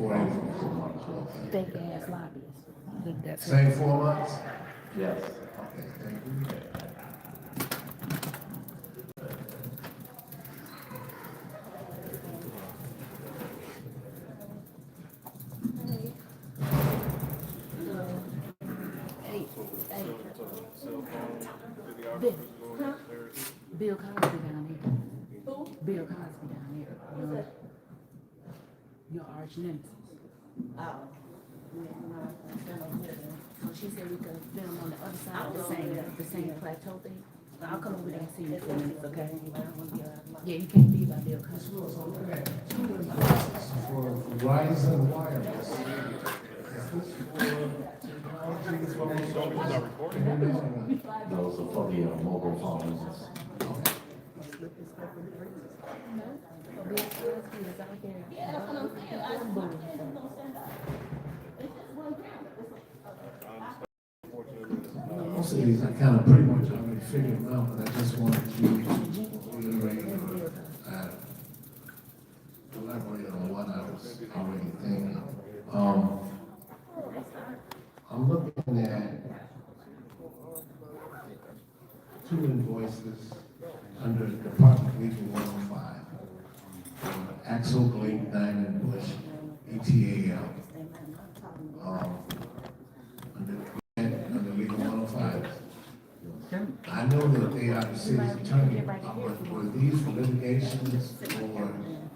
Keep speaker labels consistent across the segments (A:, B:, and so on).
A: before April.
B: Fake ass lobbyists. I think that's
A: Same 4 months?
C: Yes.
A: Okay, thank you.
B: Hey, hey. Bill, Bill Cosby down here. Who? Bill Cosby down here. Your arch nemesis. Oh. So she said we could film on the other side of the same plateau thing. I'll come over there and see you in 2 minutes, okay? Yeah, you can't be by Bill Cosby.
A: For Verizon Wireless.
C: Those are for the mobile phones.
B: Bill Cosby is out there. Yeah, that's what I'm saying. I just want to
A: Most of these I kind of pretty much already figured them out, but I just wanted to reiterate or elaborate on what I was already thinking. I'm looking at 2 invoices under Department Legal 105. Axel Glade Diamond Bush, ETAL. Under Legal 105. I know that they are the city's attorney, but were these for litigations or?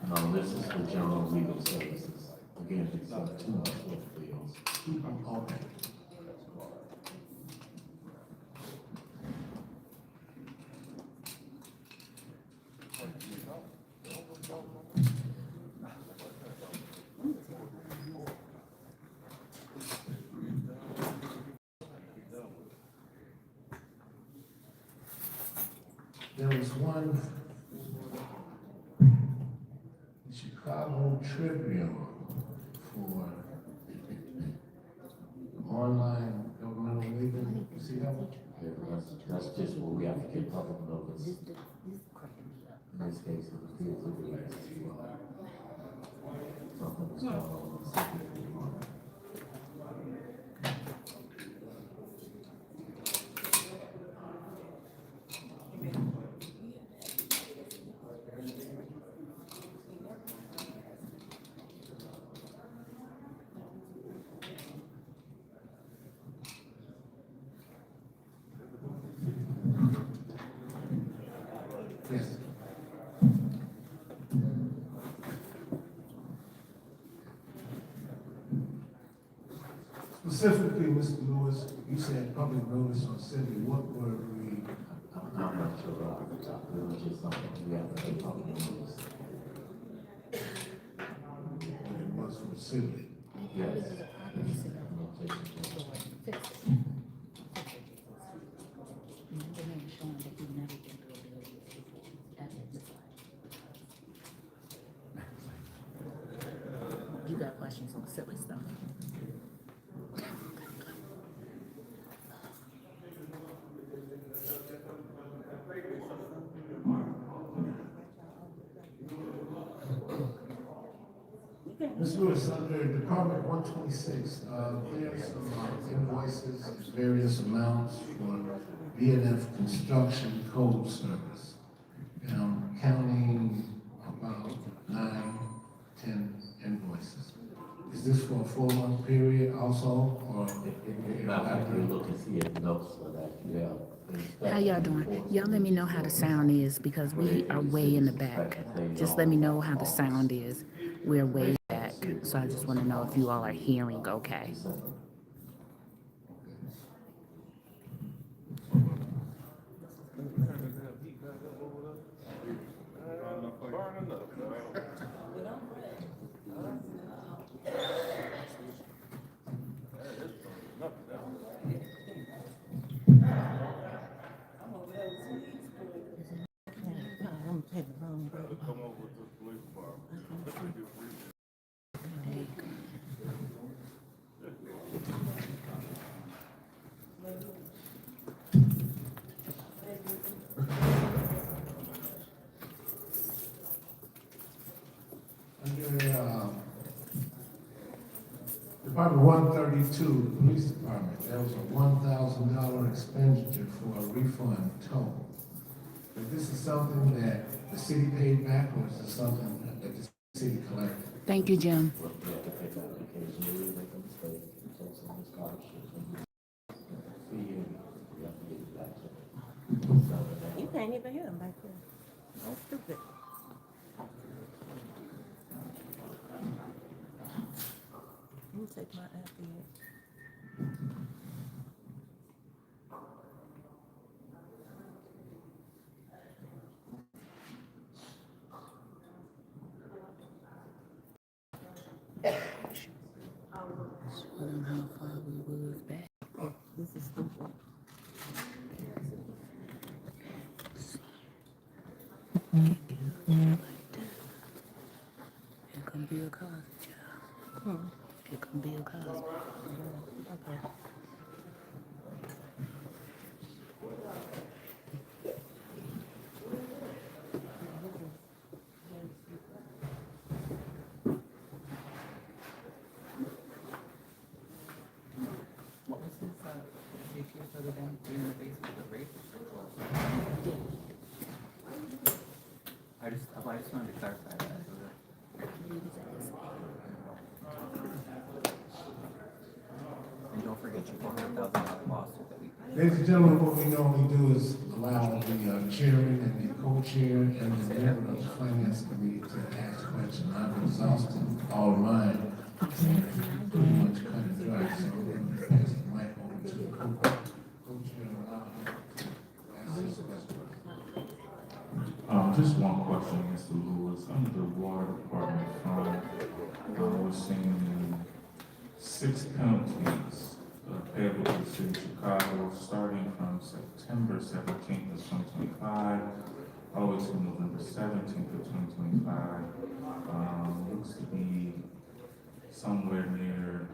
C: No, this is for general legal services. Again, it's 2 months worth of bills.
A: Okay. There was one, the Chicago Tribune for online governmental legal. You see that one?
C: Yeah, that's just where we have to get public notice. In this case, it was deals with related to, something was going on in the city.
A: Yes. Specifically, Mr. Lewis, you said public notice on city. What were we?
C: I'm not sure off the top, it was just something we have to get public notice.
A: It was for city.
C: Yes.
B: You got questions on silly stuff.
A: Ms. Lewis, under Department 126, there's some invoices, various amounts for BNF Construction Code Service. And I'm counting about 9, 10 invoices. Is this for a 4-month period also, or?
C: Now, after you look and see it, notes so that you have.
B: How y'all doing? Y'all let me know how the sound is because we are way in the back. Just let me know how the sound is. We're way back. So I just want to know if you all are hearing okay.
A: Department 132, the police department, there was a $1,000 expenditure for a refund toll. But this is something that the city paid back, or is this something that the city collected?
B: Thank you, Jim.
C: We have to pay the application, we make a mistake, we take some of this scholarship, and fee, and we have to give it back to them. So,
D: You can't even hear them back there. So stupid. Let me take my iPad.
B: Show them how far we was back.
D: This is stupid.
B: It can be a cause, child. It can be a cause.
D: Okay.
E: What was his, issue further down in the basement, the rape? I just wanted to clarify that. And don't forget your $400,000 lawsuit that we.
A: Ladies and gentlemen, what we normally do is allow the chairman and the co-chair and the member of the finance committee to ask questions. I've exhausted all mine. Pretty much cut and dry, so I'm going to pass the mic over to the co-chair and allow him to ask his question.
F: Just one question, Mr. Lewis. Under the water department fund, we're seeing 6 penalties payable to the city of Chicago, starting from September 17th of 2025, all the way to November 17th of 2025. Looks to be somewhere near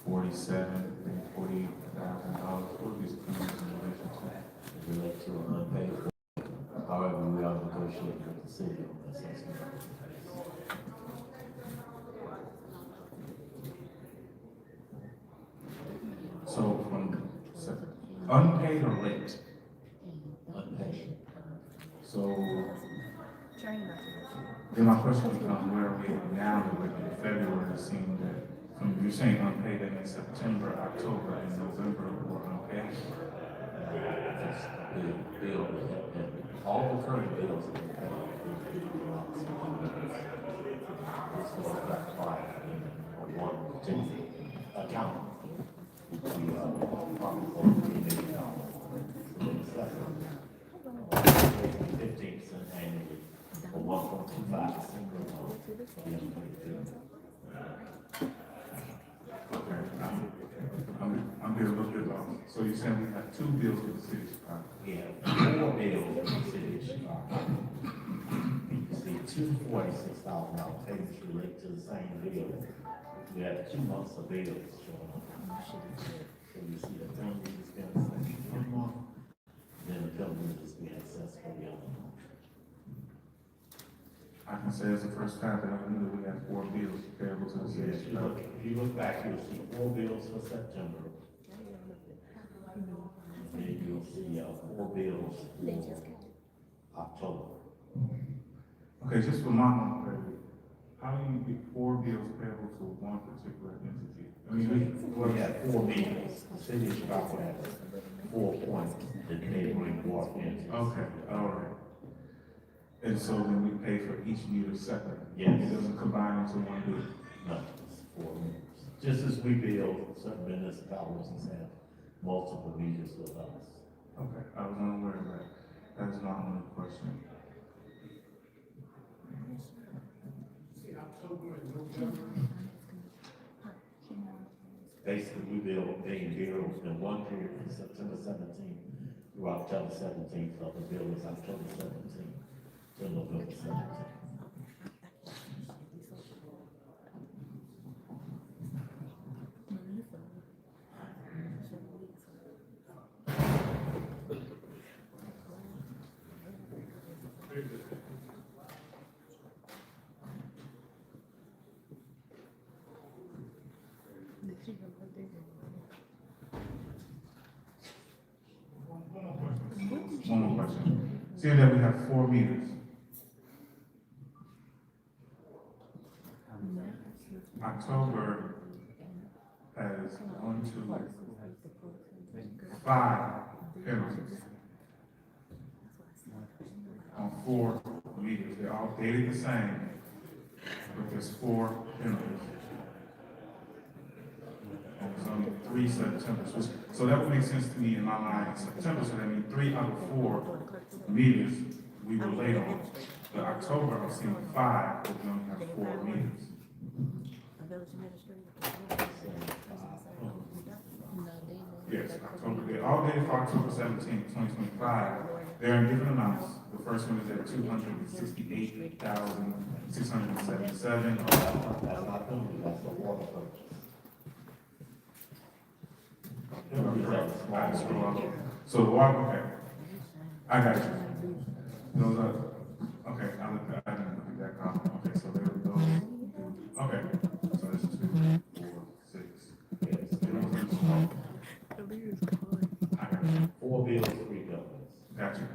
F: $48,000. What are these penalties in relation to?
C: relate to unpaid. However, we are negotiating with the city on this.
F: So unpaid or late?
C: Unpaid.
F: So then my question becomes, where are we now that we're in February, seeing that, you're saying unpaid, that means September, October, and November were unpaid?
C: That's the bill, and all the current bills that we pay. This is classified in one particular account. We probably over $3 million. So 15% annually, or 1.25%.
F: Okay, I'm getting a little bit lost. So you're saying we have 2 bills with the city of Chicago?
C: We have 4 bills in the city of Chicago. You see, $246,000 payments relate to the same bill. We have 2 months of bills showing up. So you see the penalty is being assessed for 1 month, then the penalty is being assessed for the other month.
F: I can say it's the first time that I knew that we had 4 bills payable to the city of Chicago.
C: If you look back, you'll see 4 bills for September. Then you'll see 4 bills for October.
F: Okay, just for my own clarity, how do you get 4 bills payable to one particular entity? I mean,
C: We have 4 bills. The city of Chicago has 4 points that neighboring water entities.
F: okay, all right. And so then we pay for each meter separately?
C: Yes.
F: It doesn't combine into one bill?
C: No, it's 4 meters. Just as we bill certain municipalities have multiple meters with us.
F: Okay, I was unaware of that. That is my only question.
A: See, October and November.
C: Basically, we bill paying bills in one period from September 17th through October 17th, so the bill is October 17th to November 17th.
F: One more question. Seeing that we have 4 meters, October has 1, 2, 5 penalties on 4 meters. They're all dated the same, but there's 4 penalties. And there's only 3 September. So that would make sense to me in my mind in September, so that means 3 out of 4 meters we were late on. But October, I'm seeing 5, but we only have 4 meters.
D: A village administrator.
F: Yes, October, they're all dated for October 17th, 2025. They're in different amounts. The first one is at 268,677.
C: That's not them, that's the water purchase.
F: I just scroll all over. So the water, okay. I got you. Those are, okay, I didn't look at that column. Okay, so there we go. Okay, so that's 2, 4, 6. Yes. I got you.
C: 4 bills, 3 buildings.
F: Got you.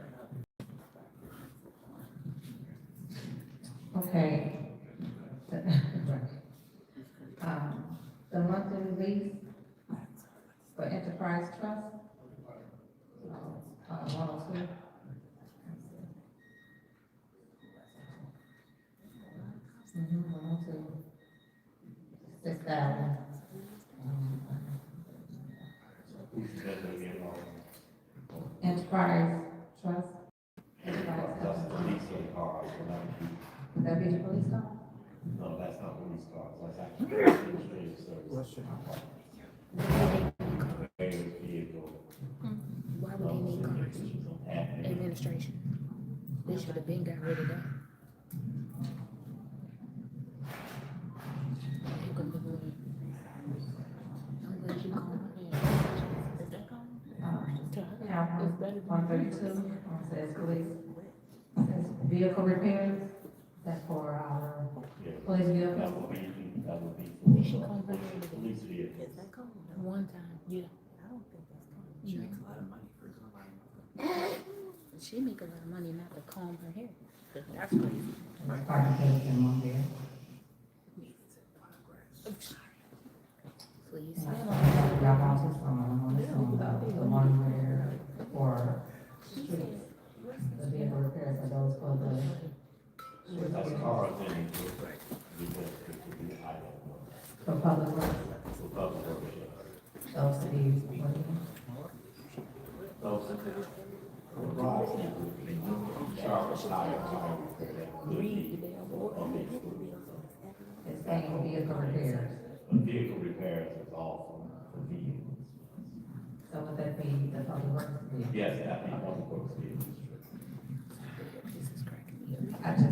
G: Okay. The monthly release for Enterprise Trust. 102. Mm-hmm, 102. 6,000.
C: Who's that again?
G: Enterprise Trust. Enterprise
C: That's
G: Trust.
C: the police cars, so that would be,
G: Would that be the police car?
C: no, that's not police cars, that's actually administrative services. Mayor's vehicle.
B: Why would they need cars? Administration. They should have been got rid of that. I'm glad you called.
G: Count 132, says police, says vehicle repairs, that's for our police
C: That
G: vehicles.
C: would be
B: We
C: for
B: should call her
C: the police vehicles.
D: Is that common?
B: one time, yeah.
D: I don't think that's common.
B: She makes a lot of money for somebody. She make a lot of money not to comb her hair. That's crazy.
G: Parking tickets in one there.
B: Please.
G: Y'all want this one, I want this one, the one where, for streets, the vehicle repairs are those for the.
C: That's cars in, because it could be idle.
G: For public works,
C: For public purposes.
G: those to be, what do you?
C: Those Charles Tire.
G: It's saying vehicle repairs,
C: Vehicle repairs is all for vehicles.
G: so would that be the public works vehicle?
C: Yes, that be public works vehicles.
G: I just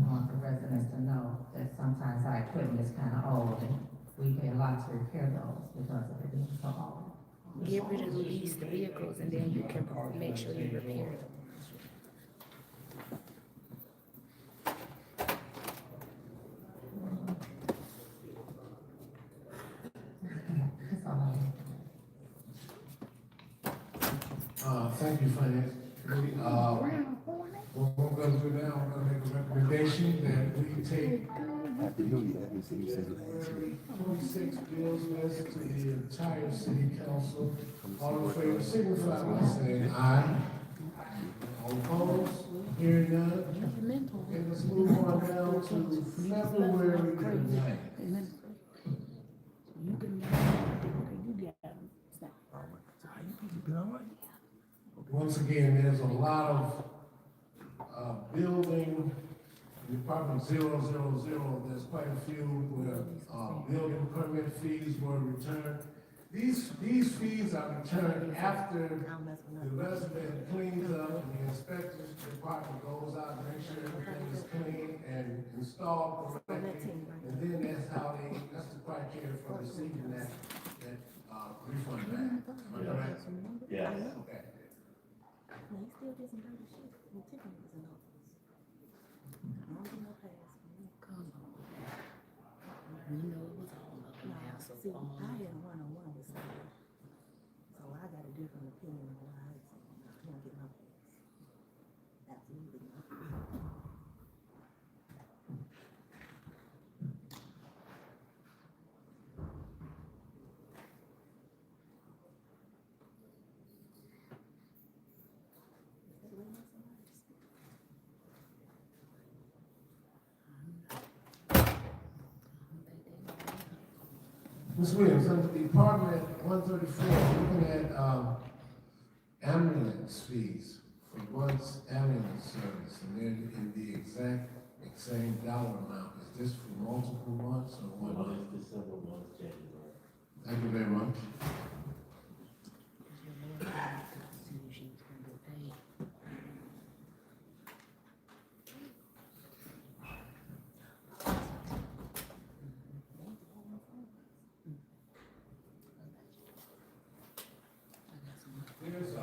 G: want the residents to know that sometimes our equipment is kind of old, and we pay a lot to repair those because of it being so old.
B: Get rid of the lease, the vehicles, and then you can make sure you repair them.
G: That's all I have.
A: Thank you, Finance Committee. What we're gonna do now, we're gonna make a recommendation that we take 26 bills listed to the entire city council. All in favor, signify by saying aye. All opposed, hearing none. Okay, let's move on down to February the 9th.
B: You can, you got them.
A: Once again, there's a lot of building, Department 000, there's quite a few where building permit fees were returned. These fees are returned after the resident cleans up and the inspector's department goes out and makes sure everything is clean and installed correctly. And then that's the criteria for receiving that refund back. Am I correct?
C: Yes.
A: Okay.
D: No, he still gets some dirty shit. The ticket was in office. I don't get no pass.
B: Come on. You know it was all up in there, so
D: See, I had a one-on-one with somebody, so I got a different opinion on why I can't get my pass. Absolutely not.
A: Ms. Williams, under Department 134, looking at ambulance fees for once ambulance service, and they're in the exact same dollar amount. Is this for multiple months or one
C: One
A: month?
C: is December, one is January.
A: Thank you very much. Here's,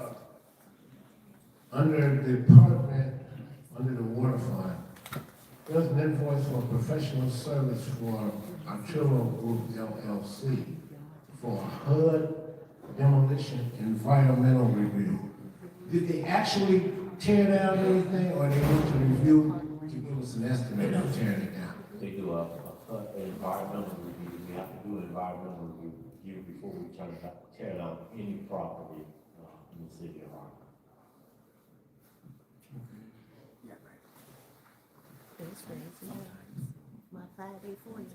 A: under department, under the water fund, there's an invoice for professional service for Arturo Group LLC for HUD demolition environmental review. Did they actually tear down anything, or they want to review to give us an estimate of tearing it down?
C: They do an environmental review. We have to do an environmental review before we tear down any property in the city of Harvey.
D: That's crazy. My 5-day 4 years.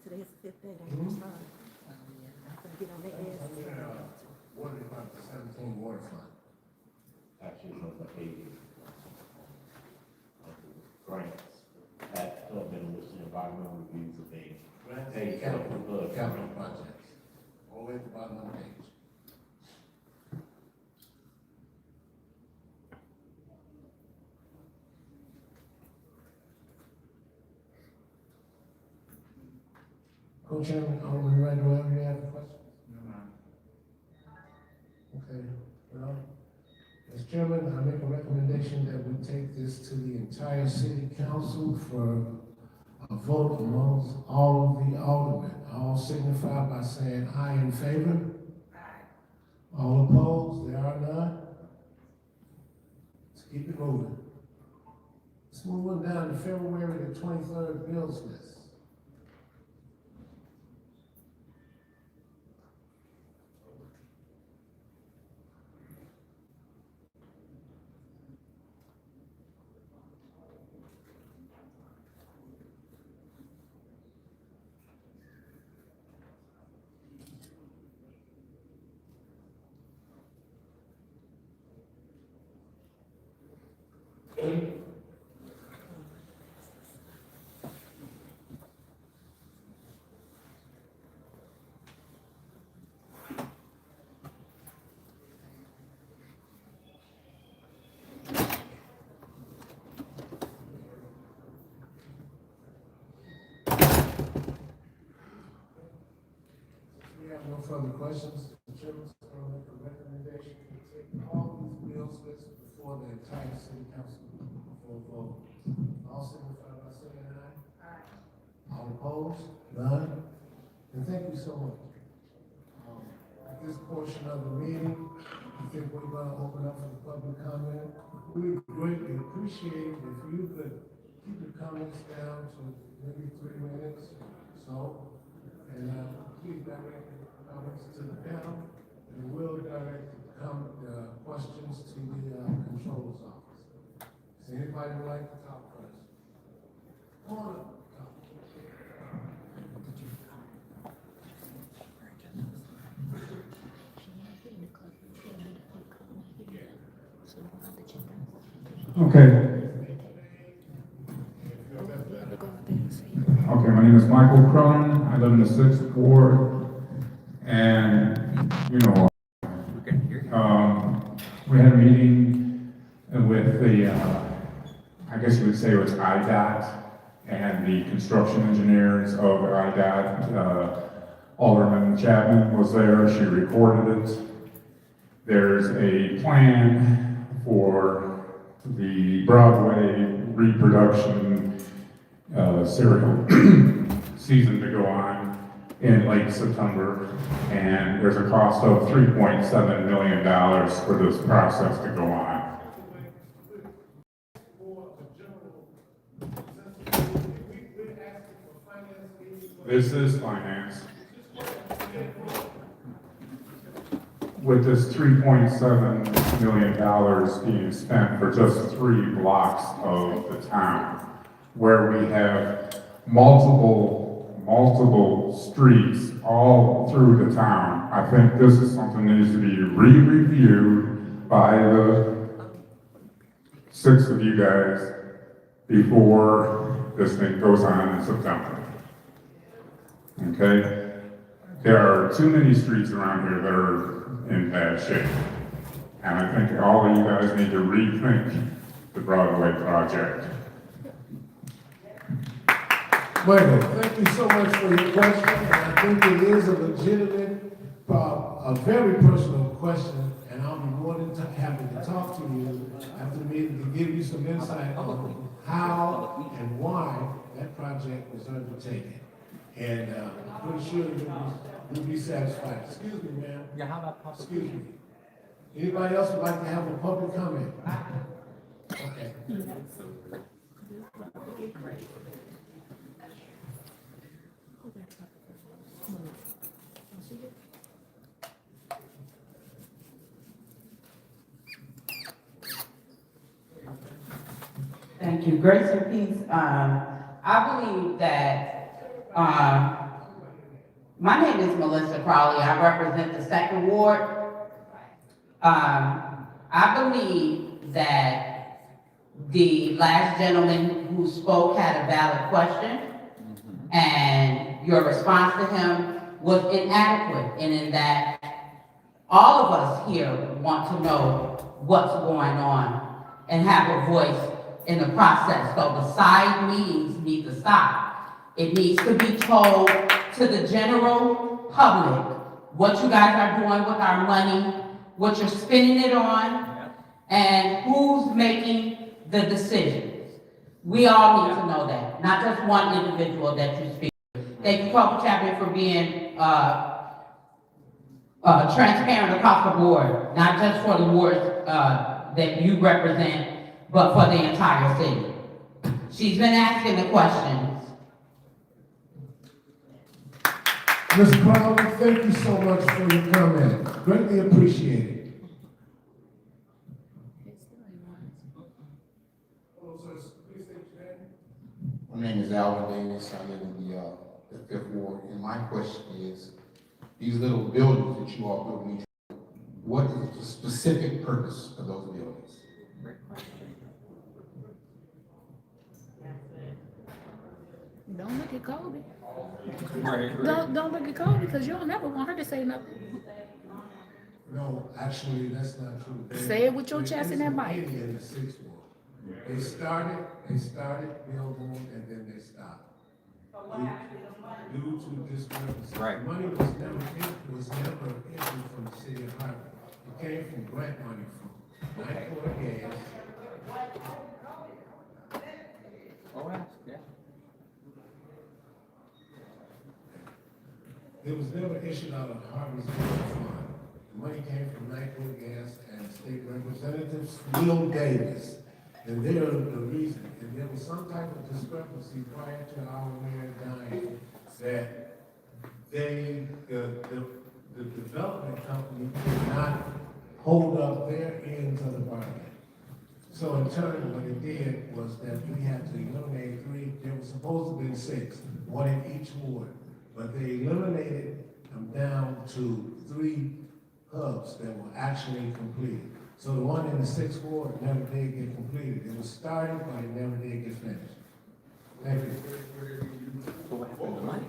D: Today's the 5th day, they just started. I'm gonna get on their ass.
A: Water department, 17 water fund.
C: Actually, it's over 80 grants. That demolition environmental reviews are being paid for the
A: Capital projects, all the way at the bottom of the page. Co-chairman, Alderman Randall, you have a question? Okay, well, as chairman, I make a recommendation that we take this to the entire city council for a vote amongst all of the aldermen. All signify by saying aye in favor. Aye. All opposed, there are none. Let's keep it moving. Let's move on down to February the 23rd bills list. We have no further questions. The chairman's going to make a recommendation to take all these bills lists before the entire city council for a vote. All signify by saying aye. Aye. All opposed? None? And thank you so much. At this portion of the meeting, I think we're going to open up for the public comment. We would greatly appreciate if you could keep your comments down to maybe 3 minutes or so. And please direct the comments to the panel, and we'll direct the questions to the controller's office. Does anybody would like to talk first? Come on up.
H: Okay. Okay, my name is Michael Cronin. I live in the 6th Ward. And, you know, we had a meeting with the, I guess you would say it was IDOT and the construction engineers of IDOT. Alderman Chapman was there. She recorded it. There's a plan for the Broadway reproduction serial season to go on. in late September, and there's a cost of $3.7 million for this process to go on. This is finance. With this $3.7 million being spent for just 3 blocks of the town, where we have multiple streets all through the town, I think this is something that needs to be re-reviewed by the 6 of you guys before this thing goes on in September. Okay? There are too many streets around here that are in bad shape. And I think all of you guys need to rethink the Broadway project.
A: Michael, thank you so much for your question, and I think it is a legitimate, a very personal question, and I'll be more than happy to talk to you after the meeting to give you some insight on how and why that project was undertaken. And I'm pretty sure you'll be satisfied. Excuse me, ma'am.
E: Yeah, how about public?
A: Excuse me. Anybody else would like to have a public comment? Okay.
I: Thank you. Grace and peace. I believe that, my name is Melissa Crowley. I represent the 2nd Ward. I believe that the last gentleman who spoke had a valid question, and your response to him was inadequate, and in that all of us here want to know what's going on and have a voice in the process. So the side meetings need to stop. It needs to be told to the general public what you guys are doing with our money, what you're spending it on, and who's making the decisions. We all need to know that, not just one individual that you speak to. Thank you, Corporal Chapman, for being transparent across the board, not just for the wards that you represent, but for the entire city. She's been asking the questions.
A: Ms. Crowley, thank you so much for your comment. Greatly appreciated.
J: My name is Alvin Davis. I live in the 5th Ward, and my question is, these little buildings that you all build, what is the specific purpose of those buildings?
B: Don't look at Kobe. Don't look at Kobe, because you don't never want her to say nothing.
A: No, actually, that's not true.
B: Say it with your chest in that mic.
A: In the 6th Ward. They started building, and then they stopped. Due to discrepancy.
E: Right.
A: Money was never issued from the city of Harvey. It came from grant money from Nightport Gas.
E: Oh, yeah.
A: It was never issued out of Harvey's fund. The money came from Nightport Gas and State Representatives Will Davis. And they're the reason. And there was some type of discrepancy prior to our mayor dying that the development company did not hold up their ends of the bargain. So in turn, what it did was that we had to eliminate 3, there was supposed to be 6, 1 in each ward. But they eliminated them down to 3 hubs that were actually completed. So the one in the 6th Ward never did get completed. It was started, but it never did get finished. Thank you.
E: So what happened to the money?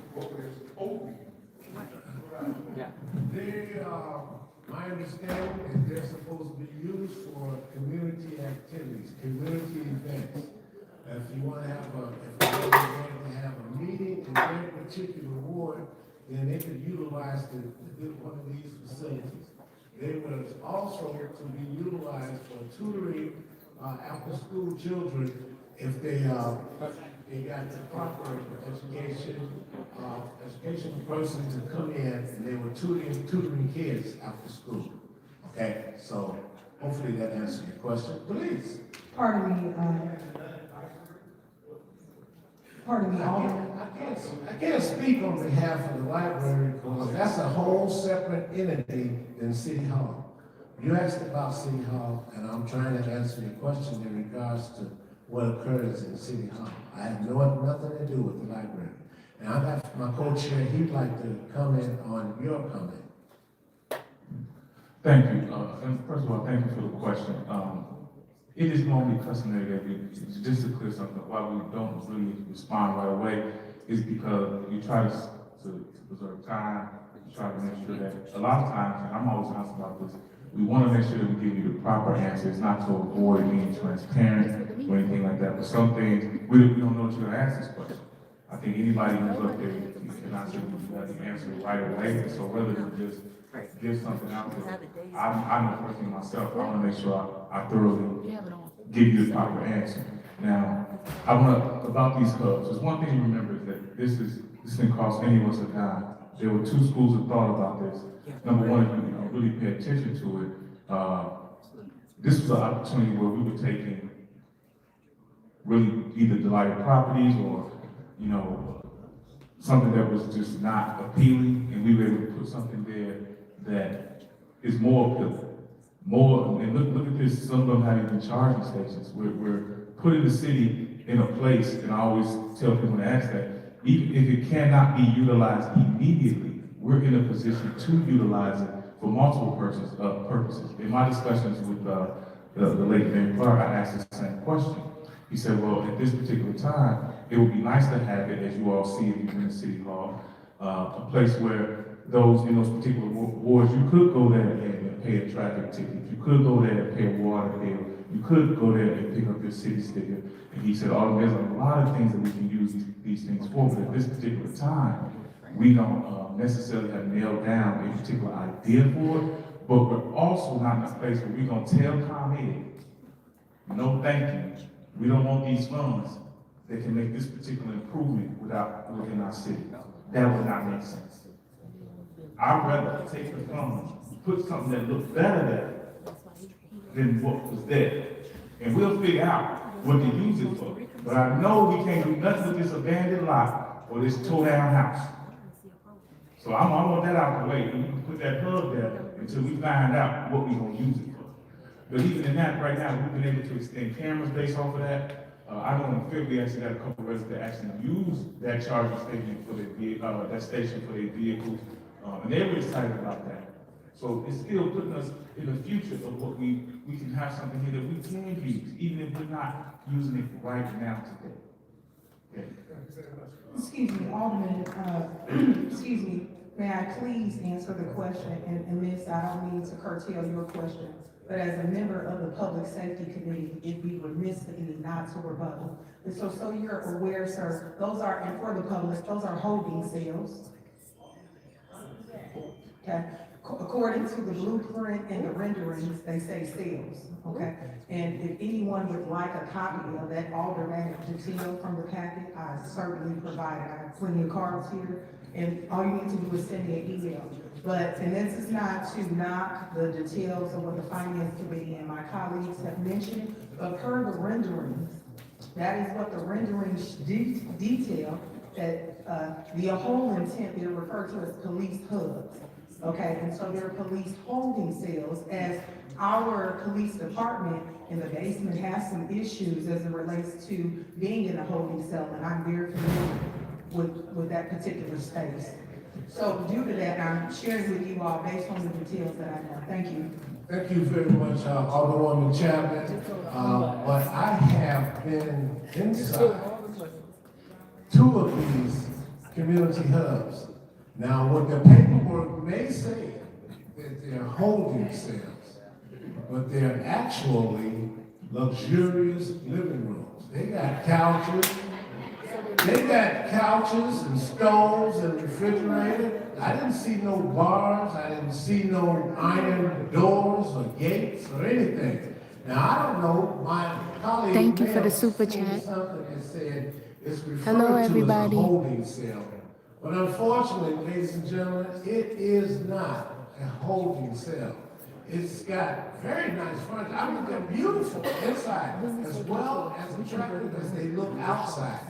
E: Yeah.
A: They, my understanding is they're supposed to be used for community activities, community events. If you want to have a meeting in their particular ward, then they could utilize one of these facilities. They were also to be utilized for tutoring after-school children if they they got the proper educational person to come in, and they were tutoring kids after school. Okay, so hopefully that answers your question. Please.
K: Pardon me, Alderman.
A: I can't speak on behalf of the library because that's a whole separate entity than City Hall. You asked about City Hall, and I'm trying to answer your question in regards to what occurs in City Hall. I have nothing to do with the library. And I've asked my co-chair, he'd like to comment on your comment.
F: Thank you. And first of all, thank you for the question. It is normally customary that we, just to clear something, why we don't really respond right away is because you try to preserve time, you try to make sure that, a lot of times, and I'm always honest about this, we want to make sure that we give you the proper answers, not to avoid being transparent or anything like that. But some things, we don't know that you're going to ask this question. I think anybody who's up there, you cannot say you have the answer right away. And so rather than just give something out there, I know personally myself, I want to make sure I thoroughly give you the proper answer. Now, I want to, about these hubs, there's one thing to remember is that this didn't cost any of us a dime. There were two schools that thought about this. Number one, if you really pay attention to it, this was an opportunity where we were taking really either divided properties or, something that was just not appealing, and we were able to put something there that is more appealing. And look at this, some of them have even charging stations. We're putting the city in a place, and I always tell people when I ask that, even if it cannot be utilized immediately, we're in a position to utilize it for multiple purposes. In my discussions with the late Dan Clark, I asked the same question. He said, well, at this particular time, it would be nice to have it, as you all see if you're in the City Hall, a place where those, in those particular wards, you could go there and pay a traffic ticket. You could go there and pay a water bill. You could go there and pick up your city sticker. And he said, oh, there's a lot of things that we can use these things for, but at this particular time, we don't necessarily have nailed down a particular idea for it, but we're also not in a place where we're going to tell ComEd, no thank you. We don't want these funds that can make this particular improvement within our city. That would not make sense. I'd rather take the funds, put something that looks better there than what was there. And we'll figure out what to use it for. But I know we can't do nothing with this abandoned lot or this tore down house. So I want that out of the way. We can put that hub there until we find out what we're going to use it for. But even in that, right now, we've been able to extend cameras based off of that. I know in the field, we actually got a couple of residents that actually use that charging station for their vehicles, and they were excited about that. So it's still putting us in the future of what we can have something here that we can use, even if we're not using it right now today. Okay.
K: Excuse me, Alderman, excuse me, may I please answer the question? And Miss, I don't mean to curtail your question, but as a member of the Public Safety Committee, it'd be remiss of me not to rebuttal. And so you're aware, sir, those are, and for the public, those are holding cells. Okay, according to the blueprint and the renderings, they say cells, okay? And if anyone would like a copy of that aldermanic detail from the packet, I certainly provide it. I have plenty of cards here, and all you need to do is send me an email. But, and this is not to knock the details of what the Finance Committee and my colleagues have mentioned, but per the renderings, that is what the renderings detail, that the whole intent, they're referred to as police hubs. Okay, and so they're police holding cells, as our police department in the basement has some issues as it relates to being in a holding cell, and I'm very familiar with that particular space. So due to that, I'm sharing with you all based on the details that I know. Thank you.
A: Thank you very much, Alderwoman Chapman. But I have been inside two of these community hubs. Now, what the paperwork may say that they're holding cells, but they're actually luxurious living rooms. They got couches and stoves and refrigerator. I didn't see no bars. I didn't see no iron doors or gates or anything. Now, I don't know, my colleague
B: Thank you
A: may
B: for the
A: have
B: super
A: seen
B: chat.
A: something that said It's referred
B: Hello,
A: to as a
B: everybody.
A: holding cell. But unfortunately, ladies and gentlemen, it is not a holding cell. It's got very nice furniture. I mean, they're beautiful inside as well as attractive as they look outside.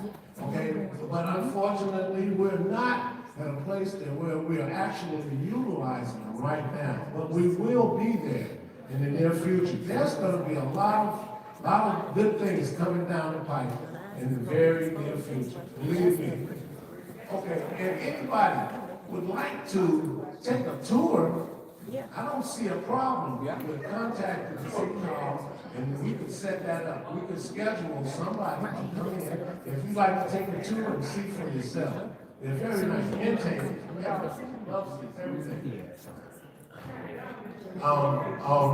A: Okay, but unfortunately, we're not at a place there where we are actually utilizing them right now. But we will be there in the near future. There's going to be a lot of good things coming down the pipe in the very near future. Believe me. Okay, if anybody would like to take a tour, I don't see a problem with contacting the city hall, and we could set that up. We could schedule somebody to come in. If you'd like to take a tour and see for yourself. They're very nice, maintained, lovely, everything.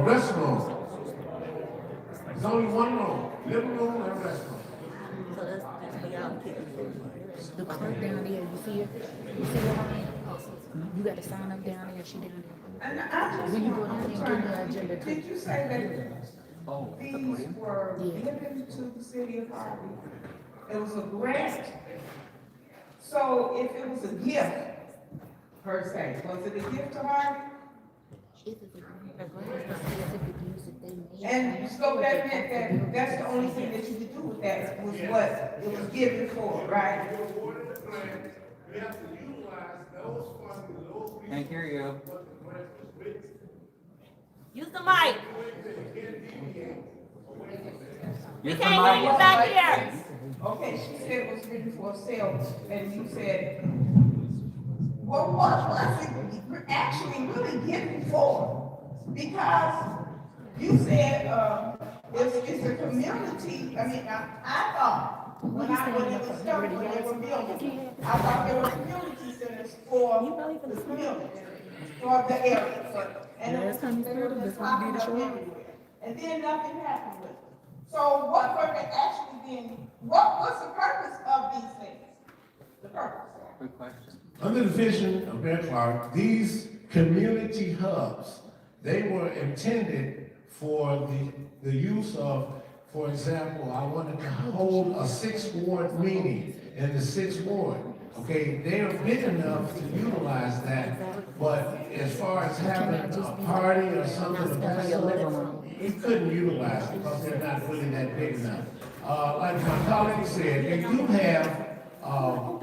A: Restroom. There's only one room, living room and restroom.
D: So that's for y'all to kick.
B: The clerk down there, you see her? You see her? You got to sign up down there, she down there.
K: And I just
B: When you go down
K: want
B: there and do the agenda too.
K: did you say that these were given to the city of Harvey? It was a grant? So if it was a gift, per se, was it a gift to Harvey? And so that meant that that's the only thing that you could do with that was what it was given for, right?
A: We have to utilize those funds, those
E: Can't hear you.
D: Use the mic. We
E: Use the
D: can't hear you
E: mic.
D: back here.
K: Okay, she said it was written for sale, and you said, well, what was it actually really given for? Because you said, it's a community, I mean, I thought, when it was started, when they were building, I thought there were community centers for the community, for the area, and it was popping up everywhere. And then nothing happened with it. So what were they actually being, what was the purpose of these things? The purpose?
E: Good question.
A: Under the vision of Mayor Clark, these community hubs, they were intended for the use of, for example, I wanted to hold a 6th Ward meeting in the 6th Ward. Okay, they are big enough to utilize that, but as far as having a party or something of that sort, you couldn't utilize it because they're not really that big enough. Like my colleague said, they do have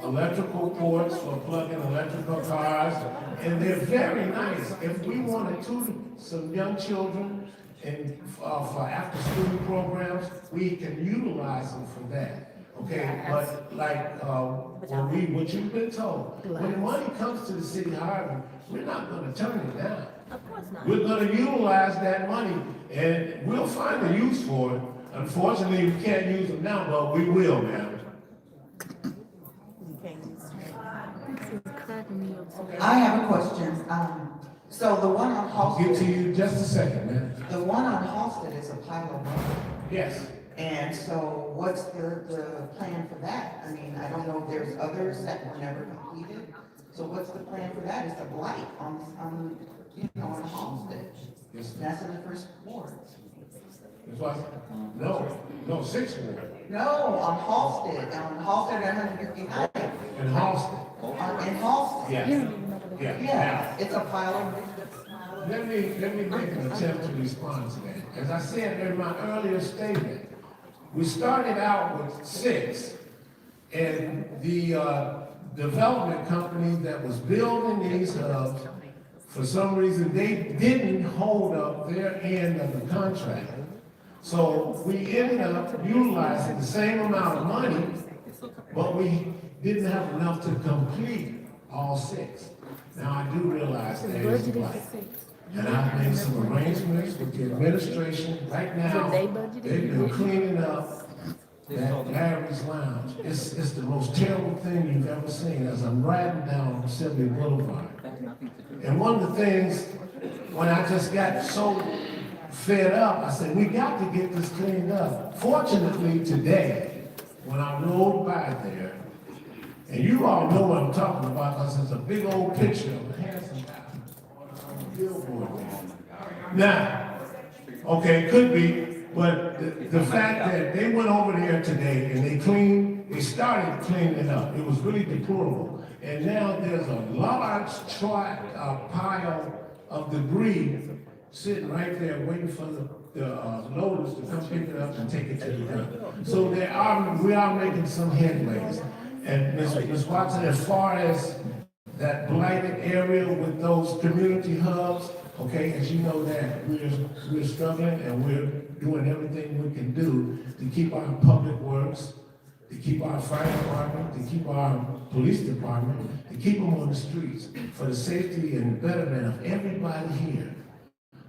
A: electrical ports for plugging electrical cars, and they're very nice. If we wanted to, some young children and for after-school programs, we can utilize them for that. Okay, but like what you've been told, when the money comes to the city of Harvey, we're not going to turn it down.
D: Of course not.
A: We're going to utilize that money, and we'll find a use for it. Unfortunately, we can't use them now, but we will, ma'am.
D: You can't use it.
L: I have a question. So the one on
A: I'll get to
L: Halsted,
A: you just a second, man.
L: the one on Halsted is a pile of money.
A: Yes.
L: And so what's the plan for that? I mean, I don't know if there's others that were never completed. So what's the plan for that? It's a blight on Halsted.
A: Yes.
L: That's in the 1st Ward.
A: It's what? No, 6th Ward.
L: No, on Halsted at 159.
A: In Halsted.
L: In Halsted.
A: Yeah.
L: Yeah, it's a pile of.
A: Let me make an attempt to respond to that. As I said in my earlier statement, we started out with 6, and the development company that was building these hubs, for some reason, they didn't hold up their end of the contract. So we ended up utilizing the same amount of money, but we didn't have enough to complete all 6. Now, I do realize there is a blight. And I've made some arrangements with the administration. Right now, they've been cleaning up that Larry's Lounge. It's the most terrible thing you've ever seen as I'm riding down Assembly Boulevard. And one of the things, when I just got so fed up, I said, we got to get this cleaned up. Fortunately, today, when I rode by there, and you all know what I'm talking about because it's a big old picture of a handsome guy on a billboard there. Now, okay, it could be, but the fact that they went over there today and they cleaned they started cleaning it up. It was really deplorable. And now there's a large pile of debris sitting right there waiting for the loaders to come pick it up and take it to the dump. So we are making some headways. And Ms. Watson, as far as that blighted area with those community hubs, okay, as you know that we're struggling and we're doing everything we can do to keep our public works, to keep our fire department, to keep our police department, to keep them on the streets for the safety and betterment of everybody here.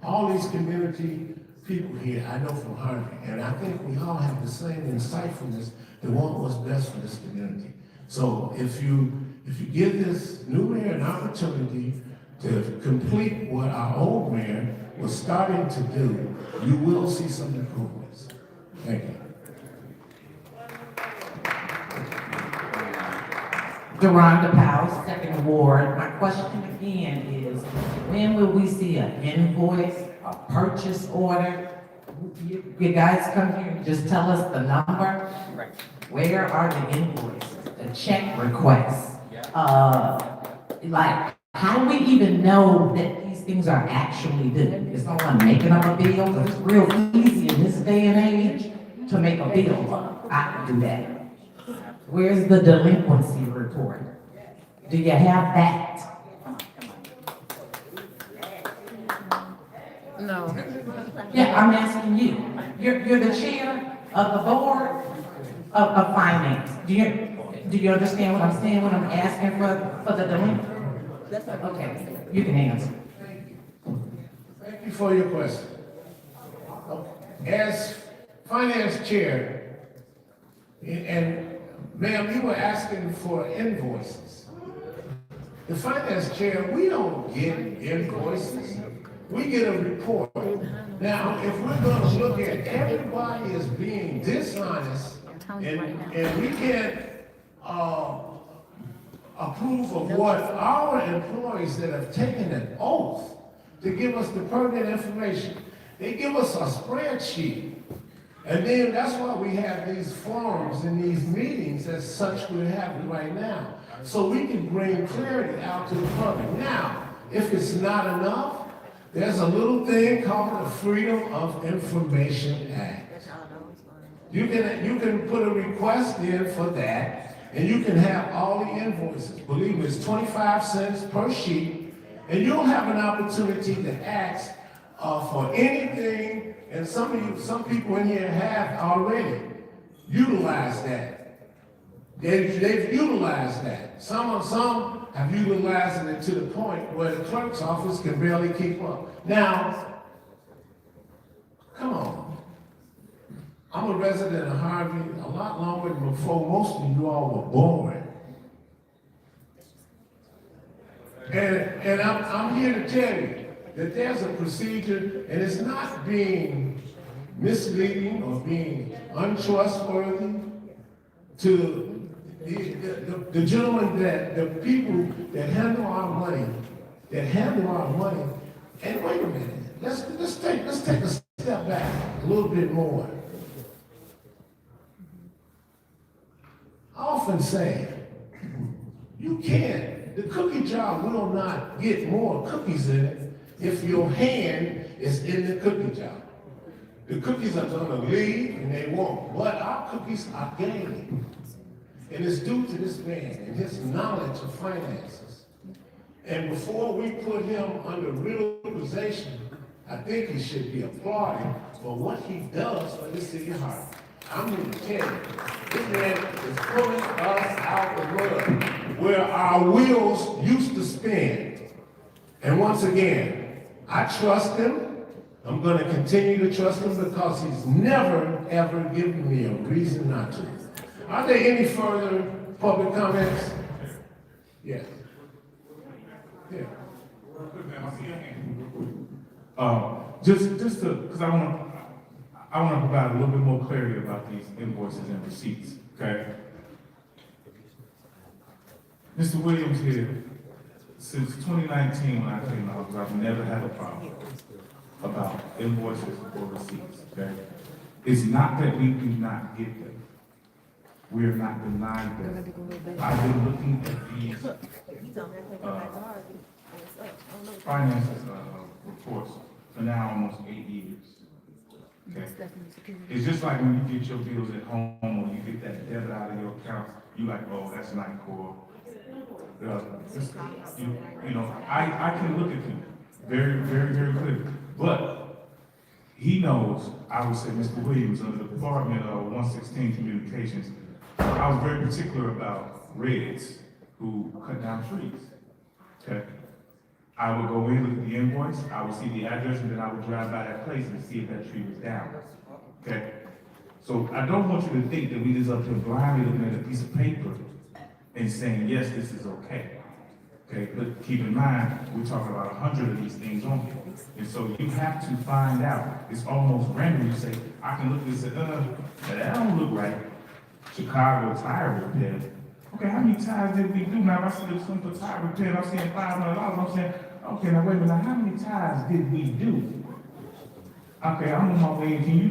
A: All these community people here, I know from Harvey, and I think we all have the same insightfulness to want what's best for this community. So if you give this new mayor an opportunity to complete what our old mayor was starting to do, you will see some improvements. Thank you.
M: Deronda Powell, Second Ward. My question again is, when will we see an invoice, a purchase order? You guys come here and just tell us the number? Right. Where are the invoices, the check requests? Like, how do we even know that these things are actually due? Is someone making up a bill? Because it's real easy in this day and age to make a bill. I can do that. Where's the delinquency report? Do you have that?
B: No.
M: Yeah, I'm asking you. You're the chair of the board of finance. Do you understand what I'm saying when I'm asking for the delinquency? Okay, you can answer.
A: Thank you for your question. As finance chair, and ma'am, you were asking for invoices. The finance chair, we don't get invoices. We get a report. Now, if we're going to look at everybody as being dishonest, and we can't approve of what our employees that have taken an oath to give us the pertinent information, they give us a spreadsheet. And then that's why we have these forums and these meetings as such we're having right now. So we can bring clarity out to the public. Now, if it's not enough, there's a little thing called the Freedom of Information Act. You can put a request in for that, and you can have all the invoices. Believe me, it's 25 cents per sheet, and you'll have an opportunity to ask for anything. And some people in here have already utilized that. They've utilized that. Some have utilized it to the point where the clerk's office can barely keep up. Now, come on. I'm a resident of Harvey a lot longer than before most of you all were born. And I'm here to tell you that there's a procedure, and it's not being misleading or being untrustworthy to the gentlemen the people that handle our money, and wait a minute, let's take a step back a little bit more. I often say, the cookie jar will not get more cookies in it if your hand is in the cookie jar. The cookies are gonna leave and they won't, but our cookies are gaining. And it's due to this man and his knowledge of finances. And before we put him under realization, I think he should be applauded for what he does for the city of Harvey. I'm here to tell you, this man is pulling us out the mud where our wheels used to spin. And once again, I trust him. I'm going to continue to trust him because he's never, ever given me a reason not to. Are there any further public comments? Yes. Yeah.
F: Just to, because I want to provide a little bit more clarity about these invoices and receipts, okay? Mr. Williams here, since 2019 when I came to office, I've never had a problem about invoices or receipts, okay? It's not that we do not get them. We are not denied that. I've been looking at these finances reports for now almost 8 years. Okay? It's just like when you get your bills at home or you get that debit out of your account, you like, oh, that's not core. You know, I can look at them very, very, very clearly. But he knows, I would say, Mr. Williams, under the Department of 116 Communications, I was very particular about Reds who cut down trees. Okay? I would go in, look at the invoice, I would see the address, and then I would drive by that place and see if that tree was down. Okay? So I don't want you to think that we just up here blindly looking at a piece of paper and saying, yes, this is okay. Okay, but keep in mind, we're talking about 100 of these things on here. And so you have to find out. It's almost random. You say, I can look at this and say, that don't look right. Chicago tire repair. Okay, how many tires did we do? Now, if I see this one for tire repair, I'm saying $500. I'm saying, okay, now wait a minute, how many tires did we do? Okay, I'm on my way. Can you,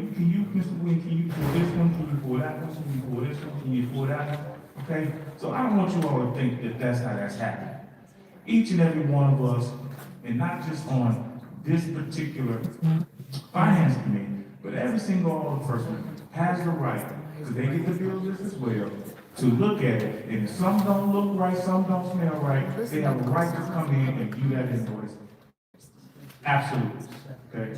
F: Mr. Wynn, can you pull this one? Can you pull that one? Can you pull this one? Can you pull that one? Okay? So I don't want you all to think that that's how that's happening. Each and every one of us, and not just on this particular finance committee, but every single other person has the right, because they get the bill list as well, to look at it, and if some don't look right, some don't smell right, they have a right to come in and view that invoice. Absolutely, okay?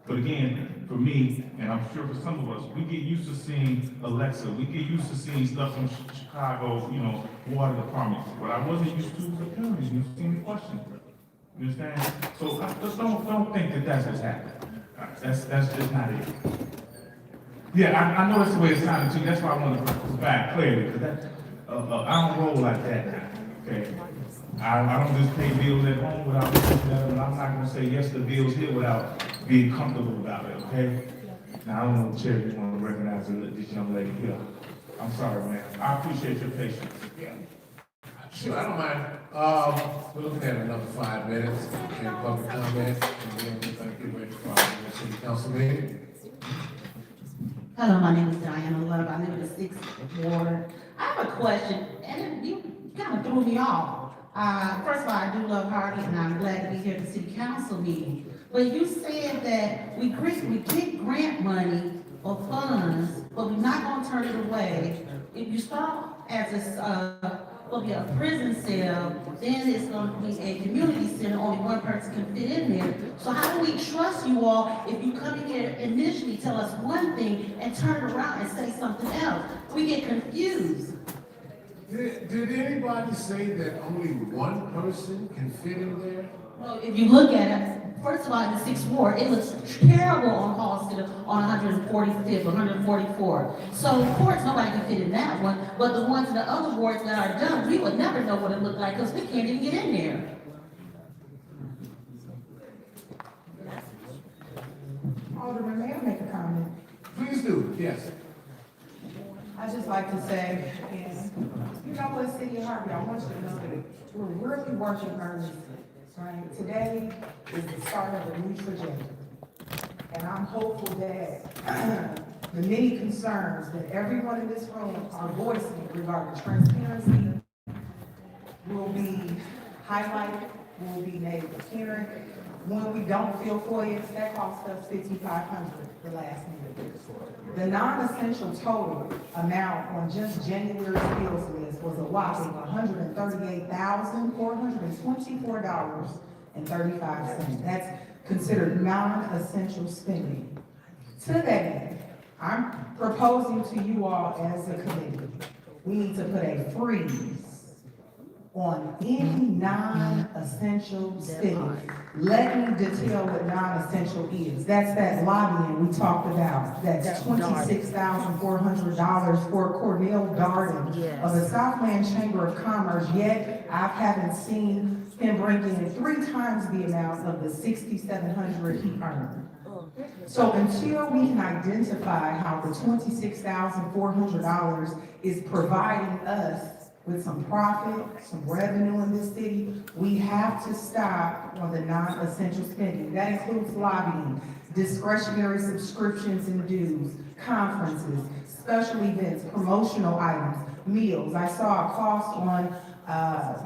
F: But again, for me, and I'm sure for some of us, we get used to seeing Alexa, we get used to seeing stuff from Chicago, you know, water department. What I wasn't used to was attorneys, you see me question. You understand? So just don't think that that's what's happening. That's just not it. Yeah, I know that's the way it sounded to you. That's why I want to provide clarity, because I don't roll like that now, okay? I don't just pay bills at home without looking at them, and I'm not gonna say yes to bills here without being comfortable about it, okay? Now, I don't know, Chair, you want to recognize this young lady here. I'm sorry, man. I appreciate your patience.
A: Yeah. Sure, I don't mind. We're looking at another 5 minutes in public comment, and then we're gonna get ready for our city council meeting.
N: Hello, my name is Diana Love. I live in the 6th Ward. I have a question, and you kind of threw me off. First of all, I do love Harvey, and I'm glad to be here at the city council meeting. But you said that we get grant money or funds, but we're not gonna turn it away. If you start as will be a prison cell, then it's gonna be a community center, only one person can fit in there. So how do we trust you all if you come in here initially tell us one thing and turn it around and say something else? We get confused.
A: Did anybody say that only one person can fit in there?
N: Well, if you look at it, first of all, in the 6th Ward, it looks terrible on Halsted on 145th, 144th. So of course, nobody can fit in that one, but the ones in the other wards that are done, we would never know what it looked like because we can't even get in there.
K: Alderman, may I make a comment?
A: Please do, yes.
K: I'd just like to say, you know what, City of Harvey, I want you to know that we're really working earnestly, right? Today is the start of a new trajectory. And I'm hopeful that the many concerns that everyone in this room are voicing regarding transparency will be highlighted, will be made apparent. When we don't fill FOIAs, that cost us $5,500 the last meeting. The non-essential total amount on just January's bills list was a whopping $138,424.35. That's considered non-essential spending. To that end, I'm proposing to you all as a committee, we need to put a freeze on any non-essential spending. Let me detail what non-essential is. That's that lobbying we talked about. That's $26,400 for Cornell Darden of the Southland Chamber of Commerce, yet I haven't seen him bring in 3 times the amount of the $6,700 he earned. So until we can identify how the $26,400 is providing us with some profit, some revenue in this city, we have to stop on the non-essential spending. That includes lobbying, discretionary subscriptions and dues, conferences, special events, promotional items, meals. I saw a cost on,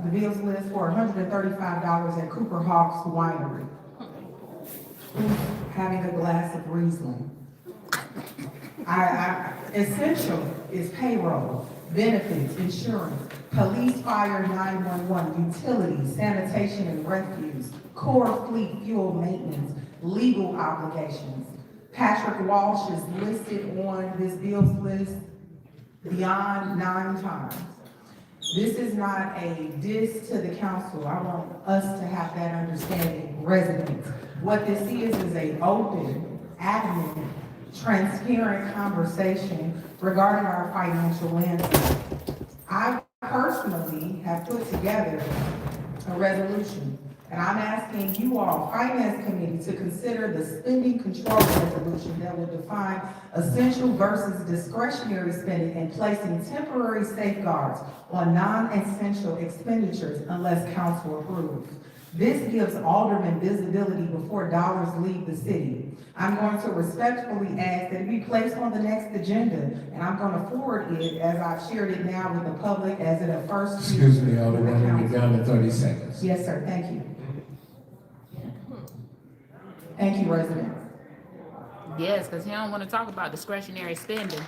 K: the bills list for $135 at Cooper Hawk's Winery. Who's having a glass of Riesling? Essential is payroll, benefits, insurance, police, fire, 911, utilities, sanitation and refuse, core fleet fuel maintenance, legal obligations. Patrick Walsh is listed on this bills list beyond 9 times. This is not a diss to the council. I want us to have that understanding, residents. What this is a open, adamant, transparent conversation regarding our financial landscape. I personally have put together a resolution, and I'm asking you all, Finance Committee, to consider the spending control resolution that will define essential versus discretionary spending and placing temporary safeguards on non-essential expenditures unless council approves. This gives aldermen visibility before dollars leave the city. I'm going to respectfully ask that it be placed on the next agenda, and I'm going to forward it as I've shared it now with the public as a first.
A: Excuse me, Alderman, you're down to 30 seconds.
K: Yes, sir, thank you. Thank you, resident.
B: Yes, because he don't want to talk about discretionary spending.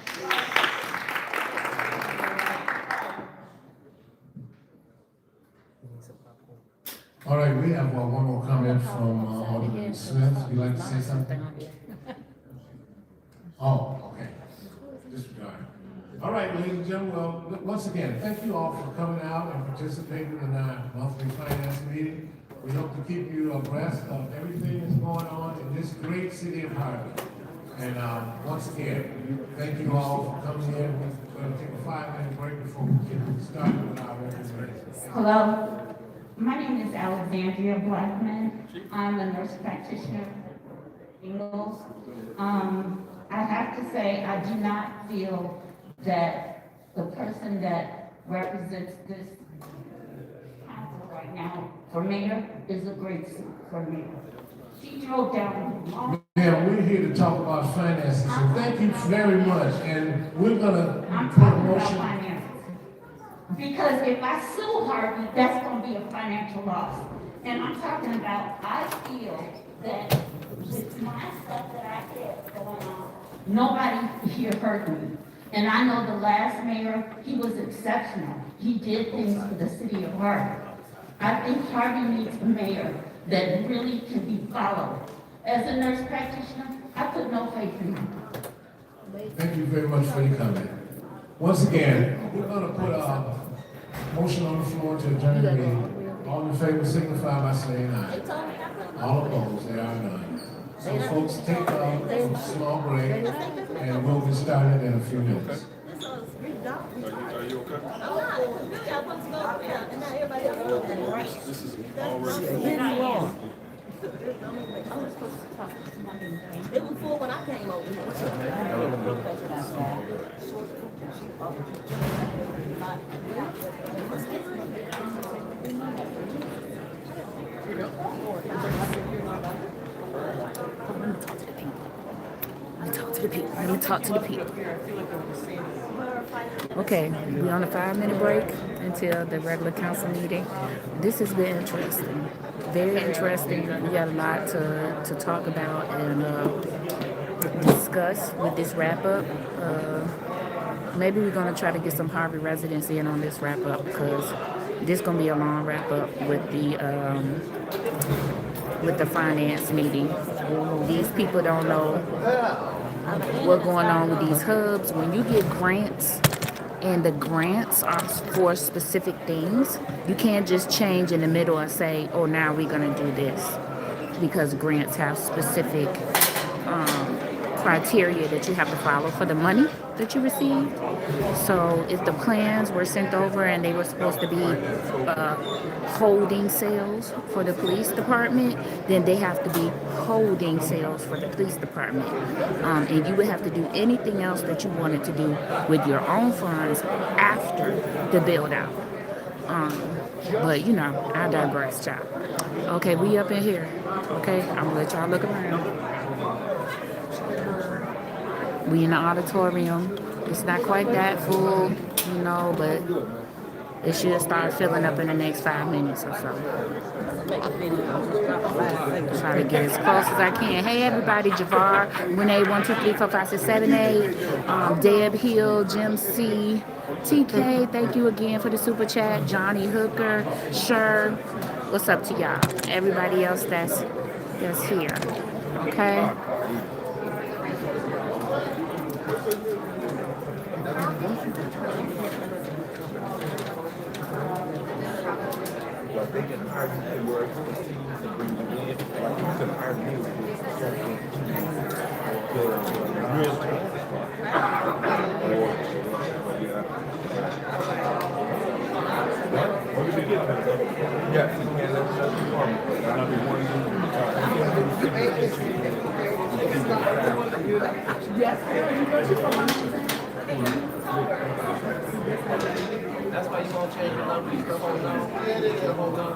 A: All right, we have one more comment from Alderman Smith. Would you like to say something? Oh, okay. Disregard. All right, ladies and gentlemen, well, once again, thank you all for coming out and participating in our monthly finance meeting. We hope to keep you abreast of everything that's going on in this great city of Harvey. And once again, thank you all for coming in. We're going to take a 5-minute break before we get started with our representations.
O: Hello. My name is Alexandria Blackman. I'm a nurse practitioner in Ingalls. I have to say, I do not feel that the person that represents this council right now for mayor is a great suit for mayor. She drove down the long.
A: Yeah, we're here to talk about finances, so thank you very much. And we're gonna
O: I'm
A: put a
O: talking about
A: motion.
O: finances. Because if I sue Harvey, that's gonna be a financial loss. And I'm talking about, I feel that with my stuff that I had going on, nobody here hurt me. And I know the last mayor, he was exceptional. He did things for the city of Harvey. I think Harvey needs a mayor that really can be followed. As a nurse practitioner, I put no faith in him.
A: Thank you very much for your comment. Once again, we're gonna put a motion on the floor to adjourn the meeting. All in favor signify by saying aye. All opposed, there are none. So folks, take a small break, and we'll get started in a few minutes.
D: Are you okay? I'm not. Really, I want to go up there, and now everybody else is looking right. This is already wrong. I was supposed to talk to somebody. It was full when I came over
B: Let me talk to the people. Okay, we're on a 5-minute break until the regular council meeting. This has been interesting, very interesting. We got a lot to talk about and discuss with this wrap up. Maybe we're gonna try to get some Harvey residents in on this wrap up because this gonna be a long wrap up with the finance meeting. These people don't know what's going on with these hubs. When you get grants and the grants are for specific things, you can't just change in the middle and say, oh, now we're gonna do this, because grants have specific criteria that you have to follow for the money that you receive. So if the plans were sent over and they were supposed to be holding cells for the police department, then they have to be holding cells for the police department. And you would have to do anything else that you wanted to do with your own funds after the build out. But you know, I digress, child. Okay, we up in here. Okay, I'm gonna let y'all look around. We in the auditorium. It's not quite that full, you know, but it should start filling up in the next 5 minutes or so. Try to get as close as I can. Hey everybody, Javar, Renee, 1, 2, 3, 4, 5, 6, 7, 8, Deb Hill, Jim C, TK, thank you again for the super chat. Johnny Hooker, Sure. What's up to y'all? Everybody else that's here. Okay.
P: That's why you gonna change the number, you still hold on. Yeah, they still hold on.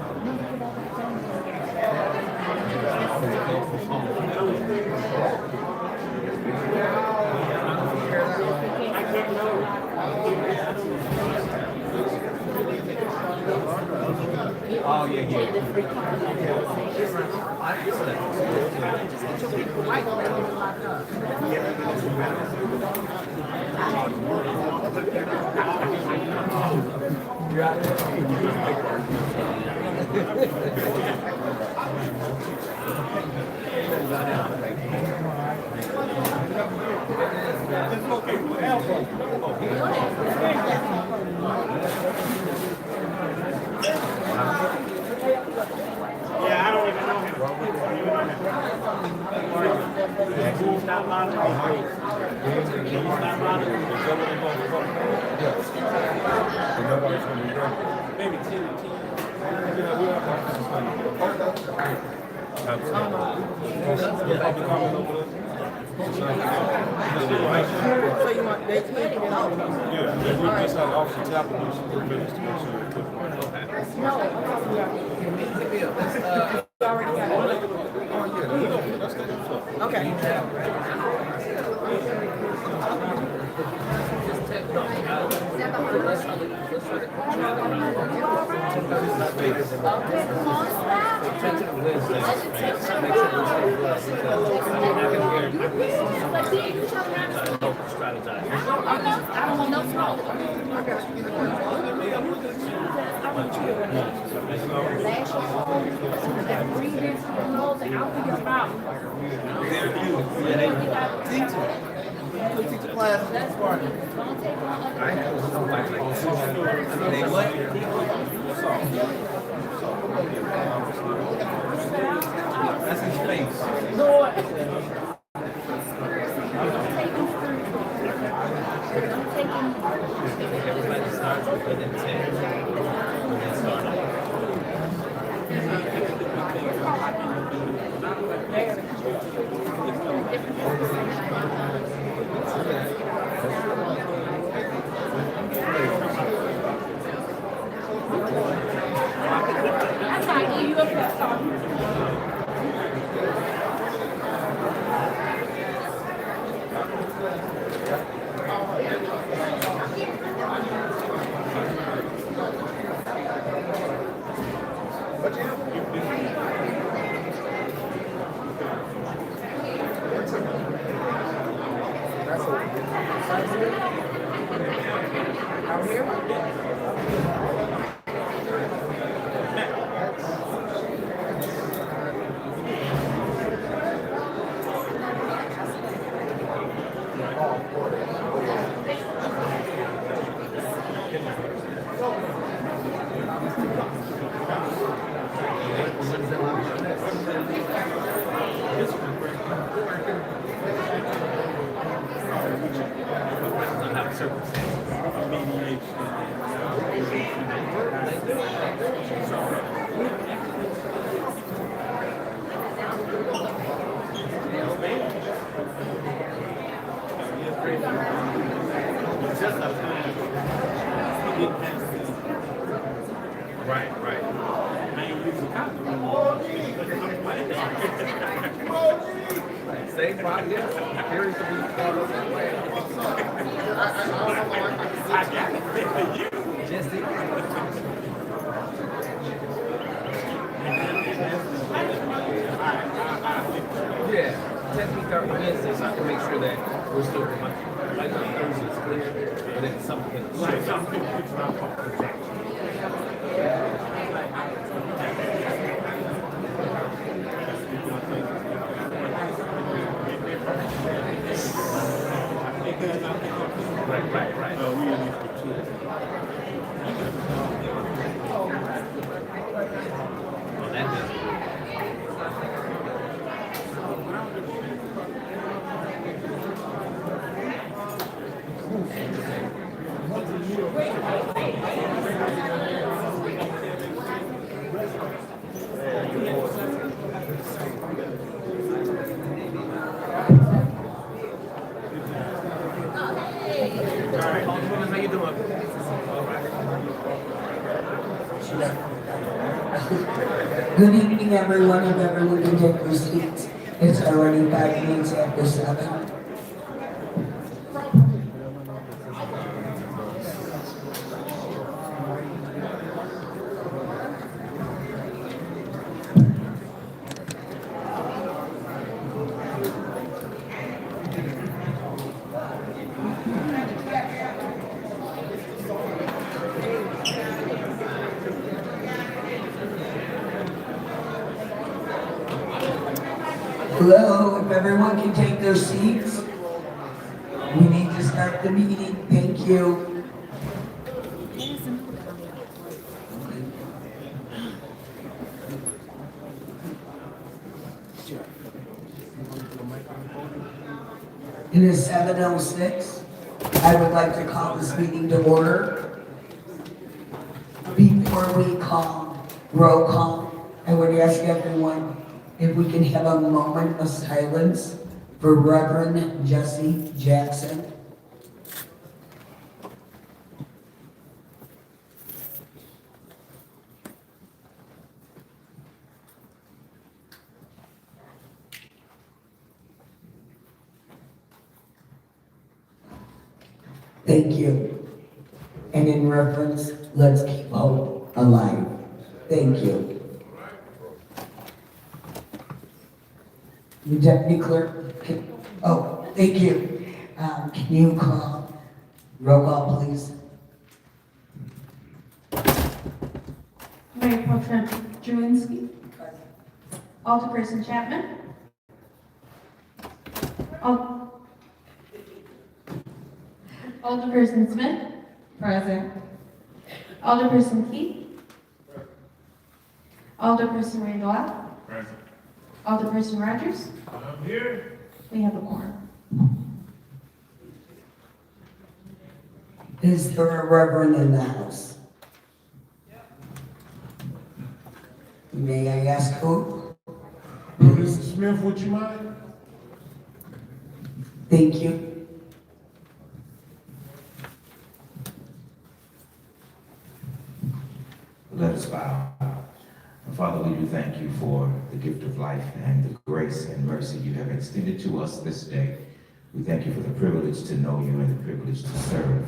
P: Oh, yeah,
Q: Yeah, I don't even know him. He's not monitoring. He's not monitoring. Maybe 10.
P: So you want, they take it out?
Q: Yeah, we just had Officer Tapper do some 3 minutes to make sure it's
P: Teacher class. That's his face. Everybody starts with an intent. Right. Now you use the cop. Same body, yes. Curious to be part of that way. Jesse. Yeah, test me start Wednesday so I can make sure that we're still like on Thursday is clear, but then something. Right. Well, that does. How you doing?
R: Good evening, everyone. If everyone can take their seats, it's already 5 minutes after 7. Hello, if everyone can take their seats, we need to start the meeting. Thank you. It is 7:06. I would like to call this meeting to order. Before we call roll call, I would ask everyone if we can have a moment of silence for Reverend Jesse Jackson. Thank you. And in reverence, let's keep hope alive. Thank you. Deputy Clerk, thank you. Can you call roll call, please?
S: Mayor Pro Tem Julinski. Alderperson Chapman. Alderperson Smith. Present. Alderperson Keith. Alderperson Randall.
F: Present.
S: Alderperson Rogers.
F: I'm here.
S: We have a quorum.
R: Is there a reverend in the house? May I ask who?
A: Mr. Smith, would you mind?
R: Thank you.
T: Let us bow. Father, we do thank you for the gift of life and the grace and mercy you have extended to us this day. We thank you for the privilege to know you and the privilege to serve.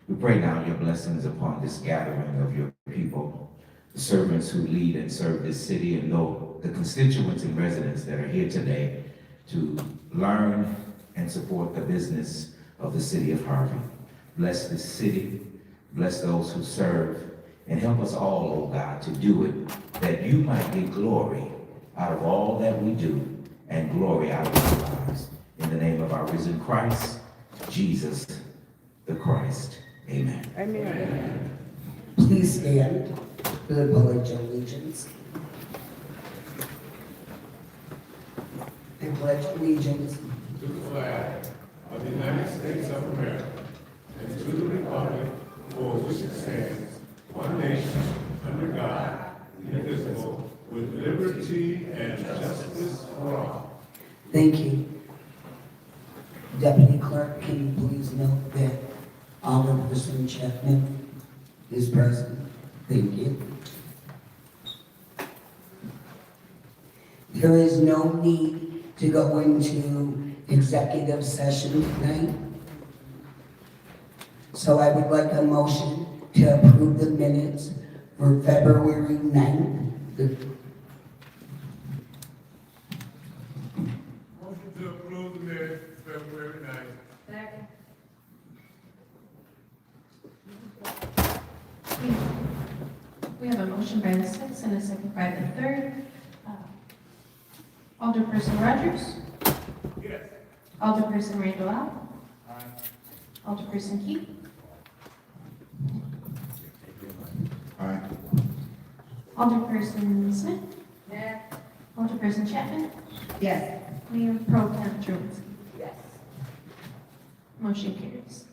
T: We pray now your blessings upon this gathering of your people, the servants who lead and serve this city, and the constituents and residents that are here today to learn and support the business of the city of Harvey. Bless this city, bless those who serve, and help us all, oh God, to do it, that you might get glory out of all that we do and glory out of our lives. In the name of our risen Christ, Jesus the Christ. Amen.
R: Amen. Please stand for the Pledge of Allegiance. I pledge allegiance
F: To the flag of the United States of America and to the republic for which it stands, one nation, under God, indivisible, with liberty and justice for all.
R: Thank you. Deputy Clerk, can you please note that Alderperson Chapman is present? Thank you. There is no need to go into executive session tonight. So I would like a motion to approve the minutes for February 9th.
A: Motion to approve the minutes, February 9th.
S: Second. We have a motion by the sixth and a second by the third. Alderperson Rogers?
A: Yes.
S: Alderperson Randall? Alderperson Key?
F: Aye.
S: Alderperson Smith?
N: Yes.
S: Alderperson Chapman?
K: Yes.
S: Mayor Pro Tem Truitt?
N: Yes.
S: Motion carries.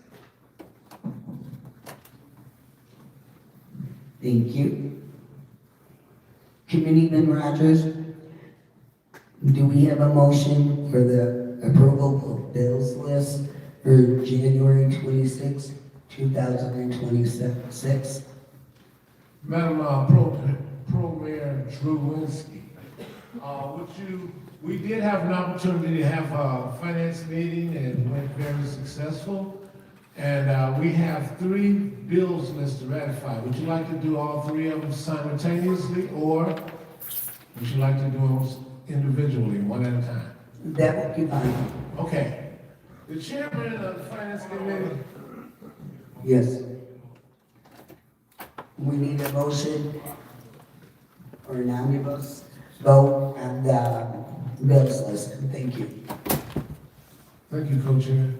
R: Thank you. Committeeman Rogers, do we have a motion for the approval of bills list for January 26, 2026?
A: Madam Pro Mayor Drewinski, we did have an opportunity to have a finance meeting and it went very successful. And we have 3 bills lists to ratify. Would you like to do all 3 of them simultaneously, or would you like to do them individually, one at a time?
R: That would be fine.
A: Okay. The chairman of the finance committee.
R: Yes. We need a motion or an omnibus vote on the bills list. Thank you.
A: Thank you, co-chair.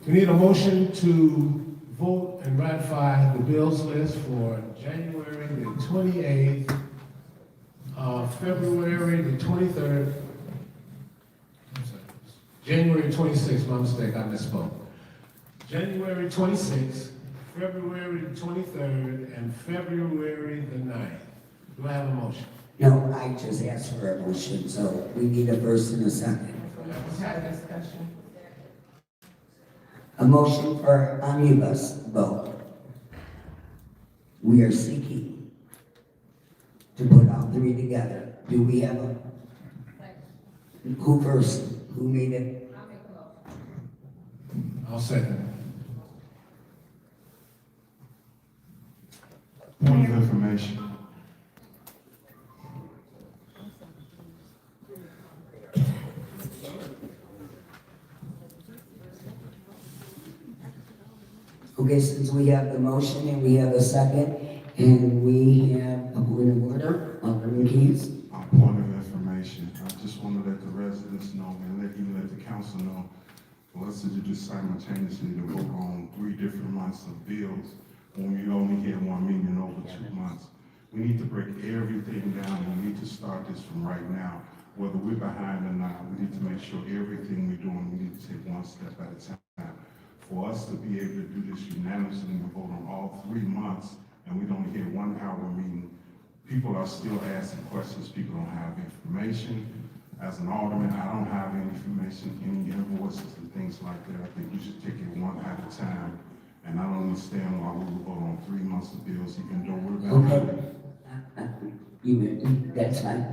A: We need a motion to vote and ratify the bills list for January the 28th, February the 23rd, January 26th, my mistake, I misspoke. January 26th, February the 23rd, and February the 9th. Do I have a motion?
R: No, I just asked for a motion, so we need a first and a second.
K: Have a discussion.
R: A motion for omnibus vote. We are seeking to put all 3 together. Do we have a? Who first? Who made it?
A: I'll second.
F: Point of information.
R: Okay, since we have the motion and we have a second, and we have a point of order, Alderman Keys.
F: Point of information. I just want to let the residents know and let the council know. For us to do simultaneously to vote on 3 different months of bills when we only had 1 meeting over 2 months. We need to break everything down and we need to start this from right now. Whether we're behind or not, we need to make sure everything we're doing, we need to take 1 step at a time. For us to be able to do this unanimously and vote on all 3 months, and we don't get 1 hour meeting, people are still asking questions, people don't have information. As an alderman, I don't have any information, any invoices and things like that. I think we should take it 1 at a time. And I don't understand why we would vote on 3 months of bills, even though we're behind.
R: That's fine.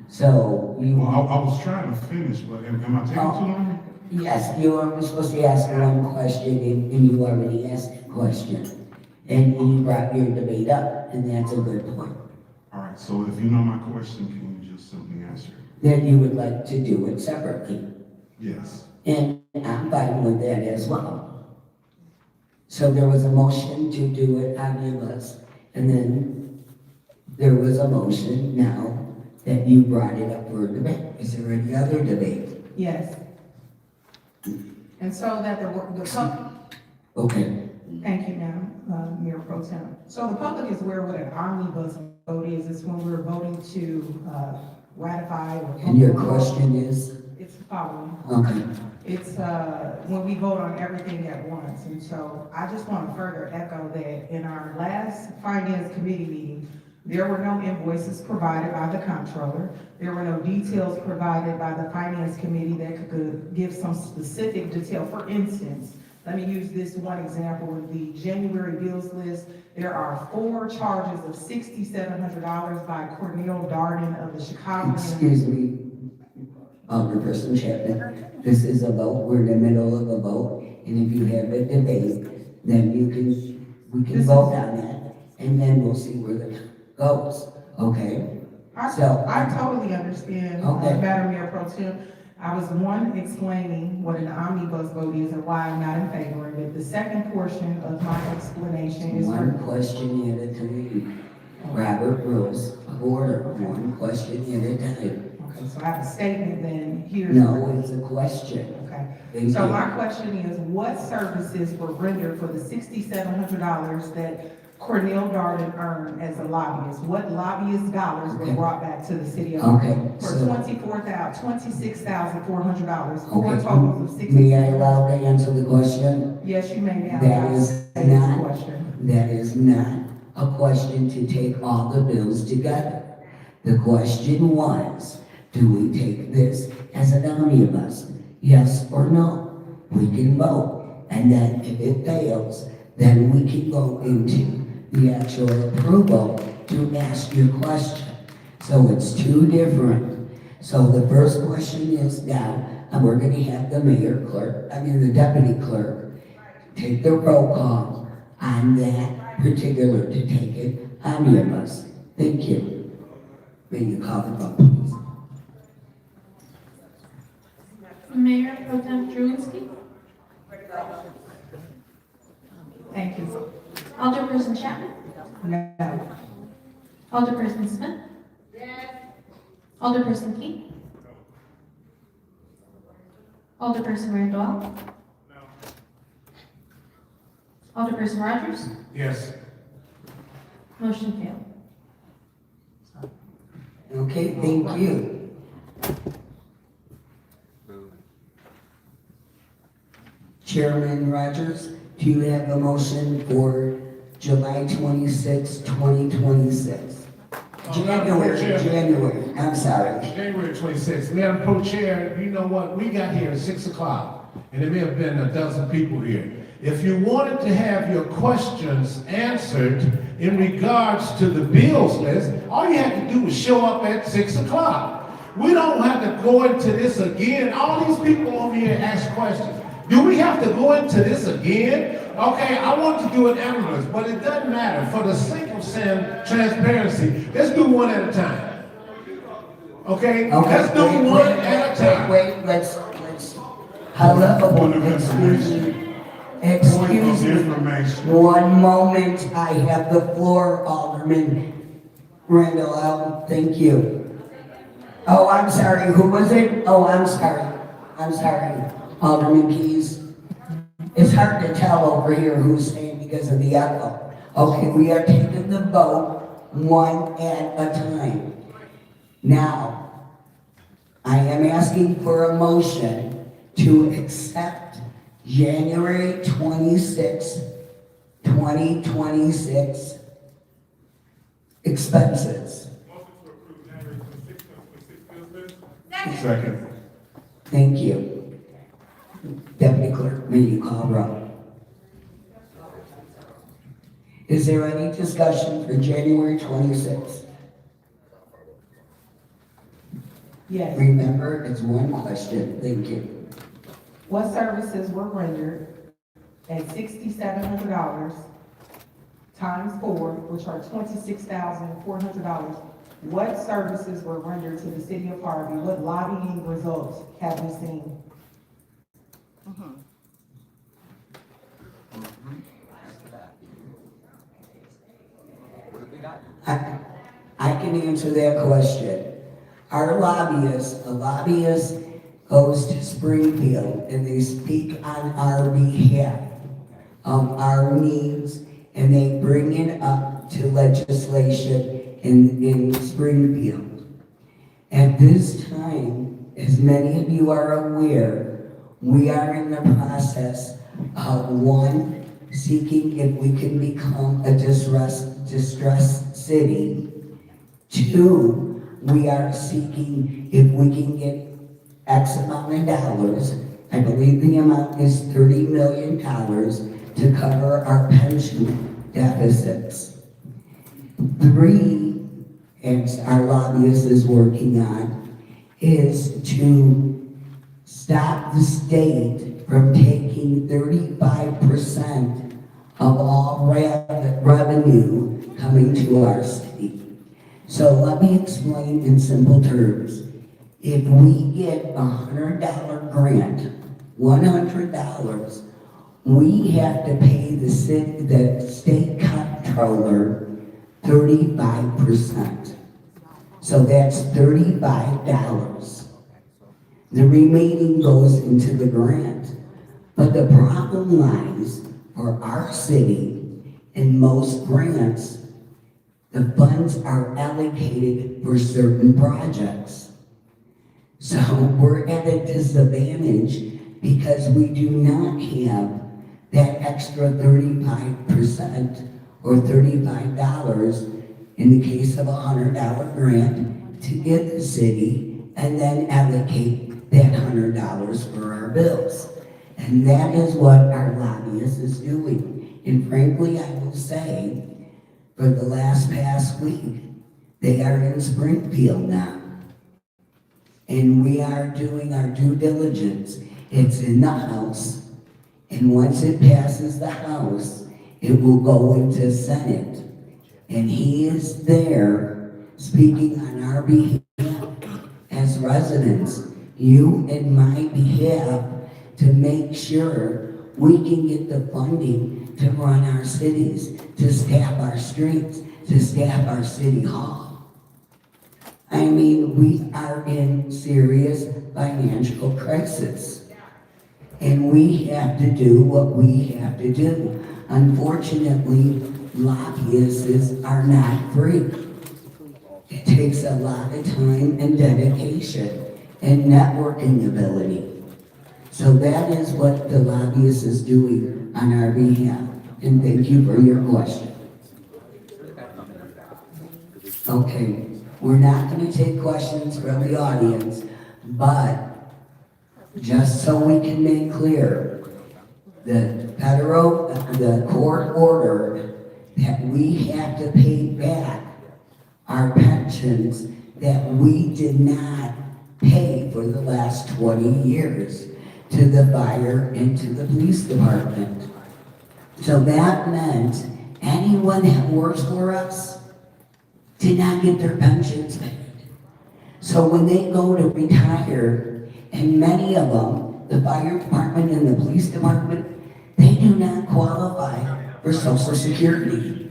R: So you.
F: Well, I was trying to finish, but am I taking too long?
R: Yes, you were supposed to ask 1 question and you already asked that question. And you brought your debate up, and that's a good point.
F: All right, so if you know my question, can you just simply answer it?
R: Then you would like to do it separately.
F: Yes.
R: And I'm fine with that as well. So there was a motion to do it omnibus, and then there was a motion now that you brought it up for debate. Is there any other debate?
K: Yes. And so that
R: Okay.
K: thank you, Madam Mayor Pro Tem. So the public is aware what an omnibus vote is. It's when we're voting to ratify or.
R: And your question is?
K: It's the following.
R: Okay.
K: It's when we vote on everything at once. And so I just want to further echo that in our last finance committee meeting, there were no invoices provided by the comptroller. There were no details provided by the finance committee that could give some specific detail. For instance, let me use this one example with the January bills list. There are 4 charges of $6,700 by Cornell Darden of the Chicago.
R: Excuse me, Alderperson Chapman, this is a vote, we're in the middle of a vote, and if you have a debate, then we can vote on that, and then we'll see where it goes, okay?
K: I totally understand,
R: Okay.
K: Madam Mayor Pro Tem. I was explaining what an omnibus vote is and why I'm not in favor of it. The second portion of my explanation is.
R: One question at a time. Robert Rules of Order, one question at a time.
K: Okay, so I have a statement then, here's.
R: No, it's a question.
K: Okay.
R: Thank
K: So
R: you.
K: my question is, what services were rendered for the $6,700 that Cornell Darden earned as a lobbyist? What lobbyist dollars were brought back to the city of
R: Okay,
K: Harvey? For
R: so-
K: $26,400, 4
R: Okay,
K: totals of
R: may I
K: 60.
R: allow to answer the question?
K: Yes, you may now.
R: That is
K: Ask the
R: not,
K: question.
R: that is not a question to take all the bills together. The question was, do we take this as an omnibus? Yes or no? We can vote. And then if it fails, then we can go into the actual approval to ask your question. So it's two different. So the first question is now, and we're gonna have the the deputy clerk, take the roll call on that particular to take it omnibus. Thank you. May you call the vote, please.
S: Mayor Pro Tem Drewinski.
K: Thank you.
S: Alderperson Chapman.
K: No.
S: Alderperson Smith. Alderperson King. Alderperson Randall. Alderperson Rogers.
A: Yes.
S: Motion failed.
R: Okay, thank you. Chairman Rogers, do you have a motion for July 26, 2026? January, I'm sorry.
A: January 26th. Madam Co-Chair, you know what? We got here at 6 o'clock, and there may have been a dozen people here. If you wanted to have your questions answered in regards to the bills list, all you had to do was show up at 6 o'clock. We don't have to go into this again. All these people over here ask questions. Do we have to go into this again? Okay, I want to do an ambulance, but it doesn't matter. For the sake of transparency, let's do one at a time. Okay? Let's do one at a time.
R: Wait, let's, hello, excuse me, one moment, I have the floor, Alderman Randall, thank you. Oh, I'm sorry, who was it? Oh, I'm sorry, Alderman Keys. It's hard to tell over here who's saying because of the echo. Okay, we are taking the vote one at a time. Now, I am asking for a motion to accept January 26, 2026 expenses.
A: Second.
R: Thank you. Deputy Clerk, may you call roll. Is there any discussion for January 26th?
K: Yes.
R: Remember, it's one question. Thank you.
K: What services were rendered at $6,700 times 4, which are $26,400? What services were rendered to the city of Harvey? What lobbying results have we seen?
R: I can answer that question. Our lobbyists, a lobbyist goes to Springfield and they speak on our behalf of our needs, and they bring it up to legislation in Springfield. At this time, as many of you are aware, we are in the process of one, seeking if we can become a distressed city. 2, we are seeking if we can get X amount of dollars I believe the amount is $30 million to cover our pension deficits. 3, as our lobbyist is working on, is to stop the state from taking 35% of all revenue coming to our city. So let me explain in simple terms. If we get a $100 grant, $100, we have to pay the state comptroller 35%. So that's $35. The remaining goes into the grant. But the problem lies for our city, in most grants, the funds are allocated for certain projects. So we're at a disadvantage because we do not have that extra 35% or $35 in the case of a $100 grant to give the city and then allocate that $100 for our bills. And that is what our lobbyist is doing. And frankly, I will say, for the past week, they are in Springfield now. And we are doing our due diligence. It's in the House. And once it passes the House, it will go into Senate. And he is there speaking on our behalf as residents, you and my behalf, to make sure we can get the funding to run our cities, to staff our streets, to staff our city hall. I mean, we are in serious financial crisis. And we have to do what we have to do. Unfortunately, lobbyists are not free. It takes a lot of time and dedication and networking ability. So that is what the lobbyist is doing on our behalf. And thank you for your question. Okay, we're not going to take questions from the audience, but just so we can make clear, the court ordered that we have to pay back our pensions that we did not pay for the last 20 years to the fire and to the police department. So that meant anyone that works for us did not get their pensions paid. So when they go to retire, and many of them, the fire department and the police department, they do not qualify for Social Security.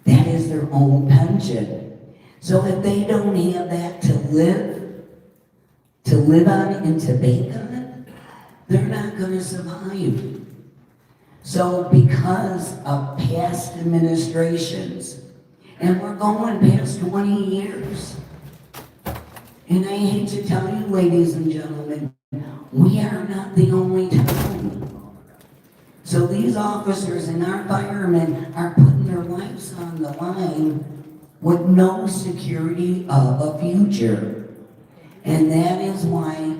R: That is their own pension. So if they don't have that to live on and to bank on, they're not going to survive. So because of past administrations, and we're going past 20 years, and I hate to tell you, ladies and gentlemen, we are not the only town. So these officers and our firemen are putting their lives on the line with no security of a future. And that is why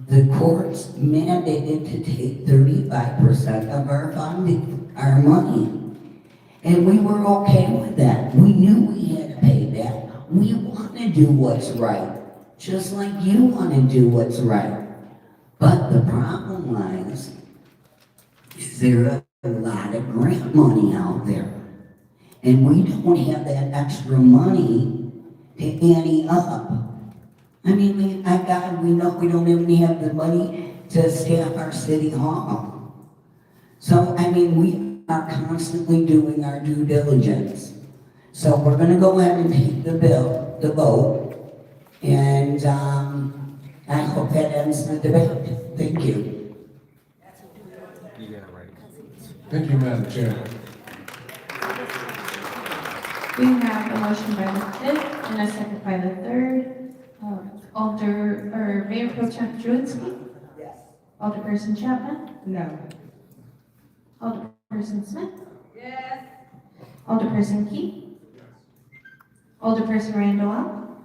R: the courts mandated to take 35% of our funding, our money. And we were okay with that. We knew we had to pay that. We want to do what's right, just like you want to do what's right. But the problem lies, is there a lot of grant money out there? And we don't have that extra money to ante up. I mean, we know we don't even have the money to staff our city hall. So, I mean, we are constantly doing our due diligence. So we're going to go ahead and take the vote, and I hope that ends the debate. Thank you.
A: Thank you, Madam Chair.
S: We have a motion by the fifth and a second by the third. Mayor Pro Tem Druidsky?
L: Yes.
S: Alderperson Chapman?
K: No.
S: Alderperson Smith?
L: Yes.
S: Alderperson Key? Alderperson Randall?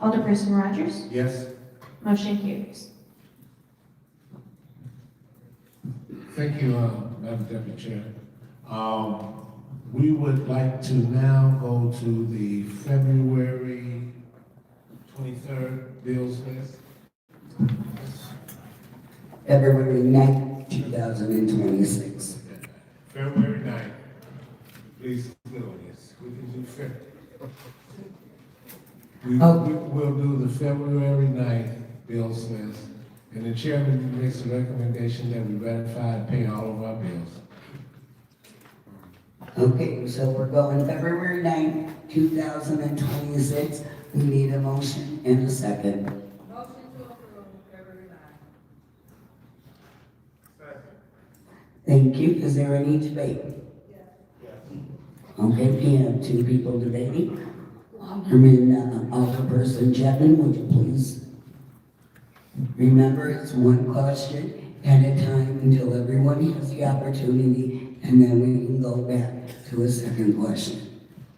S: Alderperson Rogers?
A: Yes.
S: Motion carries.
A: Thank you, Madam Deputy Chair. We would like to now go to the February 23rd bills list.
R: February 9th, 2026.
A: February 9th. Please, audience, we can do February. We'll do the February 9th bills list, and the chairman makes a recommendation that we ratify and pay all of our bills.
R: Okay, so we're going February 9th, 2026. We need a motion and a second.
E: Motion to approve February 9th.
R: Thank you. Is there any debate? Okay, we have two people debating. Alderperson Chapman, would you please? Remember, it's one question at a time until everyone has the opportunity, and then we can go back to a second question.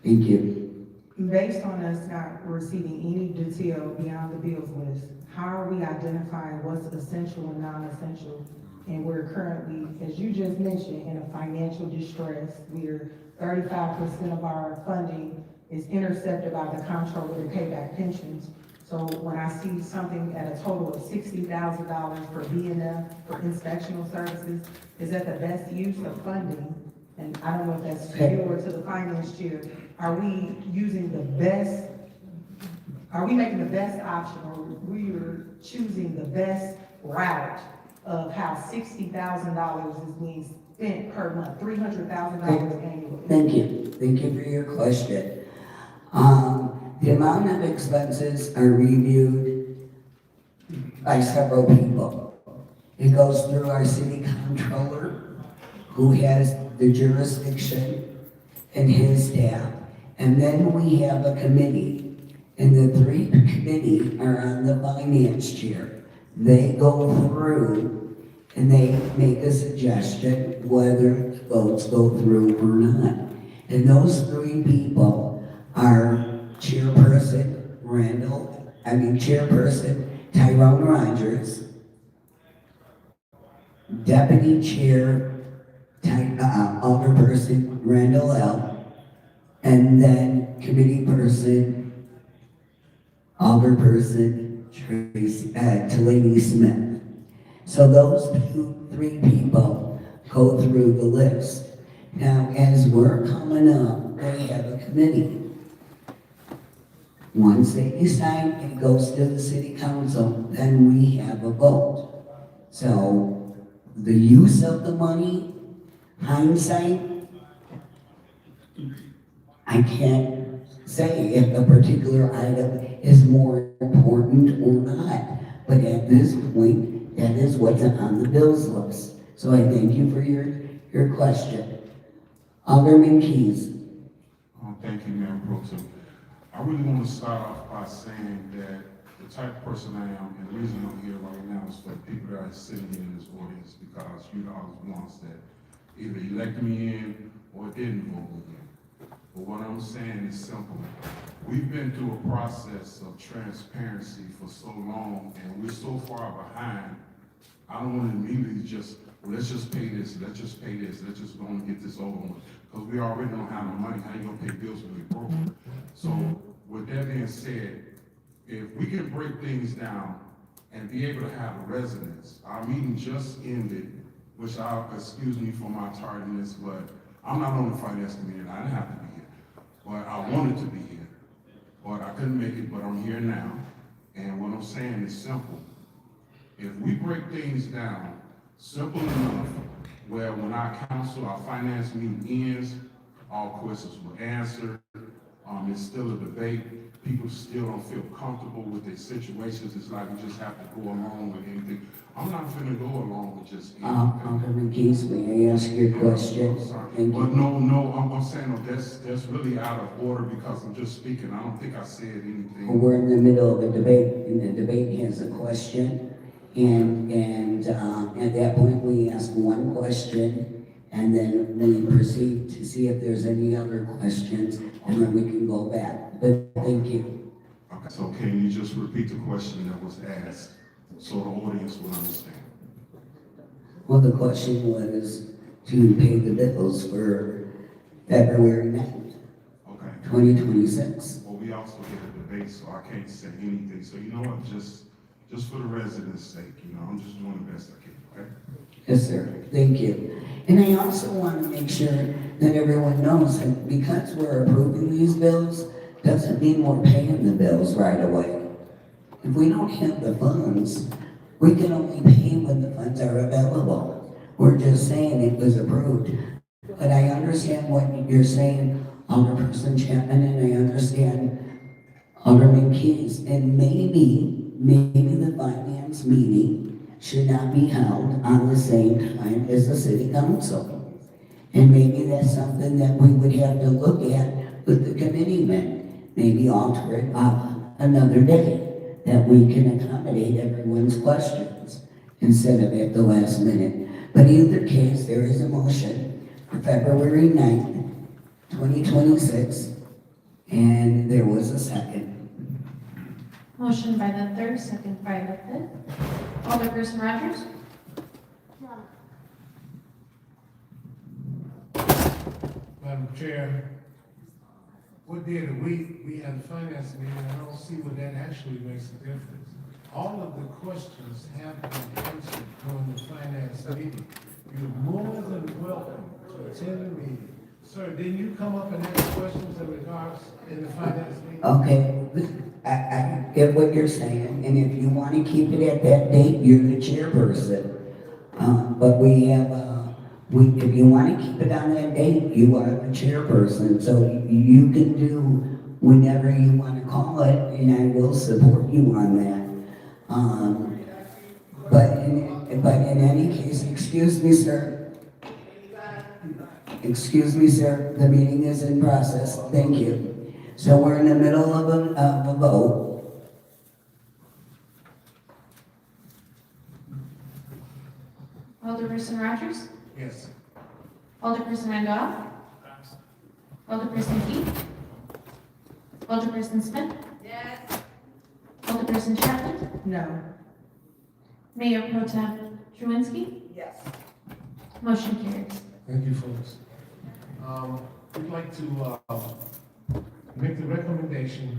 R: Thank you.
K: Based on us not receiving any detail beyond the bills list, how are we identifying what's essential and non-essential? And we're currently, as you just mentioned, in a financial distress. We're 35% of our funding is intercepted by the comptroller to pay back pensions. So when I see something at a total of $60,000 for BNF for inspectional services, is that the best use of funding? And I don't know if that's to you or to the finance chair. Are we using the best, are we making the best option, or we are choosing the best route of how $60,000 is being spent per month, $300,000 annually?
R: Thank you. Thank you for your question. The amount of expenses are reviewed by several people. It goes through our city comptroller, who has the jurisdiction, and his staff. And then we have a committee, and the three committee are on the finance chair. They go through and they make a suggestion whether votes go through or not. And those three people are Chairperson Tyrone Rogers, Deputy Chair Alderperson Randall L., and then Committee Person Alderperson Delaney Smith. So those three people go through the list. Now, as we're coming up, they have a committee. Once they decide, it goes to the city council, then we have a vote. So the use of the money, hindsight, I can't say if a particular item is more important or not. But at this point, that is what's on the bills list. So I thank you for your question. Alderman Keys.
F: Thank you, Mayor Pro Tem. I really want to start off by saying that the type of person I am, and the reason I'm here right now is for the people that are sitting in this audience, because you are the ones that either elected me in or didn't vote me in. But what I'm saying is simple. We've been through a process of transparency for so long, and we're so far behind. I don't want to immediately just, well, let's just pay this, let's just pay this, let's just go and get this over with. Because we already don't have the money. How you gonna pay bills when we're broke? So with that being said, if we can break things down and be able to have a residence, our meeting just ended, which excuse me for my tardiness, but I'm not on the finance committee, I didn't have to be here. But I wanted to be here, but I couldn't make it, but I'm here now. And what I'm saying is simple. If we break things down, simple enough, where when our council, our finance meeting ends, all questions were answered. It's still a debate. People still don't feel comfortable with their situations. It's like we just have to go along with anything. I'm not finna go along with just anything.
R: Alderman Keys, may I ask your question?
F: But no, I'm saying that's really out of order because I'm just speaking. I don't think I said anything.
R: Well, we're in the middle of a debate, and the debate has a question. And at that point, we ask one question, and then we proceed to see if there's any other questions, and then we can go back. But thank you.
F: Okay, so can you just repeat the question that was asked so the audience will understand?
R: Well, the question was to pay the bills for February 9th,
F: Okay.
R: 2026.
F: Well, we also get a debate, so I can't say anything. So you know what, just for the residents' sake, I'm just doing the best I can, okay?
R: Yes, sir. Thank you. And I also want to make sure that everyone knows that because we're approving these bills, doesn't mean we're paying the bills right away. If we don't have the funds, we can only pay when the funds are available. We're just saying it was approved. But I understand what you're saying, Alderperson Chapman, and I understand Alderman Keys. And maybe the finance meeting should not be held on the same time as the city council. And maybe that's something that we would have to look at with the committeemen. Maybe alter it another day that we can accommodate everyone's questions instead of at the last minute. But in either case, there is a motion for February 9th, 2026, and there was a second.
S: Motion by the third, second by the fifth. Alderperson Rogers?
A: Madam Chair, what day of the week we have the finance meeting, I don't see where that actually makes a difference. All of the questions have been answered during the finance meeting. You're more than welcome to attend the meeting. Sir, didn't you come up and ask questions in regards in the finance meeting?
R: Okay, I get what you're saying, and if you want to keep it at that date, you're the chairperson. But we have, if you want to keep it on that date, you are the chairperson, so you can do whenever you want to call it, and I will support you on that. But in any case, excuse me, sir. Excuse me, sir, the meeting is in process, thank you. So we're in the middle of a vote.
S: Alderperson Rogers?
A: Yes.
S: Alderperson Randolph? Alderperson Keith? Alderperson Smith?
N: Yes.
S: Alderperson Chapman?
K: No.
S: Mayor Pro Tem Truinsky?
L: Yes.
S: Motion carries.
A: Thank you, folks. We'd like to make the recommendation,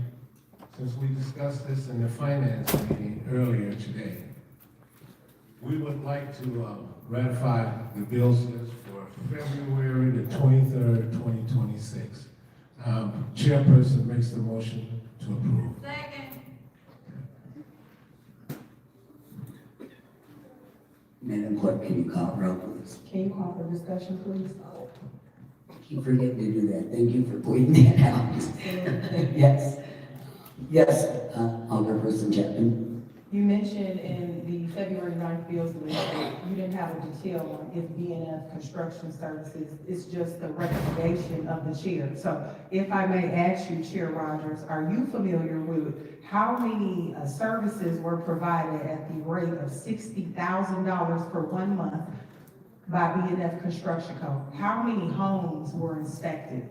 A: since we discussed this in the finance meeting earlier today. We would like to ratify the bills list for February the 23rd, 2026. Chairperson makes the motion to approve.
N: Second.
R: Madam Clerk, can you call roll, please?
K: Can you call for discussion, please?
R: Keep forgetting to do that. Thank you for pointing that out. Yes. Yes, Alderperson Chapman.
K: You mentioned in the February 9th bills list that you didn't have a detail on if BNF Construction Services, it's just the recommendation of the chair. So if I may ask you, Chair Rogers, are you familiar with how many services were provided at the rate of $60,000 for 1 month by BNF Construction Code? How many homes were inspected?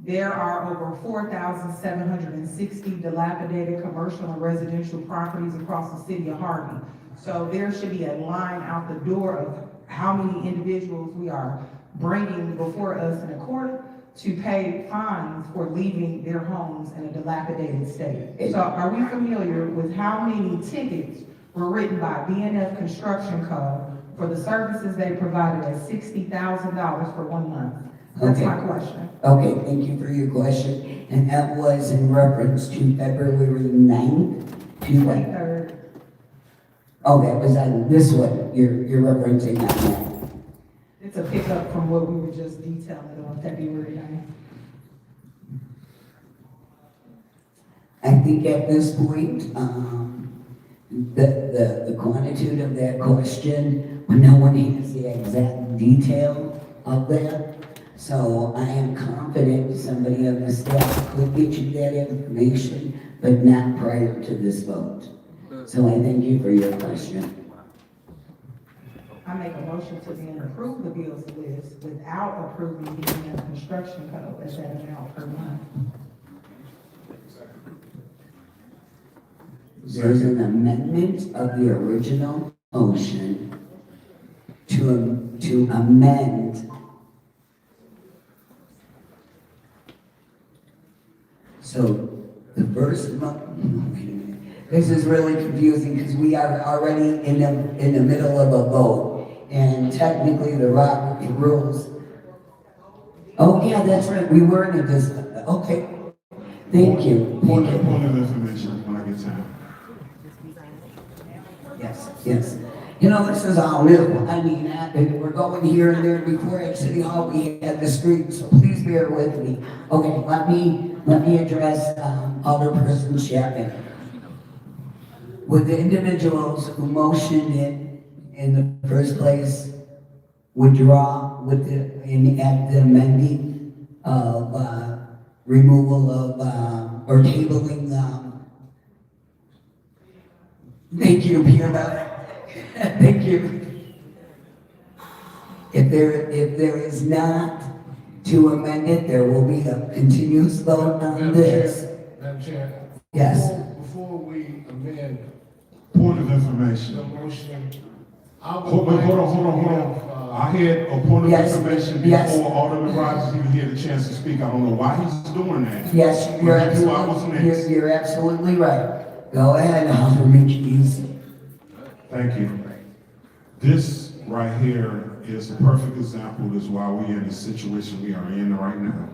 K: There are over 4,760 dilapidated commercial and residential properties across the city of Harvey. So there should be a line out the door of how many individuals we are bringing before us in a court to pay fines for leaving their homes in a dilapidated state. So are we familiar with how many tickets were written by BNF Construction Code for the services they provided at $60,000 for 1 month? That's my question.
R: Okay, thank you for your question. And that was in reference to February 9th to
K: 23rd.
R: Oh, that was on this one. You're referencing on that.
K: It's a pickup from what we were just detailing on February 9th.
R: I think at this point, the quantitude of that question, when no one has the exact detail of that, so I am confident somebody on the staff could get you that information, but not prior to this vote. So I thank you for your question.
K: I make a motion to then approve the bills list without approving the construction code as that amount per month.
R: There's an amendment of the original motion to to amend. So the first, wait a minute. This is really confusing because we are already in the middle of a vote. And technically the Robert rules. Oh yeah, that's right, we were in this, okay. Thank you.
Q: Point of information when I get time.
R: Yes, yes. You know, this is all new. I mean, we're going here and there. Before at City Hall, we had the street, so please bear with me. Okay, let me address Alderperson Chapman. Would the individuals who motioned it in the first place withdraw at the amending of removal of or tabling? Thank you, Pierre. Thank you. If there is not to amend it, there will be a continuous vote on this.
A: Madam Chair.
R: Yes.
A: Before we amend
Q: Point of information.
A: the motion, I would
Q: Hold
A: like
Q: on. I had a point of
R: Yes,
Q: information
R: yes.
Q: before Alderman Rogers even had a chance to speak. I don't know why he's doing that.
R: Yes, you're absolutely right. Go ahead, Alderman Keys.
Q: Thank you. This right here is a perfect example is why we're in the situation we are in right now.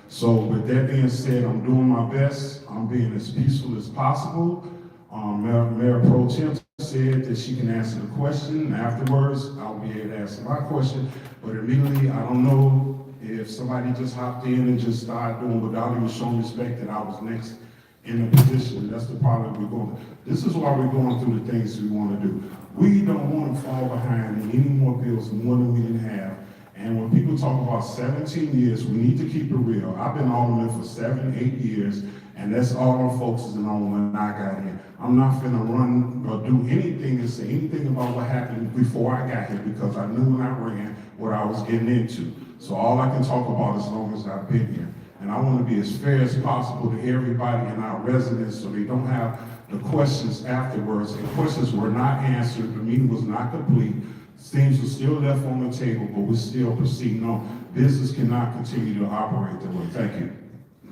Q: So with that being said, I'm doing my best. I'm being as peaceful as possible. Mayor Pro Tem said that she can answer the question. Afterwards, I'll be able to answer my question. But immediately, I don't know if somebody just hopped in and just started doing without even showing respect that I was next in the position. That's the problem we're going. This is why we're going through the things we want to do. We don't want to fall behind in any more bills more than we didn't have. And when people talk about 17 years, we need to keep it real. I've been alderman for 7, 8 years, and that's all I'm focusing on when I got here. I'm not finna run or do anything and say anything about what happened before I got here because I knew when I ran what I was getting into. So all I can talk about as long as I've been here. And I want to be as fair as possible to everybody and our residents so they don't have the questions afterwards. And questions were not answered, the meeting was not complete. Things were still left on the table, but we're still proceeding on. Business cannot continue to operate that way. Thank you.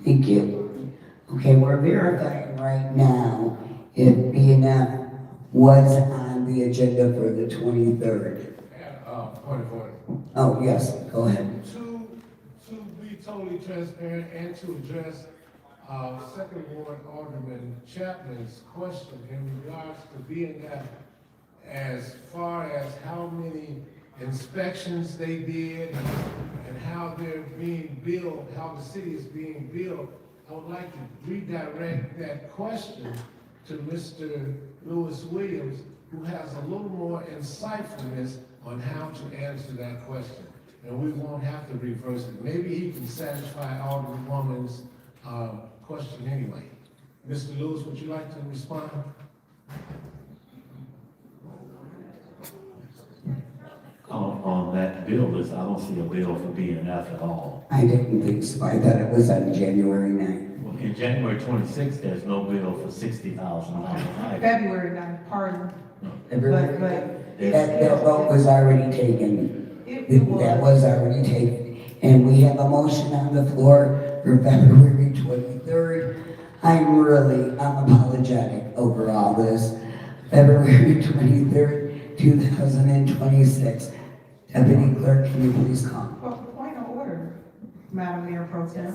R: Thank you. Okay, we're verifying right now if BNF was on the agenda for the 23rd.
A: Point of order.
R: Oh, yes, go ahead.
A: To be totally transparent and to address Second Ward Alderman Chapman's question in regards to BNF as far as how many inspections they did and how they're being billed, how the city is being billed, I would like to redirect that question to Mr. Lewis Williams, who has a little more insightfulness on how to answer that question. And we won't have to reverse it. Maybe he can satisfy Alderwoman's question anyway. Mr. Lewis, would you like to respond?
C: On that bill list, I don't see a bill for BNF at all.
R: I didn't think so. I thought it was on January 9th.
C: Well, in January 26th, there's no bill for $60,000.
K: February 9th, pardon.
R: That vote was already taken. That was already taken. And we have a motion on the floor for February 23rd. I'm apologetic over all this. February 23rd, 2026. Deputy Clerk, can you please call?
K: Well, point of order, Madam Mayor Pro Tem.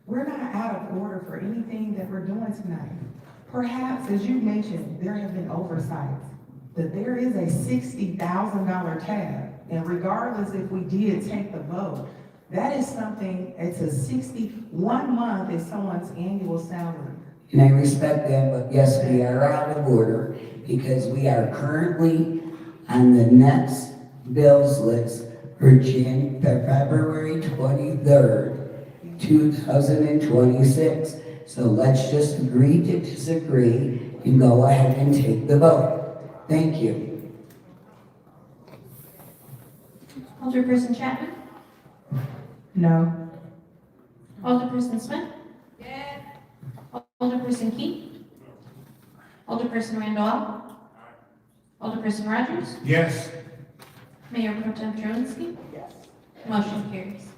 K: We're not out of order for anything that we're doing tonight. Perhaps, as you mentioned, there have been oversights, that there is a $60,000 tab, and regardless if we did take the vote, that is something, it's a 61 month is someone's annual salary.
R: And I respect that, but yes, we are out of order because we are currently on the next bills list for February 23rd, 2026. So let's just agree to disagree and go ahead and take the vote. Thank you.
S: Alderperson Chapman?
K: No.
S: Alderperson Smith? Yes. Alderperson Key? Alderperson Randolph? Alderperson Rogers?
Q: Yes.
S: Mayor Pro Tem Truinsky?
L: Yes.
S: Motion carries.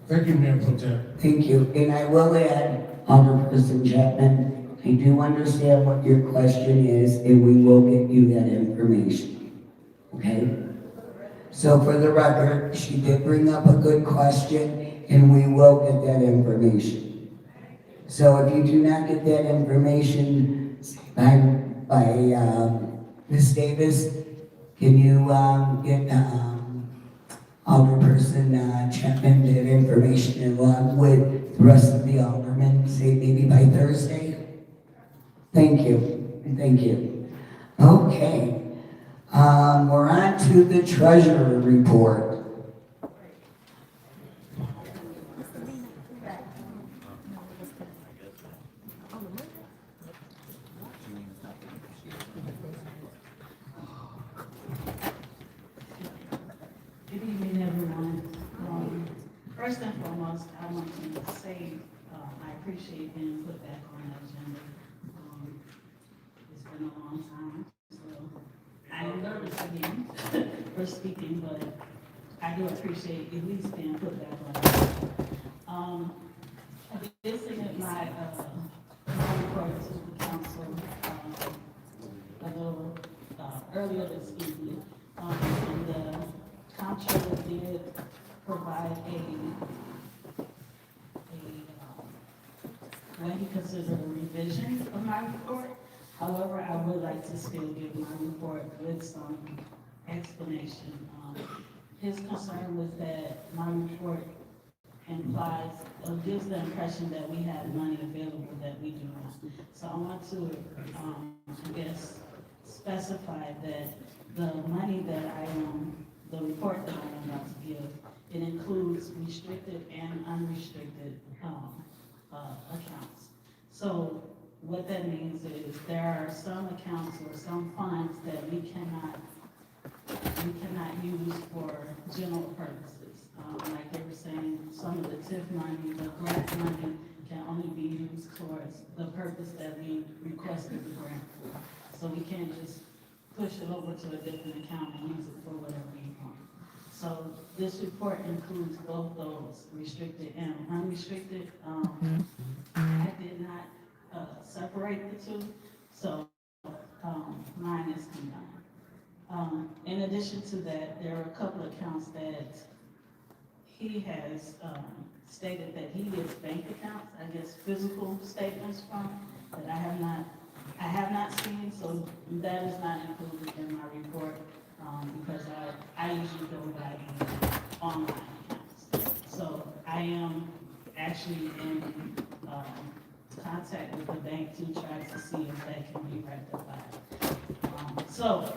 A: Thank you, Mayor Pro Tem.
R: Thank you. And I will add, Alderperson Chapman, I do understand what your question is, and we will get you that information. Okay? So for the record, she did bring up a good question, and we will get that information. So if you do not get that information by Ms. Davis, can you get Alderperson Chapman that information along with the rest of the aldermen, say maybe by Thursday? Thank you. Thank you. Okay. We're on to the treasurer report.
O: Good evening, everyone. First and foremost, I want to say I appreciate being put back on the agenda. It's been a long time, so I am nervous again for speaking, but I do appreciate at least being put back on the agenda. I did submit my report to the council a little earlier this evening, and the comptroller did provide what he considered a revision of my report. However, I would like to still give my report with some explanation. His concern was that my report implies, or gives the impression that we have money available that we do not. So I want to, I guess, specify that the money that the report that I'm about to give, it includes restricted and unrestricted accounts. So what that means is there are some accounts or some funds that we cannot use for general purposes. Like they were saying, some of the TIF money, the grant money can only be used towards the purpose that we requested the grant for. So we can't just push it over to a different account and use it for whatever we want. So this report includes both those restricted and unrestricted. I did not separate the two, so mine is combined. In addition to that, there are a couple of accounts that he has stated that he gets bank accounts, I guess physical statements from, that I have not seen, so that is not included in my report, because I usually go by the online accounts. So I am actually in contact with the bank to try to see if that can be rectified. So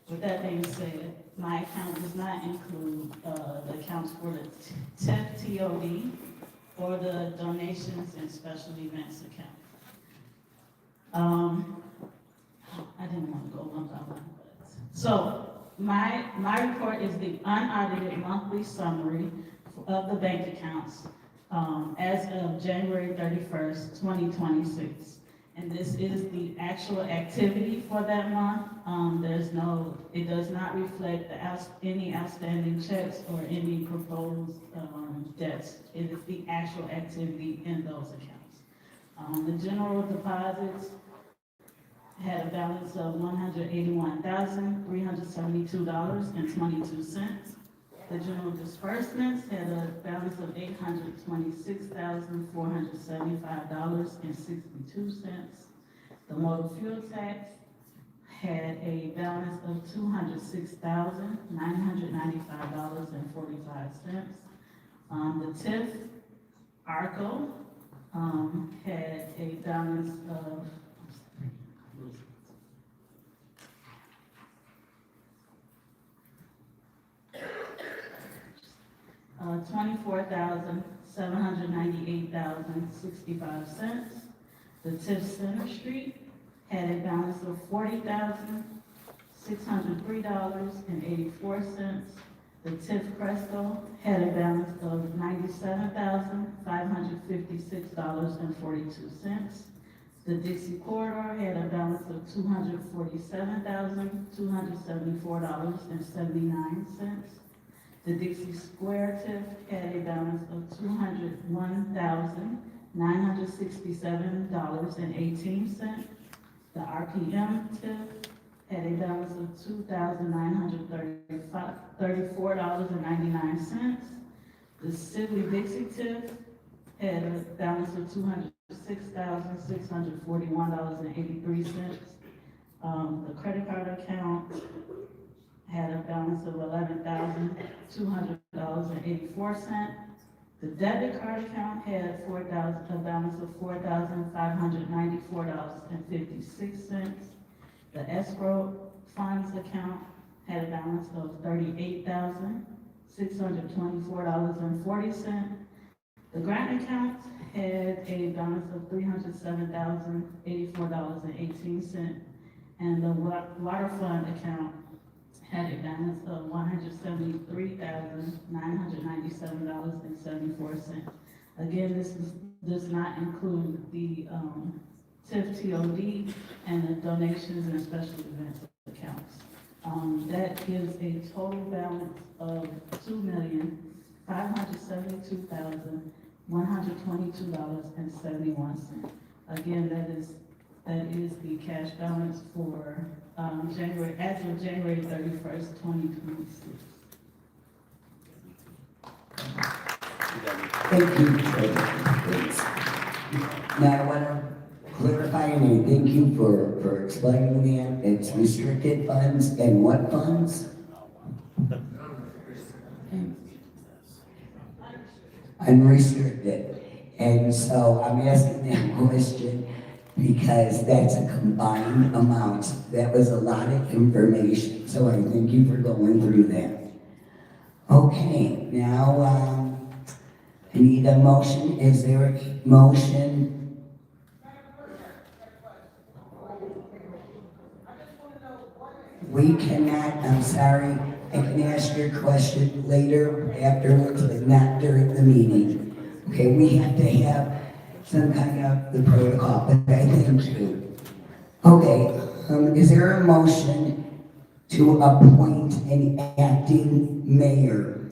O: with that being said, my account does not include the accounts for the TIF TOD or the donations and special events account. I didn't want to go one by one, but so my report is the unaudited monthly summary of the bank accounts as of January 31st, 2026. And this is the actual activity for that month. It does not reflect any outstanding checks or any proposed debts. It is the actual activity in those accounts. The general deposits had a balance of $181,372.22. The general disbursements had a balance of $826,475.62. The motor fuel tax had a balance of $206,995.45. The TIF ARCO had a balance of $24,798.65. The TIF Center Street had a balance of $40,603.84. The TIF Cresco had a balance of $97,556.42. The Dixie Corridor had a balance of $247,274.79. The Dixie Square TIF had a balance of $201,967.18. The RPM TIF had a balance of $2,934.99. The Sibley Dixie TIF had a balance of $206,641.83. The credit card account had a balance of $11,200.84. The debit card account had a balance of $4,594.56. The escrow funds account had a balance of $38,624.40. The grant account had a balance of $307,084.18. And the water fund account had a balance of $173,997.74. Again, does not include the TIF TOD and the donations and special events accounts. That gives a total balance of $2,572,122.71. Again, that is the cash balance for as of January 31st, 2026.
R: Thank you. Now, I want to clarify, and I thank you for explaining that. It's restricted funds and what funds? Unrestricted. And so I'm asking that question because that's a combined amount. That was a lot of information, so I thank you for going through that. Okay, now I need a motion. Is there a motion? We cannot, I'm sorry, I can ask your question later afterwards, but not during the meeting. Okay, we have to have some kind of the protocol, but I thank you. Okay, is there a motion to appoint an acting mayor?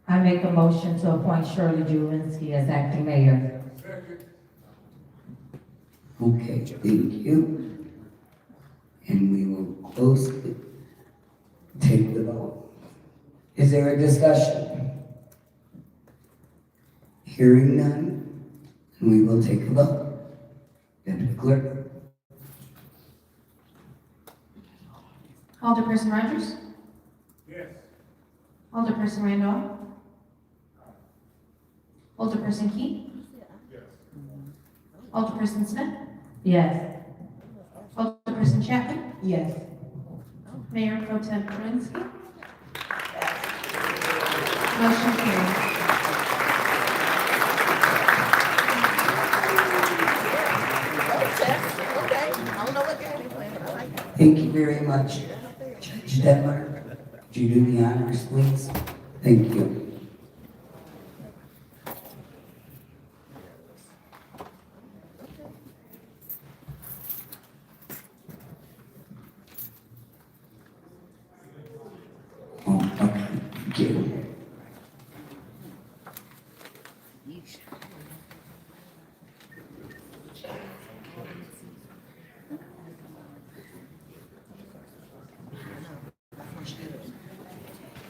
G: I make a motion to appoint Shirley Julinski as acting mayor.
R: Okay, thank you. And we will close it. Take the vote. Is there a discussion? Hearing none, we will take a vote. Deputy Clerk.
S: Alderperson Rogers?
Q: Yes.
S: Alderperson Randolph? Alderperson Key?
Q: Yes.
S: Alderperson Smith?
G: Yes.
S: Alderperson Chapman?
K: Yes.
S: Mayor Pro Tem Kalinsky? Motion carries.
R: Thank you very much. Judge Denmark, would you do the honors, please? Thank you. Oh, okay, thank you.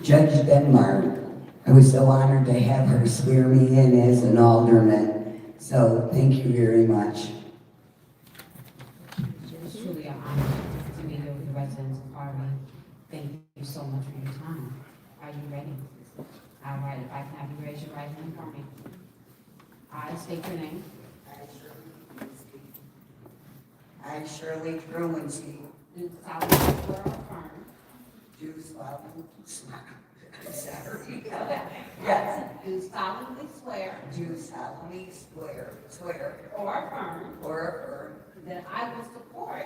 R: Judge Denmark, I was so honored to have her swear me in as an alderman, so thank you very much.
I: It's truly an honor to meet with the residents of Harvey. Thank you so much for your time. Are you ready? All right, if I can have you raise your right hand for me. I state your name.
R: I, Shirley Truinsky,
I: Do solemnly swear or affirm.
R: do solemnly, sorry.
I: Yes. Do solemnly swear.
R: Do solemnly swear
I: Or affirm. That I will support.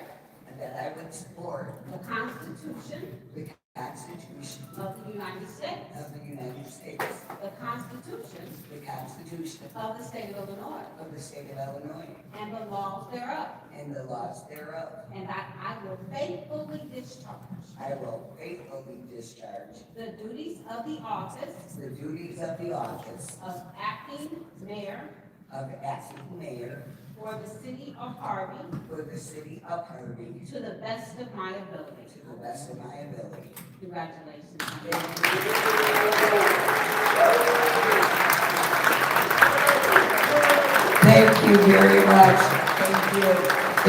R: that I would support
I: The Constitution.
R: the Constitution
O: of the United States,
R: of the United States,
O: the Constitution
R: the Constitution
O: of the State of Illinois,
R: of the State of Illinois,
O: and the laws thereof,
R: and the laws thereof.
O: and that I will faithfully discharge
R: I will faithfully discharge
O: the duties of the office
R: the duties of the office
O: of acting mayor
R: of acting mayor
O: for the city of Harvey
R: for the city of Harvey
O: to the best of my ability.
R: to the best of my ability.
O: Congratulations.
R: Thank you very much. Thank you.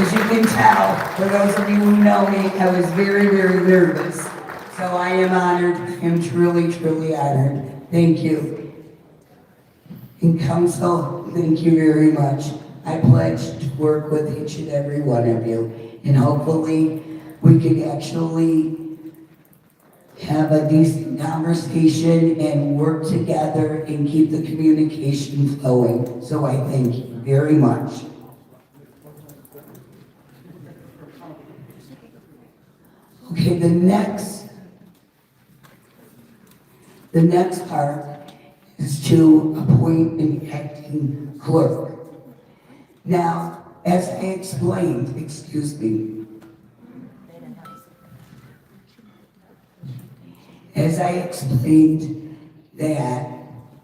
R: As you can tell, for those of you who know me, I was very, very nervous. So I am honored. I am truly, truly honored. Thank you. And council, thank you very much. I pledge to work with each and every one of you. And hopefully we can actually have a decent conversation and work together and keep the communication flowing. So I thank you very much. Okay, the next part is to appoint an acting clerk. Now, as I explained, as I explained that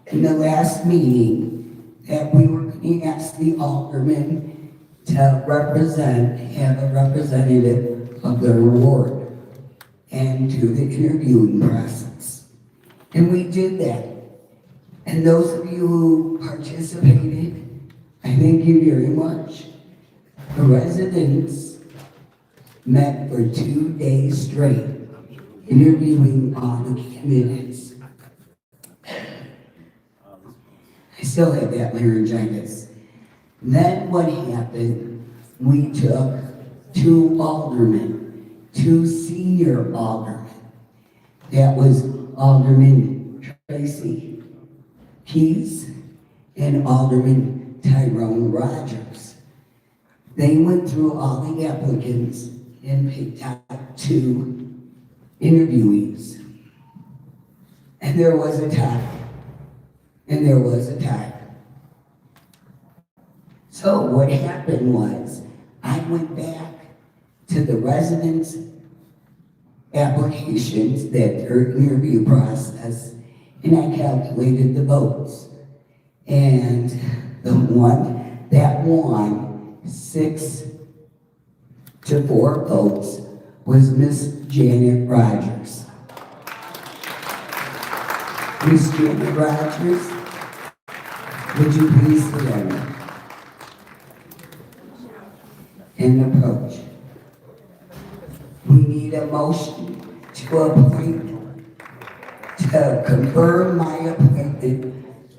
R: in the last meeting, that we were going to ask the aldermen to have a representative of their ward and do the interviewing process. And we did that. And those of you who participated, I thank you very much. The residents met for 2 days straight, interviewing all the candidates. I still have that laryngitis. Then what happened, we took 2 aldermen, 2 senior aldermen. That was Alderman Tracy Keys and Alderman Tyrone Rogers. They went through all the applicants and picked out 2 interviewees. And there was a tie. So what happened was, I went back to the residents' applications, that their interview process, and I calculated the votes. And the one that won 6-4 votes was Miss Janet Rogers. Miss Janet Rogers, would you please stand and approach? We need a motion to appoint, to confirm my appointment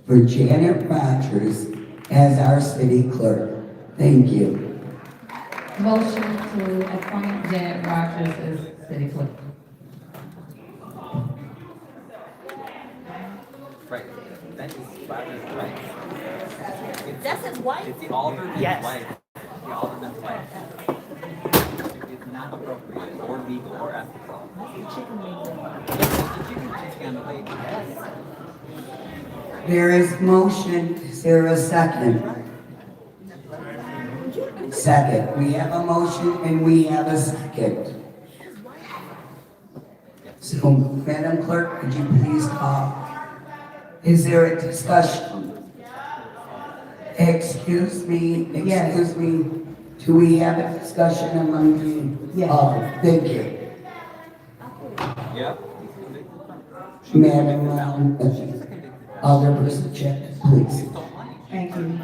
R: for Janet Rogers as our city clerk. Thank you.
G: Motion to appoint Janet Rogers as city clerk.
P: Right. That is Bobby's wife.
D: That's his wife?
P: It's the alderman's
D: Yes.
P: wife. The alderman's wife. It's not appropriate or legal or ethical. It's the chicken on the plate. Yes.
R: There is motion, is there a second? Second, we have a motion and we have a second. So, Madam Clerk, could you please call? Is there a discussion? Excuse me, do we have a discussion among the?
K: Yes.
R: Thank you.
P: Yep.
R: Madam, Alderperson Chet, please.
K: Thank you.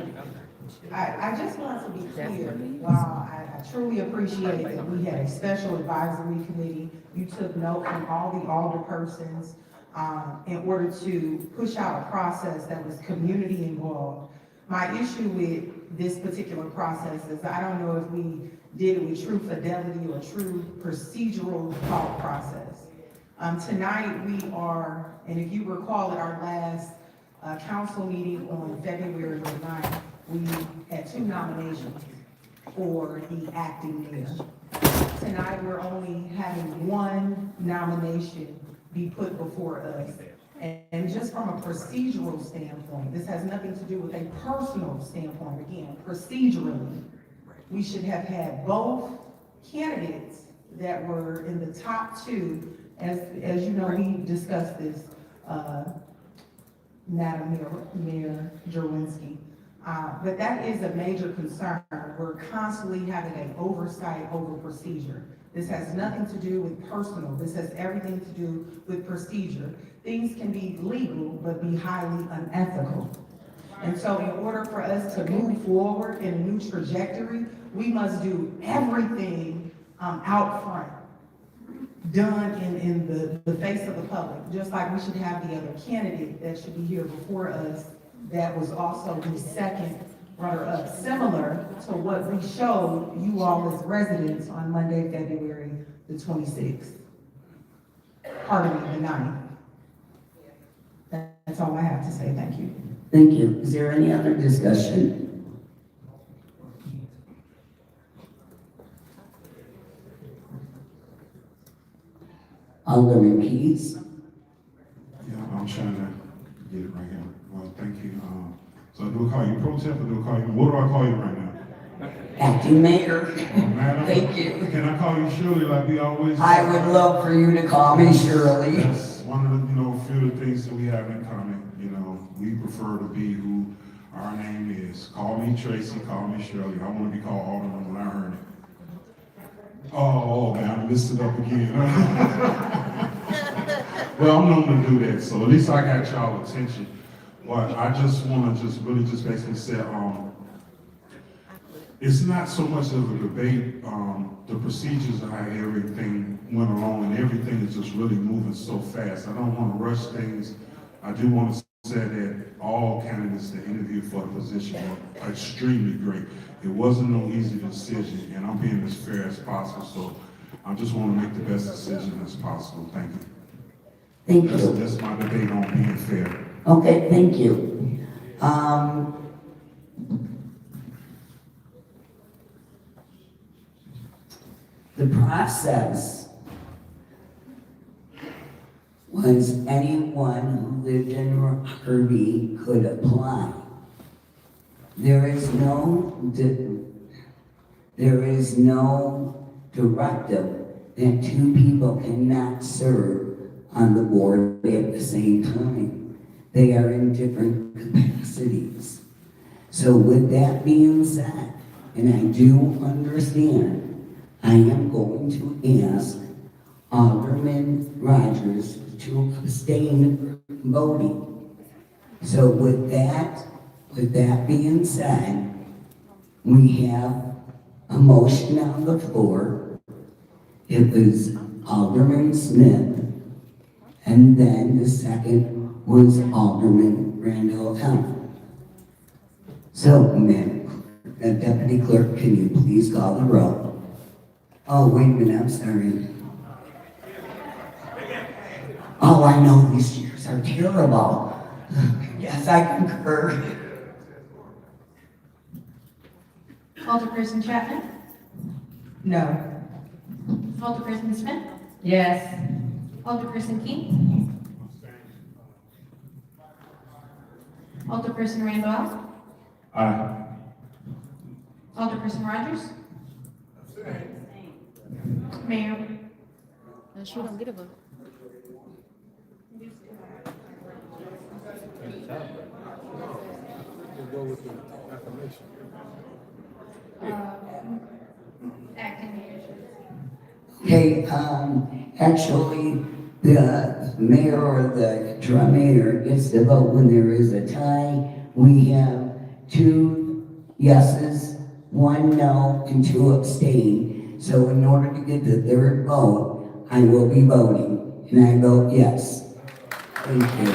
K: I just want to be clear, while I truly appreciate that we had a special advisory committee, you took note from all the alderpersons in order to push out a process that was community involved. My issue with this particular process is I don't know if we did it with true fidelity or true procedural thought process. Tonight we are, and if you recall at our last council meeting on February the 9th, we had 2 nominations for the acting mayor. tonight, we're only having one nomination be put before us. And just from a procedural standpoint, this has nothing to do with a personal standpoint, again, procedurally, we should have had both candidates that were in the top two, as you know, we discussed this, Madam Mayor Jerwinski. But that is a major concern. We're constantly having an oversight over procedure. This has nothing to do with personal. This has everything to do with procedure. Things can be legal, but be highly unethical. And so in order for us to move forward in a new trajectory, we must do everything out front, done in the face of the public, just like we should have the other candidate that should be here before us that was also the second runner-up, similar to what we showed you all as residents on Monday, February the 26th. Pardon me, the 9th. That's all I have to say, thank you.
R: Thank you. Is there any other discussion? Alderman Keys?
Q: Yeah, I'm trying to get it right here. Well, thank you. So do I call you pro temp or do I call you, what do I call you right now?
R: Acting Mayor.
Q: Madam?
R: Thank you.
Q: Can I call you Shirley like we always do?
R: I would love for you to call me Shirley.
Q: That's one of the, few of the things that we have in common. We prefer to be who our name is. Call me Tracy, call me Shirley. I want to be called Alderman when I heard it. Oh, man, I messed it up again. Well, I'm known to do that, so at least I got y'all attention. But I just want to really basically say, it's not so much of a debate, the procedures of how everything went along and everything is just really moving so fast. I don't want to rush things. I do want to say that all candidates that interviewed for the position were extremely great. It wasn't no easy decision, and I'm being as fair as possible, so I just want to make the best decision as possible. Thank you.
R: Thank you.
Q: That's my debate on being fair.
R: Okay, thank you. The process was anyone who lived in Harvey could apply. There is no directive that two people cannot serve on the board at the same time. They are in different capacities. So with that being said, and I do understand, I am going to ask Alderman Rogers to abstain from voting. So with that being said, we have a motion on the floor. It was Alderman Smith, and then the second was Alderman Randall Elm. So, Deputy Clerk, can you please call the roll? Oh, wait a minute, I'm sorry. Oh, I know these years are terrible. Yes, I concur.
S: Alderperson Chapman?
K: No.
S: Alderperson Smith?
M: Yes.
S: Alderperson King? Alderperson Randolph?
H: Aye.
S: Alderperson Rogers? Mayor?
B: And she don't get a vote.
S: Acting Mayor.
R: Okay, actually, the mayor or the drum mayor gets to vote when there is a tie. We have 2 yeses, 1 no, and 2 abstain. So in order to get the 3rd vote, I will be voting, and I vote yes. Thank you.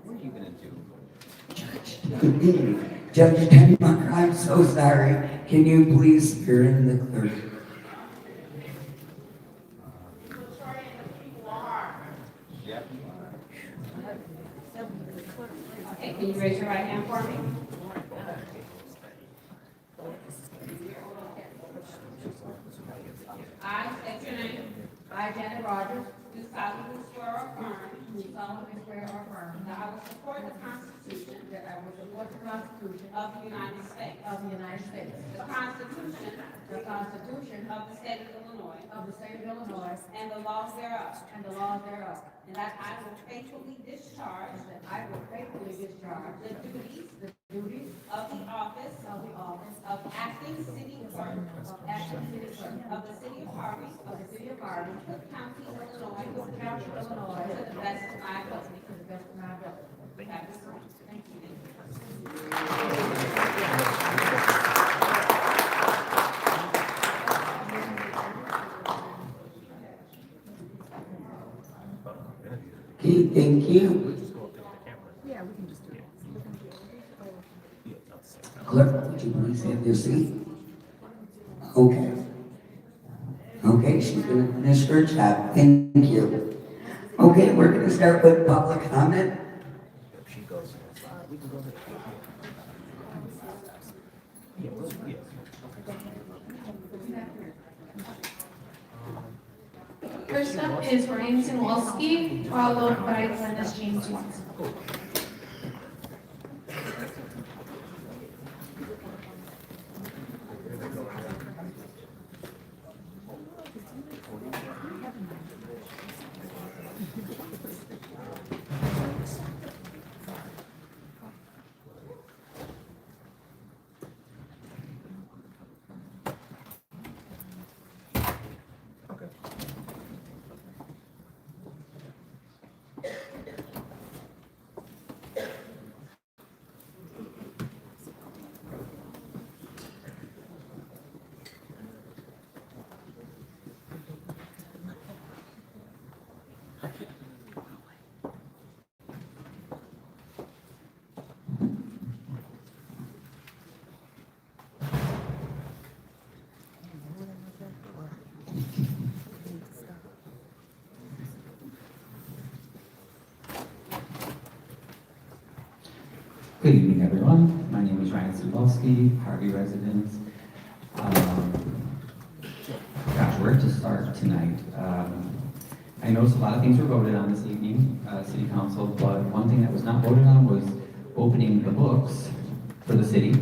P: What are you gonna do?
R: Judge Tenmucker, I'm so sorry. Can you please hear in the clerk?
O: Can you raise your right hand for me? I state your name.
G: I, Janet Rogers,
O: Do solemnly swear or affirm
G: do solemnly swear or affirm
O: that I will support the Constitution
G: that I will support the Constitution
O: of the United States,
G: of the United States,
O: the Constitution
G: the Constitution
O: of the State of Illinois,
G: of the State of Illinois,
O: and the laws thereof,
G: and the laws thereof,
O: and that I will faithfully discharge
G: and that I will faithfully discharge
O: the duties
G: the duties
O: of the office
G: of the office
O: of acting city clerk
G: of acting city clerk
O: of the city of Harvey,
G: of the city of Harvey,
O: Cook County, Illinois,
G: Cook County, Illinois,
O: to the best of my ability.
G: to the best of my ability.
O: We have this one. Thank you.
R: Okay, thank you. Clerk, would you please have your seat? Okay. Okay, she's gonna finish her job. Thank you. Okay, we're gonna start with public comment.
S: First up is Ryan Sinwolski, followed by Glennis James Watson.
P: Good evening, everyone. My name is Ryan Sidlowski, Harvey resident. Gosh, where to start tonight? I noticed a lot of things were voted on this evening, City Council, but one thing that was not voted on was opening the books for the city.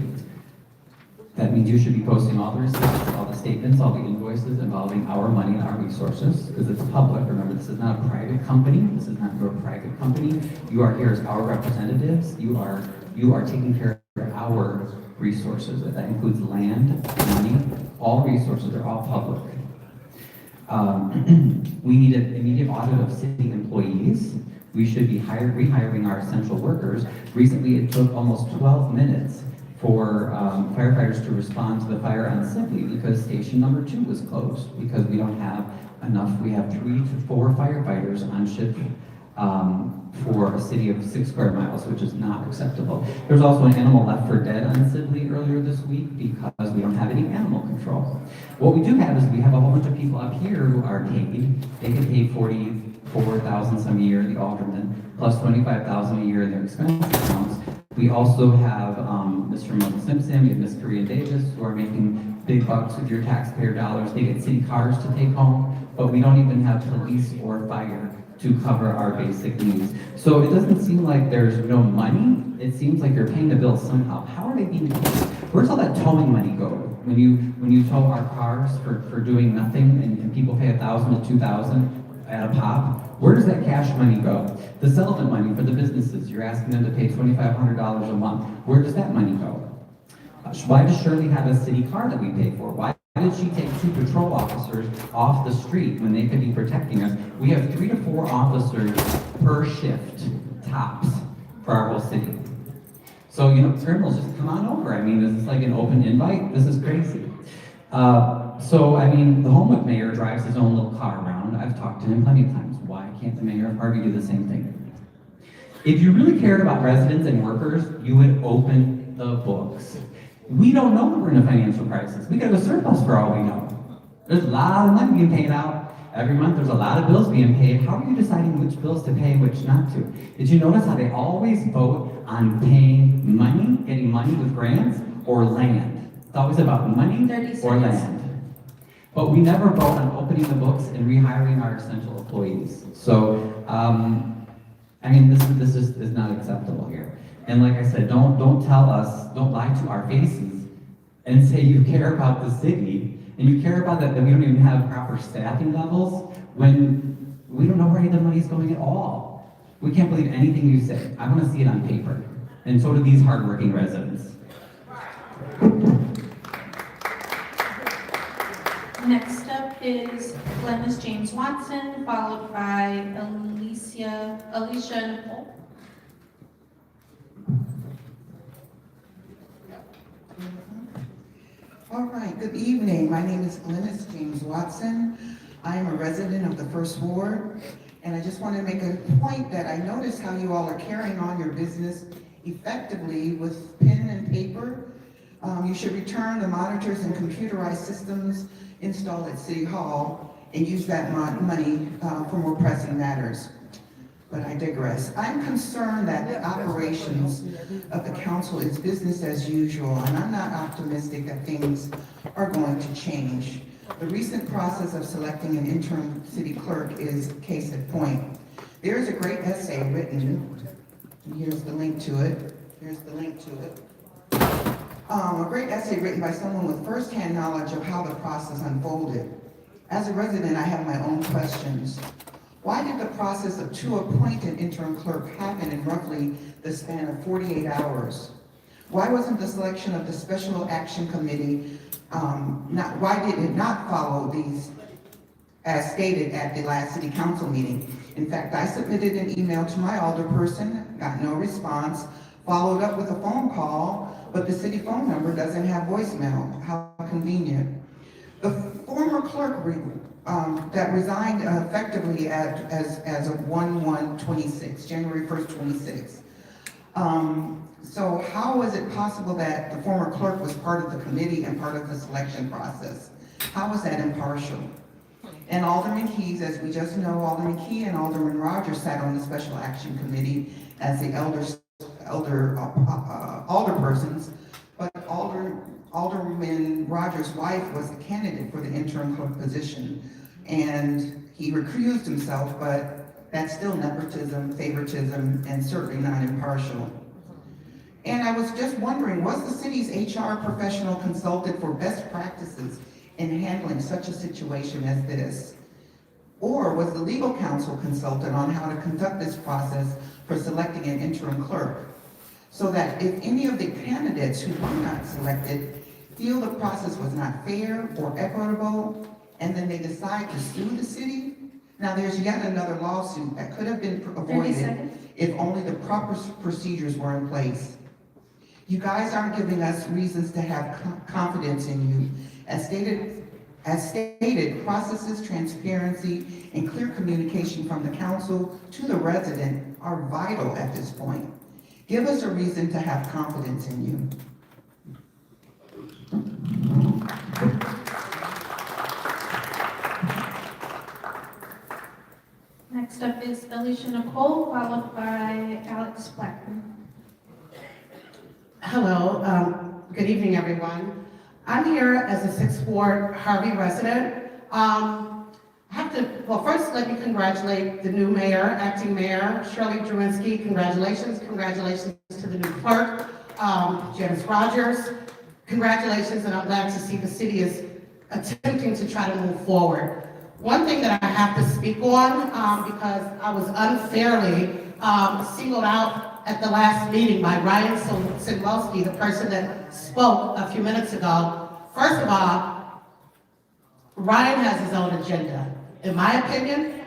P: That means you should be posting all the receipts, all the statements, all the invoices involving our money and our resources, because it's public. Remember, this is not a private company. This is not your private company. You are here as our representatives. You are taking care of our resources. That includes land, money, all resources are all public. We need an immediate audit of city employees. We should be rehiring our essential workers. Recently, it took almost 12 minutes for firefighters to respond to the fire on Sibley because station number 2 was closed because we don't have enough. We have 3 to 4 firefighters on shift for a city of 6 square miles, which is not acceptable. There's also an animal left for dead on Sibley earlier this week because we don't have any animal control. What we do have is we have a whole bunch of people up here who are paid. They get paid $44,000 some a year, the aldermen, plus $25,000 a year in their expense accounts. We also have Mr. Moses Simpson, we have Ms. Korea Davis, who are making big bucks with your taxpayer dollars. They get city cars to take home, but we don't even have police or fire to cover our basic needs. So it doesn't seem like there's no money. It seems like you're paying the bills somehow. How are they being paid? Where's all that towing money go? When you tow our cars for doing nothing and people pay $1,000 to $2,000 at a pop, where does that cash money go? The settlement money for the businesses, you're asking them to pay $2,500 a month. Where does that money go? Why does Shirley have a city car that we pay for? Why did she take 2 patrol officers off the street when they could be protecting us? We have 3 to 4 officers per shift, tops, for our whole city. So, criminals just come on over. I mean, is this like an open invite? This is crazy. The Homewood mayor drives his own little car around. I've talked to him plenty of times. Why can't the mayor of Harvey do the same thing? If you really cared about residents and workers, you would open the books. We don't know that we're in a financial crisis. We could have a surplus for all we know. There's a lot of money being paid out. Every month there's a lot of bills being paid. How are you deciding which bills to pay and which not to? Did you notice how they always vote on paying money, getting money with grants, or land. It's always about money
S: 30
P: or
S: seconds.
P: land. But we never vote on opening the books and rehiring our essential employees. So, I mean, this is not acceptable here. And like I said, don't tell us, don't lie to our faces and say you care about the city and you care about that we don't even have proper staffing levels when we don't know where any of the money's going at all. We can't believe anything you say. I want to see it on paper. And so do these hardworking residents.
S: Next up is Glennis James Watson, followed by Alicia Nicole.
L: All right, good evening. My name is Glennis James Watson. I am a resident of the First Ward, and I just want to make a point that I noticed how you all are carrying on your business effectively with pen and paper. You should return the monitors and computerized systems installed at City Hall and use that money for more pressing matters. But I digress. I'm concerned that the operations of the council is business as usual, and I'm not optimistic that things are going to change. The recent process of selecting an interim city clerk is case in point. There is a great essay written, and here's the link to it. A great essay written by someone with firsthand knowledge of how the process unfolded. As a resident, I have my own questions. Why did the process of to appoint an interim clerk happen in roughly the span of 48 hours? Why wasn't the selection of the Special Action Committee, why did it not follow these as stated at the last city council meeting? In fact, I submitted an email to my alderperson, got no response, followed up with a phone call, but the city phone number doesn't have voicemail. How convenient. The former clerk that resigned effectively as of 1/1/26, January 1st, 26. So how was it possible that the former clerk was part of the committee and part of the selection process? How was that impartial? And Alderman Keys, as we just know, Alderman Key and Alderman Rogers sat on the Special Action Committee as the alderpersons, but Alderman Rogers' wife was the candidate for the interim clerk position, and he recused himself, but that's still nepotism, favoritism, and certainly not impartial. And I was just wondering, was the city's HR professional consulted for best practices in handling such a situation as this? Or was the legal counsel consulted on how to conduct this process for selecting an interim clerk? So that if any of the candidates who were not selected feel the process was not fair or equitable, and then they decide to sue the city, now there's yet another lawsuit that could have been avoided if only the proper procedures were in place. You guys aren't giving us reasons to have confidence in you. As stated, processes, transparency, and clear communication from the council to the resident are vital at this point. Give us a reason to have confidence in you.
S: Next up is Alicia Nicole, followed by Alex Blackman.
U: Hello, good evening, everyone. I'm here as a 6th Ward Harvey resident. Well, first let me congratulate the new mayor, acting mayor, Shirley Drewinski. Congratulations to the new clerk, Janice Rogers. Congratulations, and I'm glad to see the city is attempting to try to move forward. One thing that I have to speak on, because I was unfairly singled out at the last meeting by Ryan Sidlowski, the person that spoke a few minutes ago. First of all, Ryan has his own agenda. In my opinion,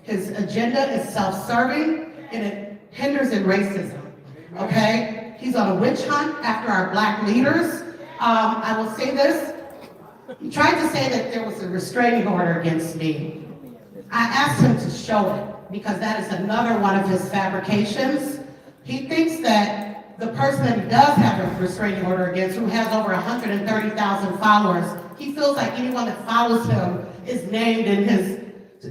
U: his agenda is self-serving and it hinders in racism, okay? He's on a witch hunt after our black leaders. I will say this, he tried to say that there was a restraining order against me. I asked him to show it because that is another one of his fabrications. He thinks that the person that he does have a restraining order against, who has over 130,000 followers, he feels like anyone that follows him is named in his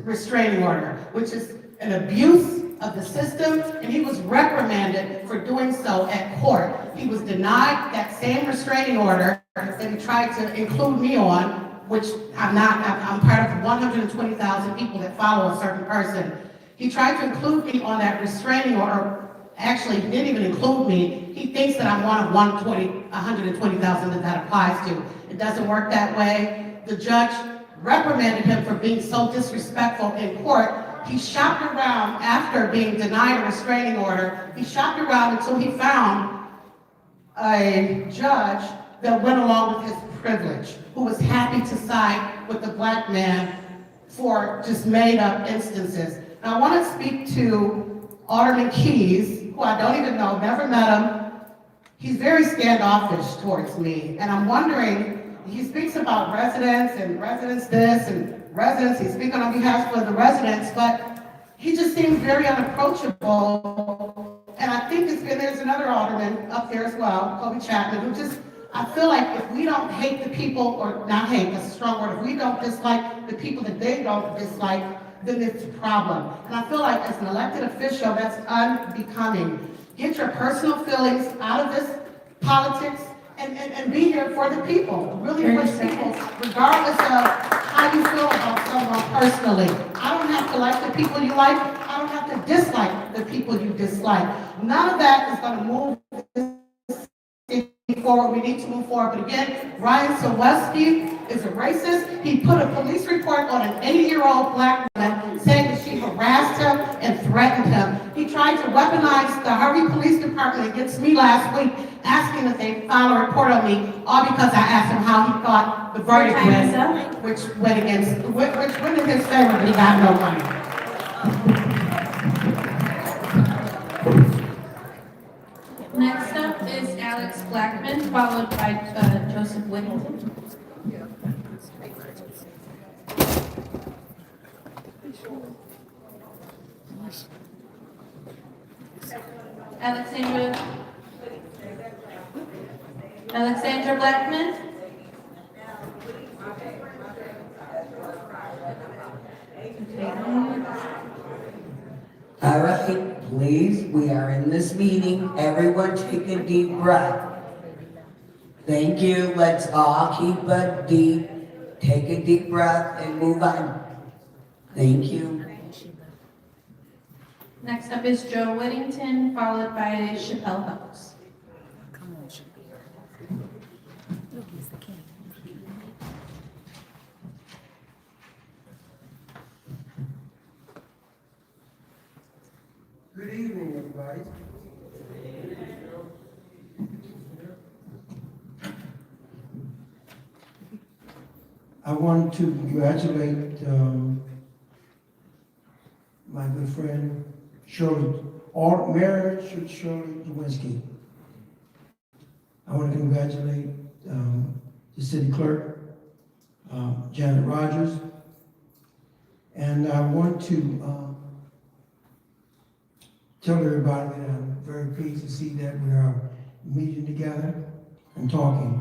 U: restraining order, which is an abuse of the system, and he was reprimanded for doing so at court. He was denied that same restraining order that he tried to include me on, which I'm part of 120,000 people that follow a certain person. He tried to include me on that restraining order. Actually, he didn't even include me. He thinks that I'm one of 120,000 that applies to. It doesn't work that way. The judge reprimanded him for being so disrespectful in court. He shopped around after being denied a restraining order. He shopped around until he found a judge that went along with his privilege, who was happy to side with the black man for just made up instances. Now, I want to speak to Alderman Keys, who I don't even know, never met him. He's very standoffish towards me, and I'm wondering, he speaks about residents and residents this and residents, he's speaking on behalf of the residents, but he just seems very unapproachable. And I think there's another alderman up there as well, Kobe Chapman, who just, I feel like if we don't hate the people, or not hate, that's a strong word, if we don't dislike the people that they don't dislike, then it's a problem. And I feel like as an elected official, that's unbecoming. Get your personal feelings out of this politics and be here for the people, really for the people, regardless of how you feel about someone personally. I don't have to like the people you like. I don't have to dislike the people you dislike. None of that is going to move this city forward. We need to move forward. But again, Ryan Sawelski is a racist. He put a police report on an 80-year-old black woman saying that she harassed him and threatened him. He tried to weaponize the Harvey Police Department against me last week, asking that they file a report on me, all because I asked him how he thought the verdict went, which went in his favor, but he got no money.
S: Next up is Alex Blackman, followed by Joseph Whittington. Alexandra Blackman.
R: All right, please, we are in this meeting. Everyone take a deep breath. Thank you. Let's all take a deep breath and move on. Thank you.
S: Next up is Joe Whittington, followed by Chappelle Helps.
B: Come on, Chappelle. Look, he's the king.
J: Good evening, everybody. I want to congratulate my good friend Mayor Shirley Lewinsky. I want to congratulate the city clerk, Janet Rogers, and I want to tell everybody that I'm very pleased to see that we are meeting together and talking.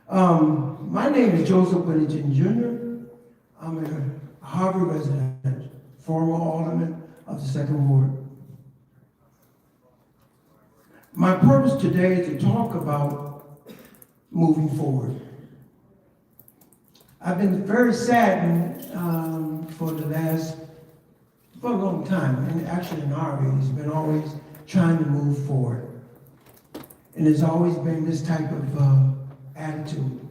J: My name is Joseph Whittington Jr. I'm a Harvey resident, former alderman of the Second Ward. My purpose today is to talk about moving forward. I've been very saddened for a long time, and actually in Harvey, has been always trying to move forward. And there's always been this type of attitude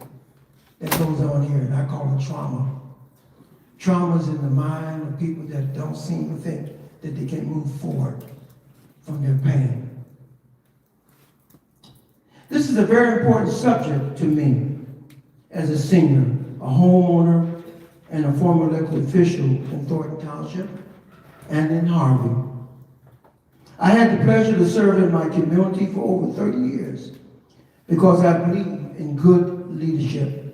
J: that goes on here, and I call it trauma. Trauma's in the mind of people that don't seem to think that they can move forward from their pain. This is a very important subject to me as a senior, a homeowner, and a former elected official in Thornton Township and in Harvey. I had the pleasure to serve in my community for over 30 years because I believe in good leadership.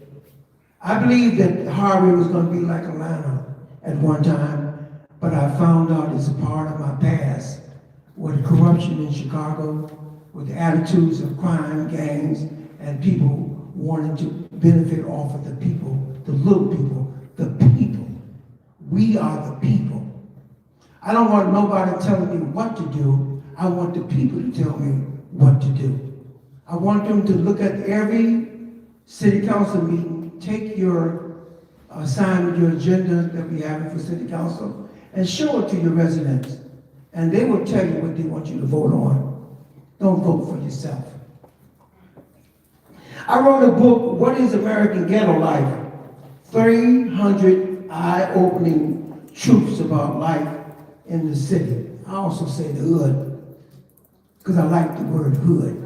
J: I believed that Harvey was going to be like Atlanta at one time, but I found out it's a part of my past, with the corruption in Chicago, with the attitudes of crime, gangs, and people wanting to benefit off of the people, the little people, the people. We are the people. I don't want nobody telling me what to do. I want the people to tell me what to do. I want them to look at every city council meeting, take your assignment, your agenda that we have for city council, and show it to your residents. And they will tell you what they want you to vote on. Don't vote for yourself. I wrote a book, What is American Ghetto Life? 300 eye-opening truths about life in the city. I also say the hood, because I like the word hood.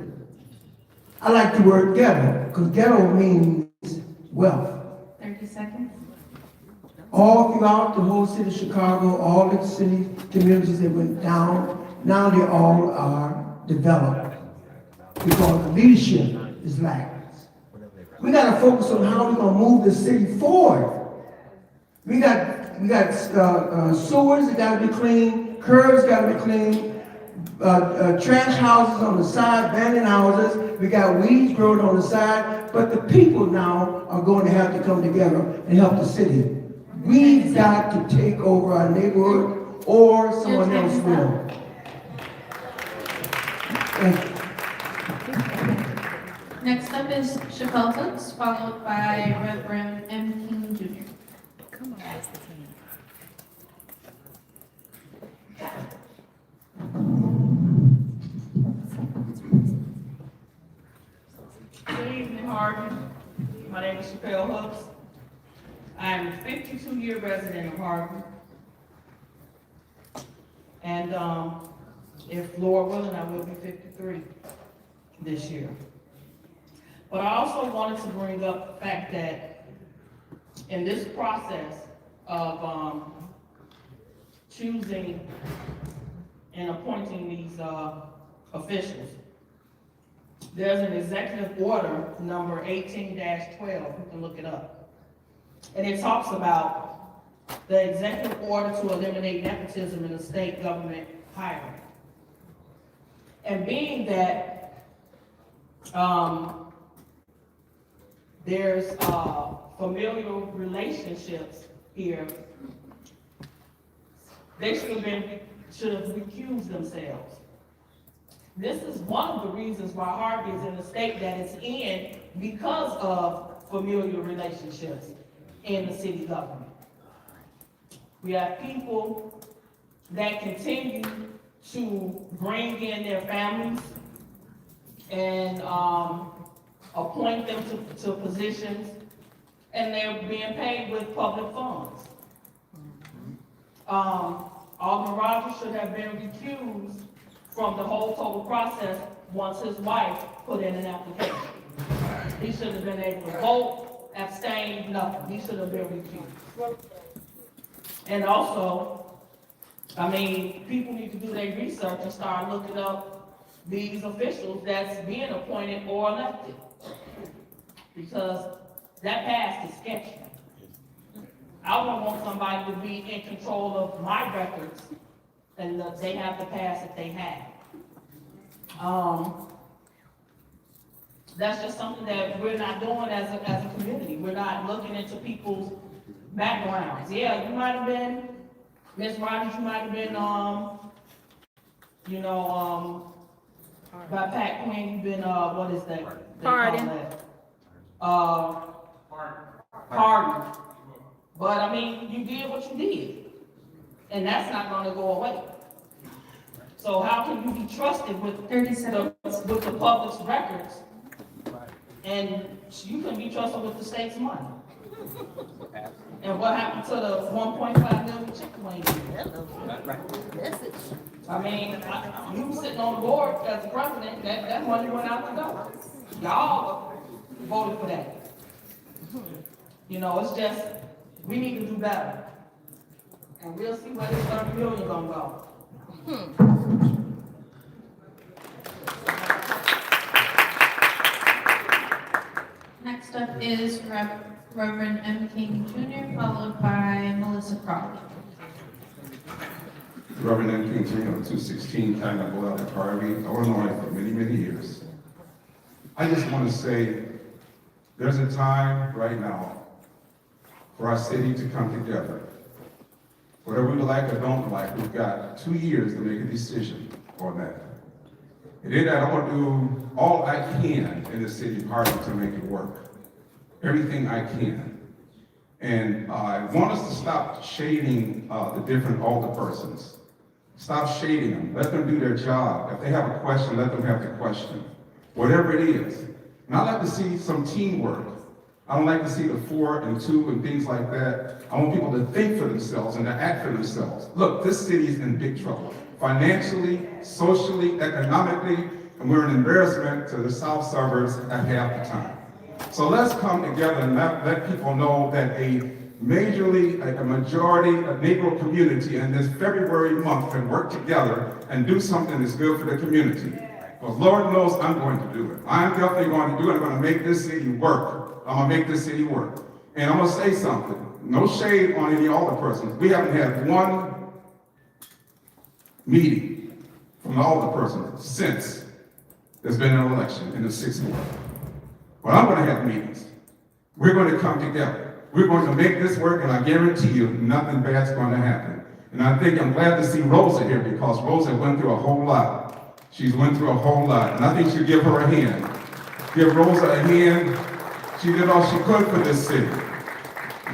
J: I like the word ghetto, because ghetto means wealth.
S: 30 seconds.
J: All throughout the whole city of Chicago, all the city communities that went down, now they all are developed, because the leadership is lacking. We got to focus on how we're going to move the city forward. We got sewers that got to be clean, curbs got to be clean, trash houses on the side, abandoned houses. We got weeds growing on the side, but the people now are going to have to come together and help the city. We've got to take over our neighborhood, or someone else will. Thank you.
S: Next up is Chappelle Cooks, followed by Reverend M. King Jr.
B: Come on, Mr. King.
T: Good evening, Harvey. My name is Chappelle Hooks. I am a 52-year resident of Harvey. And if Lord willing, I will be 53 this year. But I also wanted to bring up the fact that in this process of choosing and appointing these officials, there's an executive order number 18-12, you can look it up. And it talks about the executive order to eliminate nepotism in the state government hiring. And being that there's familial relationships here, they should have recused themselves. This is one of the reasons why Harvey is in the state that it's in, because of familial relationships in the city government. We have people that continue to bring in their families and appoint them to positions, and they're being paid with public funds. Alderman Rogers should have been recused from the whole total process once his wife put in an application. He should have been able to vote, abstain, nothing. He should have been recused. And also, I mean, people need to do their research and start looking up these officials that's being appointed or elected, because that past is sketchy. I wouldn't want somebody to be in control of my records and that they have the past that they have. That's just something that we're not doing as a community. We're not looking into people's backgrounds. Yeah, you might have been, Ms. Rogers, you might have been, by Pat Quinn, you've been, what is that?
B: Pardon.
T: Pardon. But I mean, you did what you did, and that's not gonna go away. So how can you be trusted with the public's records, and you can be trusted with the state's money? And what happened to the 1.5 million Chick-fil-A? I mean, you were sitting on the board as the president, that money went out the door. Y'all voted for that. You know, it's just, we need to do better. And we'll see where this 30 million gonna go.
S: Next up is Reverend M. King Jr., followed by Melissa Crawley.
V: Reverend M. King Jr., 216 Pineapple Ave, Harvey, Illinois, for many, many years. I just want to say, there's a time right now for our city to come together. Whatever we like or don't like, we've got 2 years to make a decision on that. And then I'm gonna do all I can in the city of Harvey to make it work. Everything I can. And I want us to stop shading the different alderpersons. Stop shading them. Let them do their job. If they have a question, let them have the question. Whatever it is. And I like to see some teamwork. I don't like to see the 4 and 2 and things like that. I want people to think for themselves and to act for themselves. Look, this city is in big trouble. Financially, socially, economically, and we're an embarrassment to the south suburbs at half the time. So let's come together and let people know that a majority, a Negro community in this February month can work together and do something that's good for the community. Because Lord knows I'm going to do it. I'm definitely going to do it. I'm going to make this city work. I'm going to make this city work. And I'm going to say something. No shade on any alderpersons. We haven't had one meeting from the alderpersons since there's been an election in the 6th ward. But I'm going to have meetings. We're going to come together. We're going to make this work, and I guarantee you nothing bad's going to happen. And I'm glad to see Rosa here because Rosa went through a whole lot. She's went through a whole lot, and I think you should give her a hand. Give Rosa a hand. She did all she could for this city.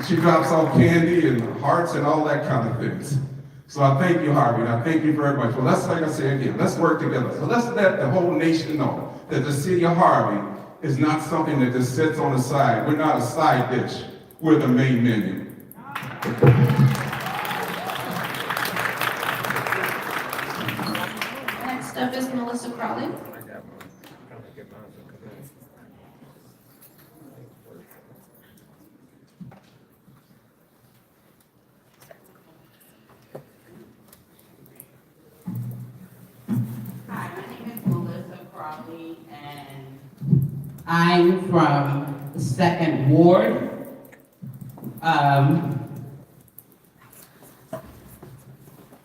V: She drops off candy and hearts and all that kind of things. So I thank you, Harvey, and I thank you very much. Well, let's, like I say again, let's work together. So let's let the whole nation know that the city of Harvey is not something that just sits on the side. We're not a side dish. We're the main menu.
S: Next up is Melissa Crowley.
I: Hi, my name is Melissa Crowley, and I'm from the 2nd Ward.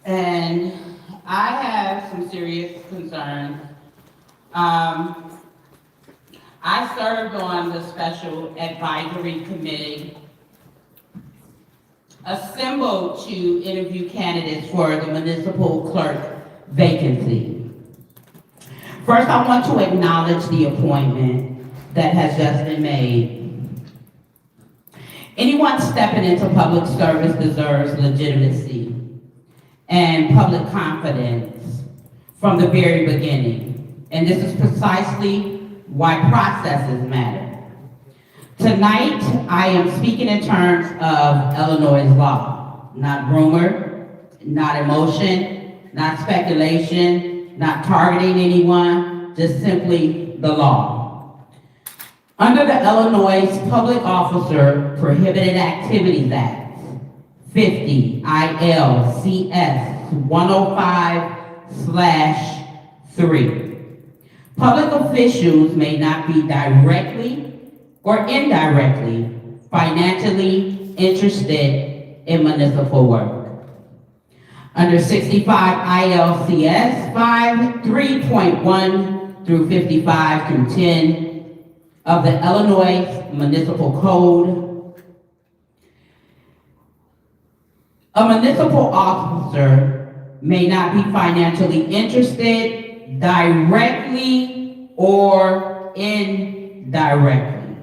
I: And I have some serious concerns. I served on the Special Advisory Committee assembled to interview candidates for the municipal clerk vacancy. First, I want to acknowledge the appointment that has just been made. Anyone stepping into public service deserves legitimacy and public confidence from the very beginning. And this is precisely why processes matter. Tonight, I am speaking in terms of Illinois law, not rumor, not emotion, not speculation, not targeting anyone, just simply the law. Under the Illinois Public Officer Prohibited Activities Act, 50 ILCS 105/3, public officials may not be directly or indirectly financially interested in municipal work. Under 65 ILCS 3.1 through 55 through 10 of the Illinois Municipal Code, a municipal officer may not be financially interested directly or indirectly.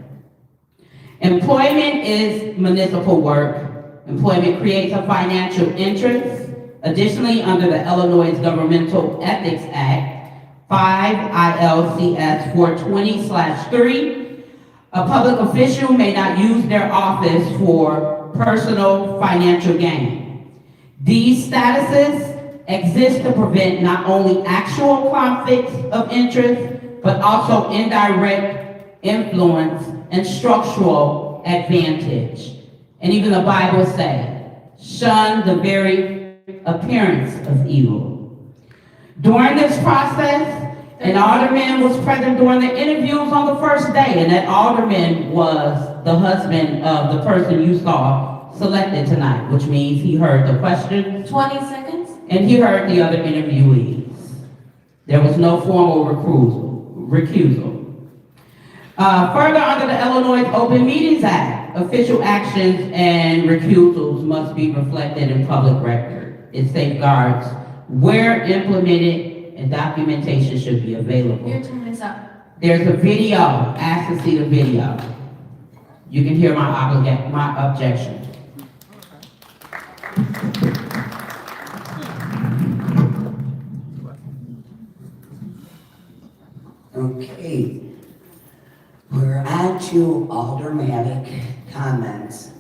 I: Employment is municipal work. Employment creates a financial interest. Additionally, under the Illinois Governmental Ethics Act, 5 ILCS 420/3, a public official may not use their office for personal financial gain. These statuses exist to prevent not only actual conflicts of interest, but also indirect influence and structural advantage. And even the Bible says, shun the very appearance of evil. During this process, an alderman was present during the interviews on the first day, and that alderman was the husband of the person you saw selected tonight, which means he heard the questions.
S: 20 seconds.
I: And he heard the other interviewees. There was no formal recusal. Further, under the Illinois Open Meetings Act, official actions and recusals must be reflected in public record. It safeguards where implemented and documentation should be available.
S: Your time is up.
I: There's a video. Ask to see the video. You can hear my objection.
R: Okay. We're on to aldermanic comments.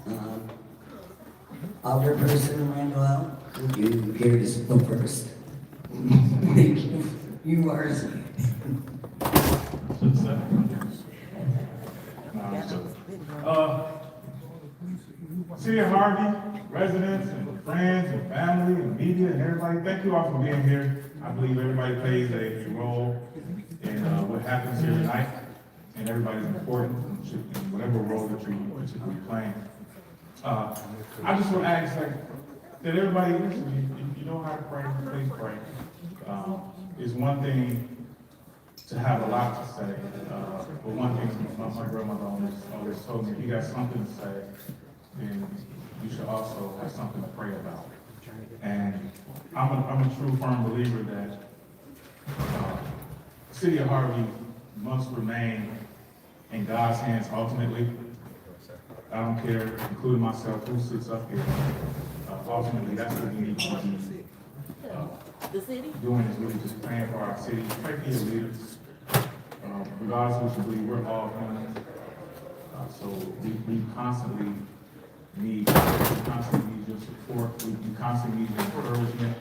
R: Alderperson Randall, would you care to go first? Thank you. You are.
H: City of Harvey, residents and friends and family and media and everybody, thank you all for being here. I believe everybody plays a role in what happens here tonight, and everybody's important in whatever role that you're playing. I just want to ask, that everybody, listen, you know how to pray, please pray. It's one thing to have a lot to say, but one thing my grandmother always told me, if you got something to say, then you should also have something to pray about. And I'm a true firm believer that the city of Harvey must remain in God's hands ultimately. I don't care, including myself, who sits up here. Ultimately, that's what we need to be doing, is really just praying for our city, pray for your leaders. Regardless of what you believe, we're all humans. So we constantly need your support, we constantly need your encouragement.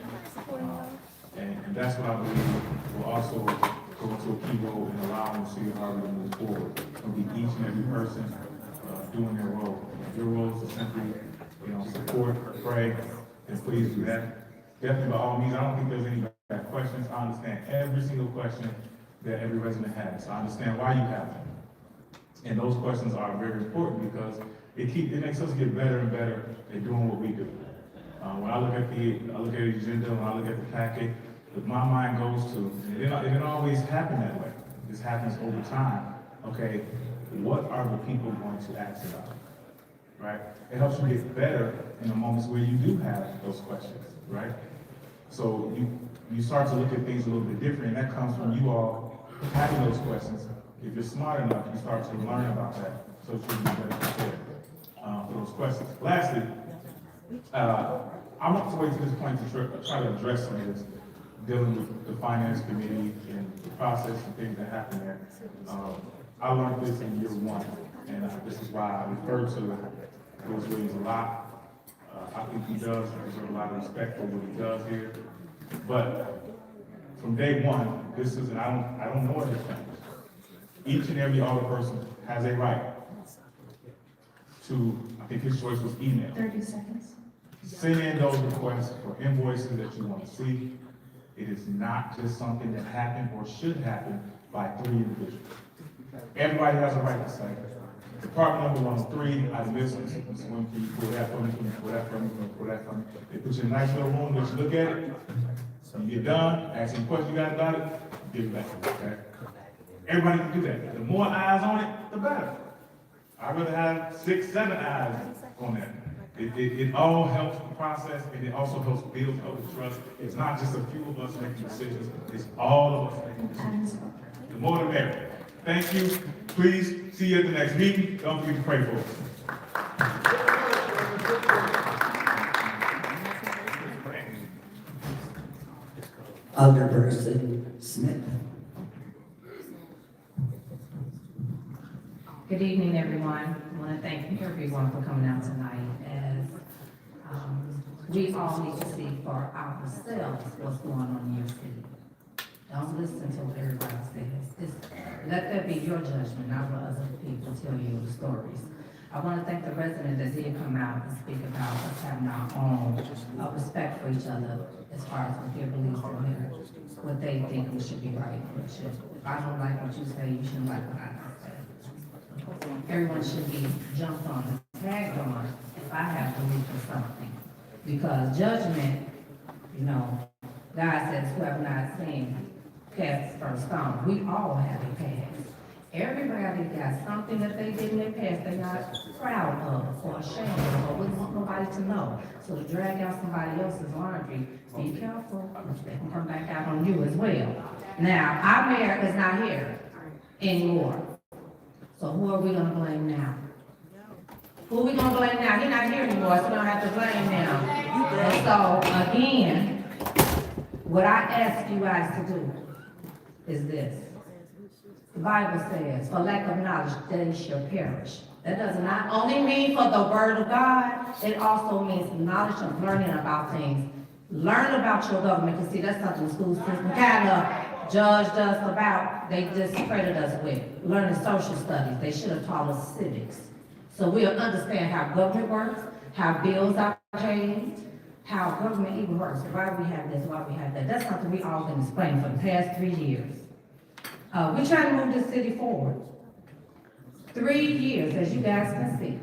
H: And that's what I believe will also go into a key role in allowing the city of Harvey to move forward. It'll be each and every person doing their role. Your role is to simply, support, pray, and please do that. Definitely by all means, I don't think there's any bad questions. I understand every single question that every resident has. I understand why you have them. And those questions are very important because it makes us get better and better at doing what we do. When I look at the agenda, when I look at the packet, my mind goes to, and it didn't always happen that way. This happens over time. Okay, what are the people going to ask about? Right? It helps you get better in the moments where you do have those questions, right? So you start to look at things a little bit different, and that comes from you all having those questions. If you're smart enough, you start to learn about that, so you can be better prepared for those questions. Lastly, I want to wait to this point to try to address some of this, dealing with the finance committee and the process and things that happen there. I learned this in year one, and this is why I refer to Louis Williams a lot. I think he does deserve a lot of respect for what he does here. But from day one, this is, and I don't know what this thing. Each and every other person has a right to, I think his choice was email.
S: 30 seconds.
H: Send in those requests for invoices that you want to see. It is not just something that happened or should happen by 3 individuals. Everybody has a right to say, Department number 103, I missed this. When can you pull that for me? Can you pull that for me? Can you pull that for me? They put you in a nice little room, let you look at it. When you get done, ask any questions you got about it, give it back to them, okay? Everybody can do that. The more eyes on it, the better. I'd rather have 6, 7 eyes on that. It all helps the process, and it also helps build public trust. It's not just a few of us making decisions, it's all of us making decisions. The more the merrier. Thank you. Please see you at the next meeting. Don't forget to pray for us.
R: Alderperson Smith.
G: Good evening, everyone. I want to thank everyone for coming out tonight, as we all need to see for ourselves what's going on in your city. Don't listen to what everybody says. Let that be your judgment, not what other people tell you the stories. I want to thank the resident that did come out and speak about us having our own respect for each other as far as what their beliefs and what they think we should be right or should. If I don't like what you say, you shouldn't like what I say. Everyone should be jumped on, tagged on if I have belief in something. Because judgment, God says, whoever not seen cast the first stone. We all have a past. Everybody got something that they did in their past they're not proud of or ashamed of or wouldn't want nobody to know. So to drag out somebody else's laundry, be careful, they can come back out on you as well. Now, our mayor is not here anymore. So who are we gonna blame now? Who are we gonna blame now? He's not here anymore, so we don't have to blame him. And so, again, what I ask you guys to do is this. The Bible says, for lack of knowledge, they shall perish. That does not only mean for the word of God, it also means knowledge of learning about things. Learn about your government, because see, that's something the school system kind of judged us about. They discredited us with. Learning social studies, they should have taught us civics. So we'll understand how government works, how bills are paid, how government even works, why we have this, why we have that. That's something we all been explaining for the past 3 years. We're trying to move this city forward. 3 years, as you guys can see.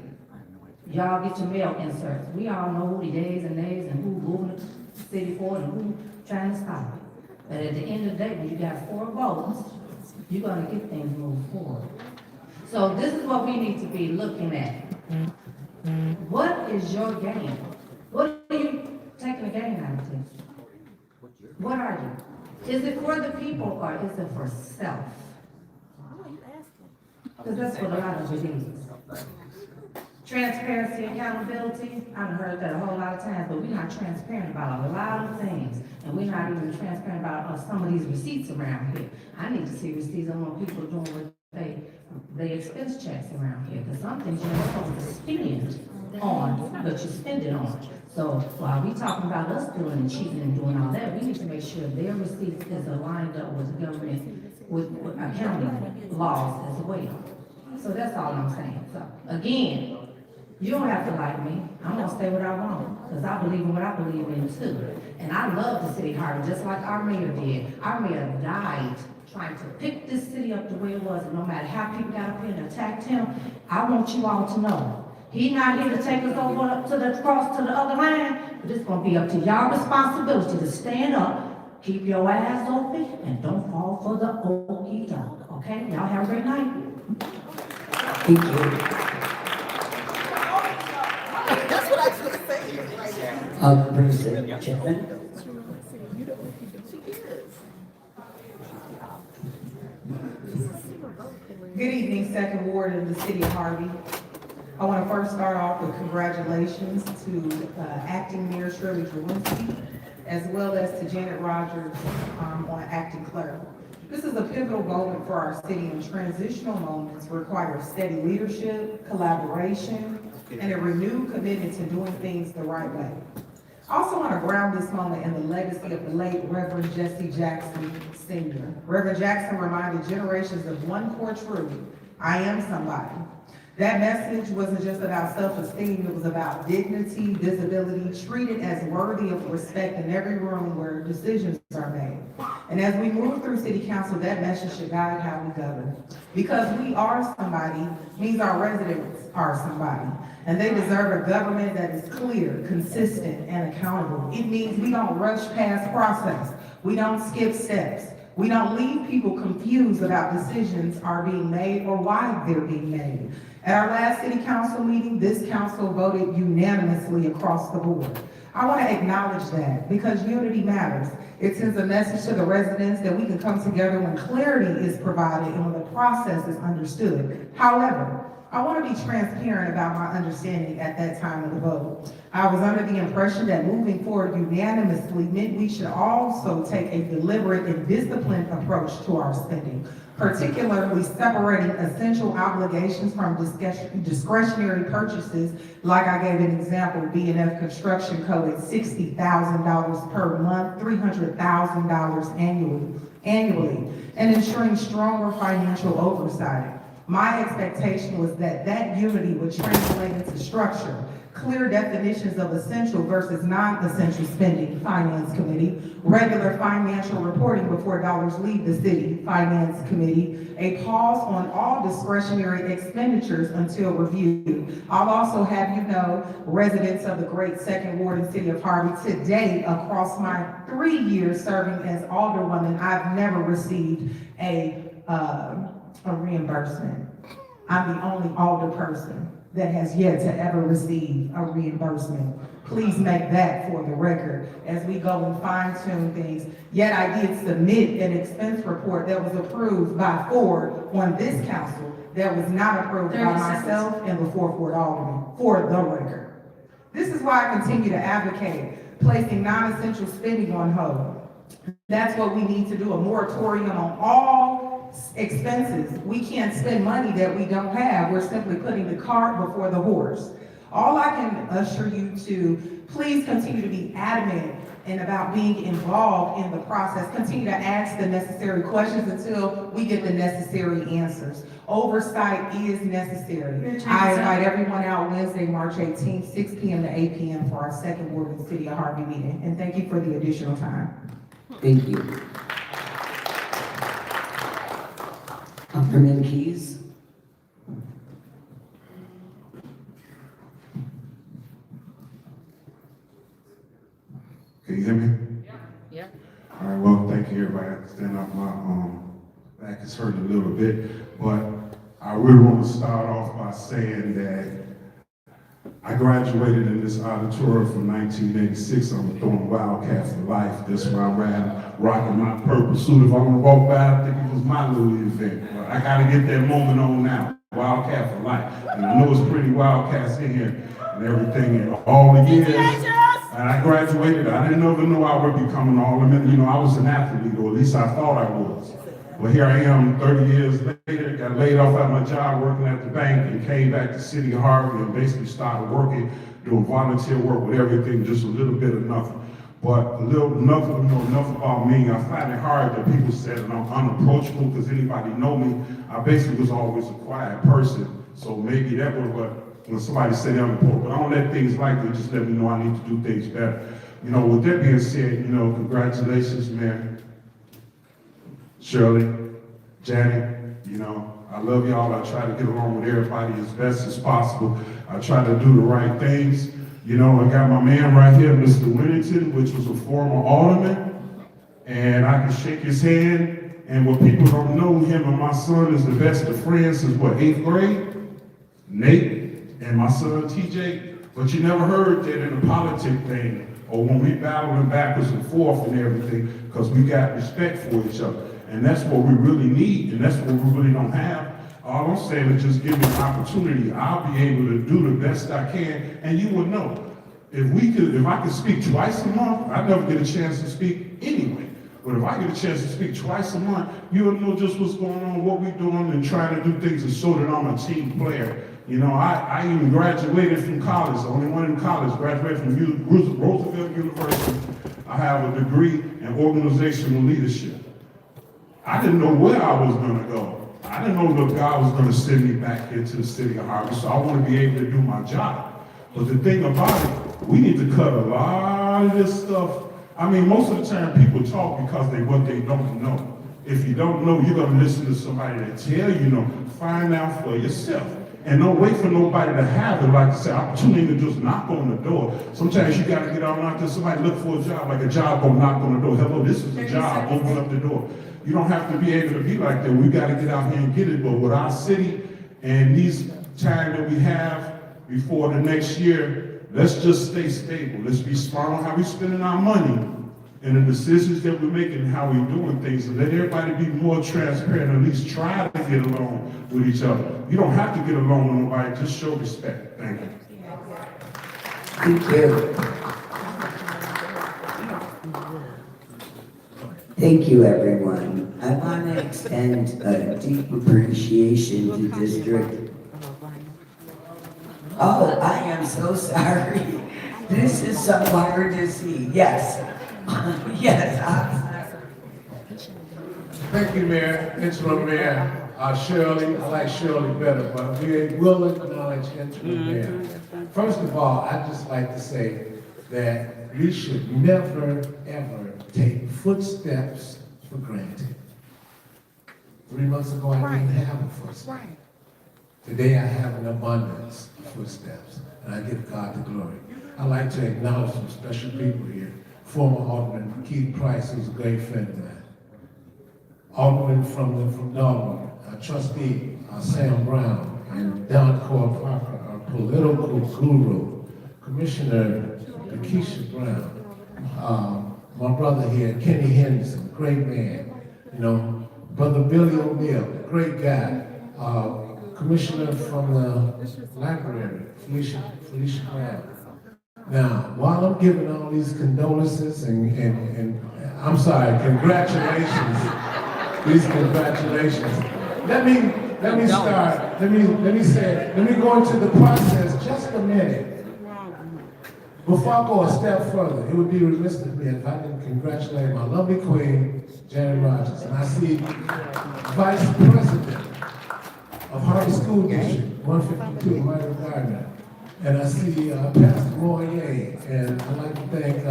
G: Y'all get your mail inserts. We all know who the days and who moving the city forward and who trying to stop it. But at the end of the day, when you got 4 votes, you're gonna get things moved forward. So this is what we need to be looking at. What is your game? What are you taking a gain out of this? What are you? Is it for the people or is it for self? Because that's what a lot of it is. Transparency, accountability, I've heard that a whole lot of times, but we're not transparent about a lot of things. And we're not even transparent about some of these receipts around here. I need to see receipts on what people are doing with they expense checks around here. Because some things you're not supposed to spend on, but you spend it on. So while we talking about us doing and cheating and doing all that, we need to make sure their receipts is aligned up with the government, with accounting laws as well. So that's all I'm saying. So again, you don't have to like me. I'm gonna say what I want, because I believe in what I believe in too. And I love the city of Harvey, just like our mayor did. Our mayor died trying to pick this city up the way it was, and no matter how people got up here and attacked him, I want you all to know, he's not here to take us over to the cross to the other line, but it's gonna be up to y'all responsibility to stand up, keep your eyes open, and don't fall for the okie doke, okay? Y'all have a great night.
R: Thank you.
D: That's what I was gonna say.
R: President Chapman.
K: Good evening, Second Ward of the City of Harvey. I want to first start off with congratulations to Acting Mayor Shirley Drewinski, as well as to Janet Rogers on Acting Clerk. This is a pivotal moment for our city, and transitional moments require steady leadership, collaboration, and a renewed commitment to doing things the right way. I also want to ground this moment in the legacy of the late Reverend Jesse Jackson Sr. Reverend Jackson reminded generations of one core truth: I am somebody. That message wasn't just about self-esteem, it was about dignity, visibility, treated as worthy of respect in every room where decisions are made. And as we move through City Council, that message should guide how we govern. Because we are somebody means our residents are somebody. And they deserve a government that is clear, consistent, and accountable. It means we don't rush past process. We don't skip steps. We don't leave people confused about decisions are being made or why they're being made. At our last city council meeting, this council voted unanimously across the board. I want to acknowledge that because unity matters. It sends a message to the residents that we can come together when clarity is provided and when the process is understood. However, I want to be transparent about my understanding at that time of the vote. I was under the impression that moving forward unanimously meant we should also take a deliberate and disciplined approach to our spending, particularly separating essential obligations from discretionary purchases, like I gave an example, B&F Construction Code at $60,000 per month, $300,000 annually, and ensuring stronger financial oversight. My expectation was that that unity would translate into structure, clear definitions of essential versus non-essential spending, Finance Committee, regular financial reporting before dollars leave the city, Finance Committee, a pause on all discretionary expenditures until review. I'll also have you know, residents of the great Second Ward and City of Harvey, today, across my 3 years serving as Alderwoman, I've never received a a reimbursement. I'm the only older person that has yet to ever receive a reimbursement. Please make that for the record as we go and fine tune things. Yet I did submit an expense report that was approved by Ford on this council that was not approved by
S: 30 seconds.
K: myself and the Ford Alderman, for the record. This is why I continue to advocate placing non-essential spending on hold. That's what we need to do, a moratorium on all expenses. We can't spend money that we don't have. We're simply putting the cart before the horse. All I can assure you to, please continue to be adamant and about being involved in the process. Continue to ask the necessary questions until we get the necessary answers. Oversight is necessary. I invite everyone out Wednesday, March 18th, 6 p.m. to 8 p.m. for our second Ward of the City of Harvey meeting. And thank you for the additional time.
R: Thank you. Councilman Keys.
Q: Can you hear me?
B: Yeah.
Q: All right, well, thank you, everybody. I can stand up. My back is hurting a little bit, but I really want to start off by saying that I graduated in this auditorium from 1986. I'm throwing Wildcat for life. That's why I'm rocking my purple suit. If I'm gonna walk by, I think it was my little event. But I gotta get that moment on now. Wildcat for life. And I know it's pretty Wildcats in here and everything. And all the years, and I graduated, I didn't ever know I would become an alderman. You know, I was an athlete, or at least I thought I was. But here I am 30 years later, got laid off at my job working at the bank and came back to City of Harvey and basically started working, doing volunteer work with everything, just a little bit of nothing. But enough about me. I find it hard that people said that I'm unapproachable because anybody know me. I basically was always a quiet person. So maybe that was what, when somebody said I'm unapproachable. But I don't let things like that just let me know I need to do things better. You know, with that being said, you know, congratulations, Mayor. Shirley, Janet, you know, I love y'all. I try to get along with everybody as best as possible. I try to do the right things. You know, I got my man right here, Mr. Whittington, which was a former alderman, and I can shake his hand. And what people don't know, him and my son is the best of friends since what, 8th grade? Nate and my son TJ. But you never heard that in the politic thing, or when we battling backwards and forth and everything, because we got respect for each other. And that's what we really need, and that's what we really don't have. All I'm saying is just give me an opportunity. I'll be able to do the best I can, and you will know. If I could speak twice a month, I never get a chance to speak anyway. But if I get a chance to speak twice a month, you'll know just what's going on, what we're doing, and trying to do things and show that I'm a team player. You know, I even graduated from college, the only one in college, graduated from Roosevelt University. I have a degree in organizational leadership. I didn't know where I was gonna go. I didn't know that God was gonna send me back here to the city of Harvey, so I wanna be able to do my job. But the thing about it, we need to cut a lot of this stuff. I mean, most of the time people talk because what they don't know. If you don't know, you're gonna listen to somebody that tell you know, find out for yourself. And don't wait for nobody to have it, like I said, opportunity to just knock on the door. Sometimes you gotta get out and out there, somebody look for a job, like a job gonna knock on the door. Hello, this is a job, open up the door. You don't have to be able to be like that. We gotta get out here and get it. But with our city and these time that we have before the next year, let's just stay stable. Let's be smart on how we spending our money and the decisions that we're making and how we're doing things. And let everybody be more transparent, at least try to get along with each other. You don't have to get along with nobody, just show respect. Thank you.
R: Thank you. Thank you, everyone. I want to extend a deep appreciation to District. Oh, I am so sorry. This is so hard to see. Yes. Yes.
A: Thank you, Mayor, Interim Mayor, Shirley. I like Shirley better, but we will acknowledge Interim Mayor. First of all, I'd just like to say that we should never, ever take footsteps for granted. 3 months ago, I didn't have a footstep. Today, I have an abundance of footsteps, and I give God the glory. I'd like to acknowledge some special people here. Former Alderman Keith Price, who's a great friend of mine. Alderman from Norwood, trustee, Sam Brown, and Don Core Parker, our political guru, Commissioner Keisha Brown, my brother here, Kenny Henderson, great man, you know, Brother Billy O'Neill, great guy, Commissioner from the library, Felicia Brown. Now, while I'm giving all these condolences and I'm sorry, congratulations, these congratulations. Let me start, let me go into the process just a minute. Before I go a step further, it would be remiss of me if I didn't congratulate my lovely queen, Janet Rogers. And I see Vice President of Harvey School District 152, Michael Gardner. And I see Pastor Royer, and I'd like to thank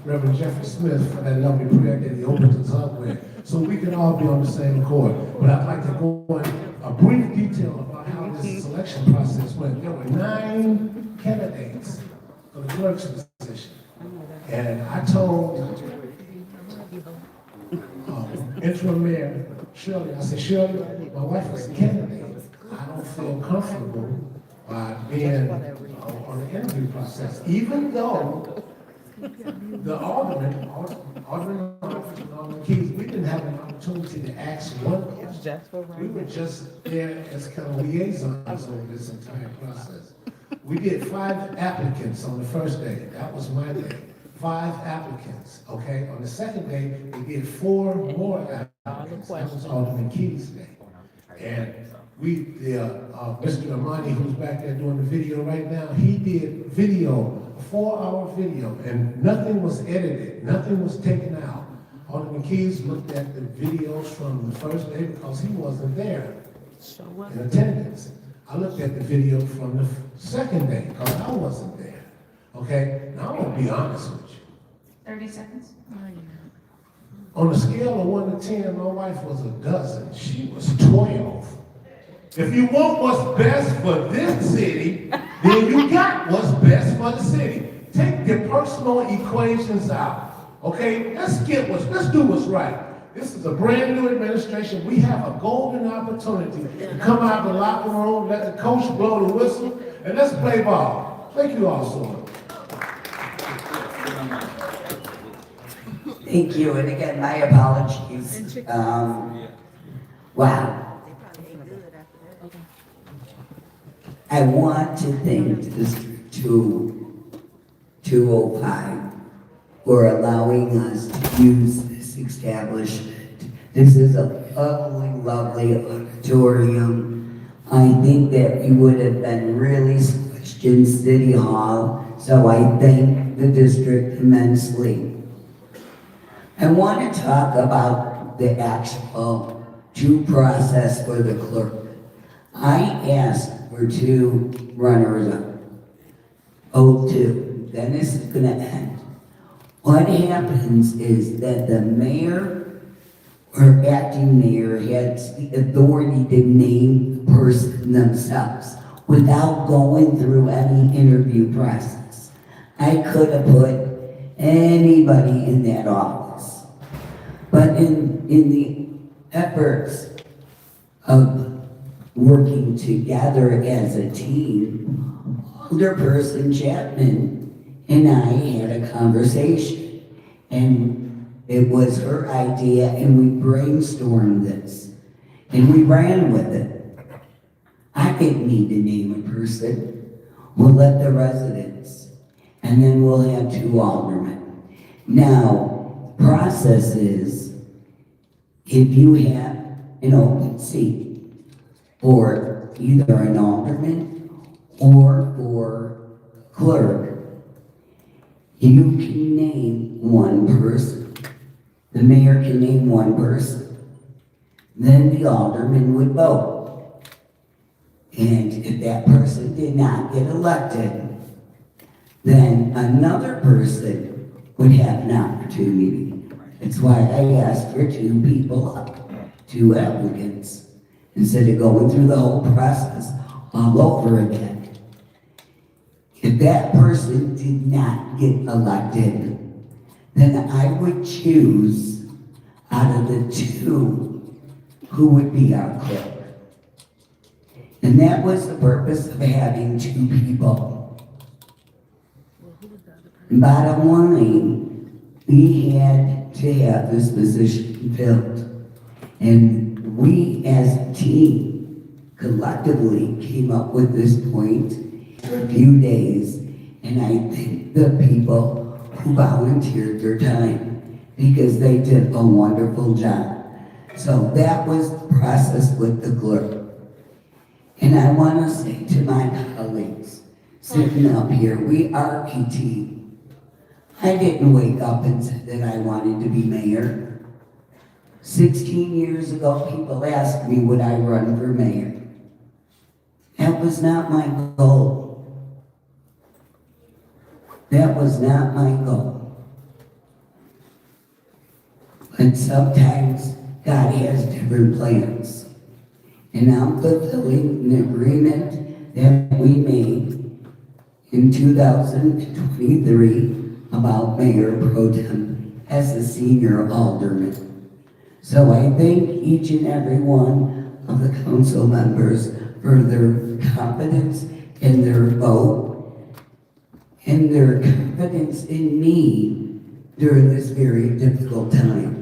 A: Reverend Jeffrey Smith for that lovely prayer that he opened us up with, so we can all be on the same accord. But I'd like to go in a brief detail about how this selection process went. There were 9 candidates for the clerk's position, and I told interim mayor Shirley, I said, Shirley, my wife is a candidate. I don't feel comfortable by being on the interview process, even though the alderman Keys, we didn't have an opportunity to ask one question. We were just there as kind of liaisons over this entire process. We did 5 applicants on the first day. That was my day. 5 applicants, okay? On the second day, they did 4 more applicants. That was Alderman Keys' day. And Mr. Amani, who's back there doing the video right now, he did video, a 4-hour video, and nothing was edited, nothing was taken out. Alderman Keys looked at the videos from the first day because he wasn't there in attendance. I looked at the video from the second day because I wasn't there. Okay? Now I want to be honest with you.
S: 30 seconds.
A: On a scale of 1 to 10, my wife was a dozen. She was 12. If you want what's best for this city, then you got what's best for the city. Take the personal equations out. Okay? Let's do what's right. This is a brand new administration. We have a golden opportunity to come out of the locker room, let the coach blow the whistle, and let's play ball. Thank you all so much.
R: Thank you, and again, my apologies. Wow. I want to thank District 205 for allowing us to use this establishment. This is a lovely auditorium. I think that we would have been really switched in City Hall, so I thank the district immensely. I want to talk about the actual due process for the clerk. I asked for 2 runners-up. 2. Then this is going to end. What happens is that the mayor or acting mayor has the authority to name the person themselves without going through any interview process. I could have put anybody in that office. But in the efforts of working together as a team, Alderperson Chapman and I had a conversation, and it was her idea, and we brainstormed this, and we ran with it. I didn't need to name a person. We'll let the residents, and then we'll have 2 aldermen. Now, process is, if you have an open seat for either an alderman or for clerk, you can name 1 person. The mayor can name 1 person. Then the alderman would vote. And if that person did not get elected, then another person would have an opportunity. That's why I asked for 2 people, 2 applicants, instead of going through the whole process all over again. If that person did not get elected, then I would choose out of the 2 who would be our clerk. And that was the purpose of having two people. Bottom line, we had to have this position filled. And we as a team collectively came up with this point for a few days. And I thank the people who volunteered their time because they did a wonderful job. So that was the process with the clerk. And I want to say to my colleagues sitting up here, we are a team. I didn't wake up and say that I wanted to be mayor. 16 years ago, people asked me, would I run for mayor? That was not my goal. That was not my goal. But sometimes God has different plans. And I'm fulfilling an agreement that we made in 2023 about Mayor Pro Tem as a senior alderman. So I thank each and every one of the council members for their confidence in their vote and their confidence in me during this very difficult time.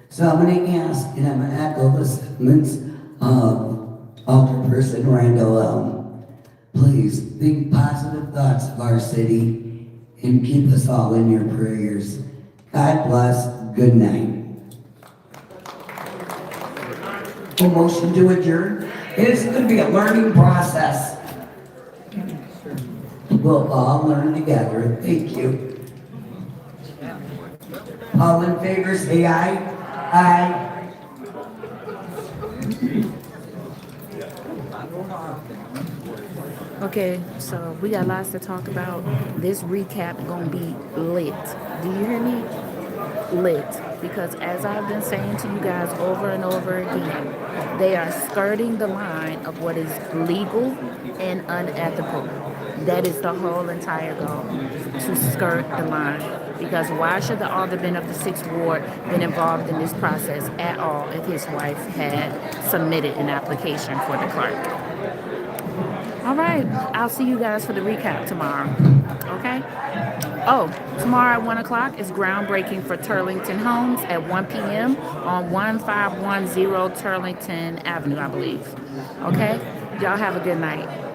R: So I'm going to ask, and I'm going to echo the sentiments of Alderperson Randall. Please think positive thoughts of our city and keep us all in your prayers. God bless. Good night. A motion to adjourn. It's going to be a learning process. We'll all learn together. Thank you. All in favor, say aye. Aye.
B: Okay, so we got lots to talk about. This recap gonna be lit. Do you hear me? Lit. Because as I've been saying to you guys over and over again, they are skirting the line of what is legal and unethical. That is the whole entire goal, to skirt the line. Because why should the alderman of the 6th Ward been involved in this process at all if his wife had submitted an application for the clerk? All right, I'll see you guys for the recap tomorrow, okay? Oh, tomorrow at 1 o'clock is groundbreaking for Turlington Homes at 1 p.m. on 1510 Turlington Avenue, I believe. Okay? Y'all have a good night.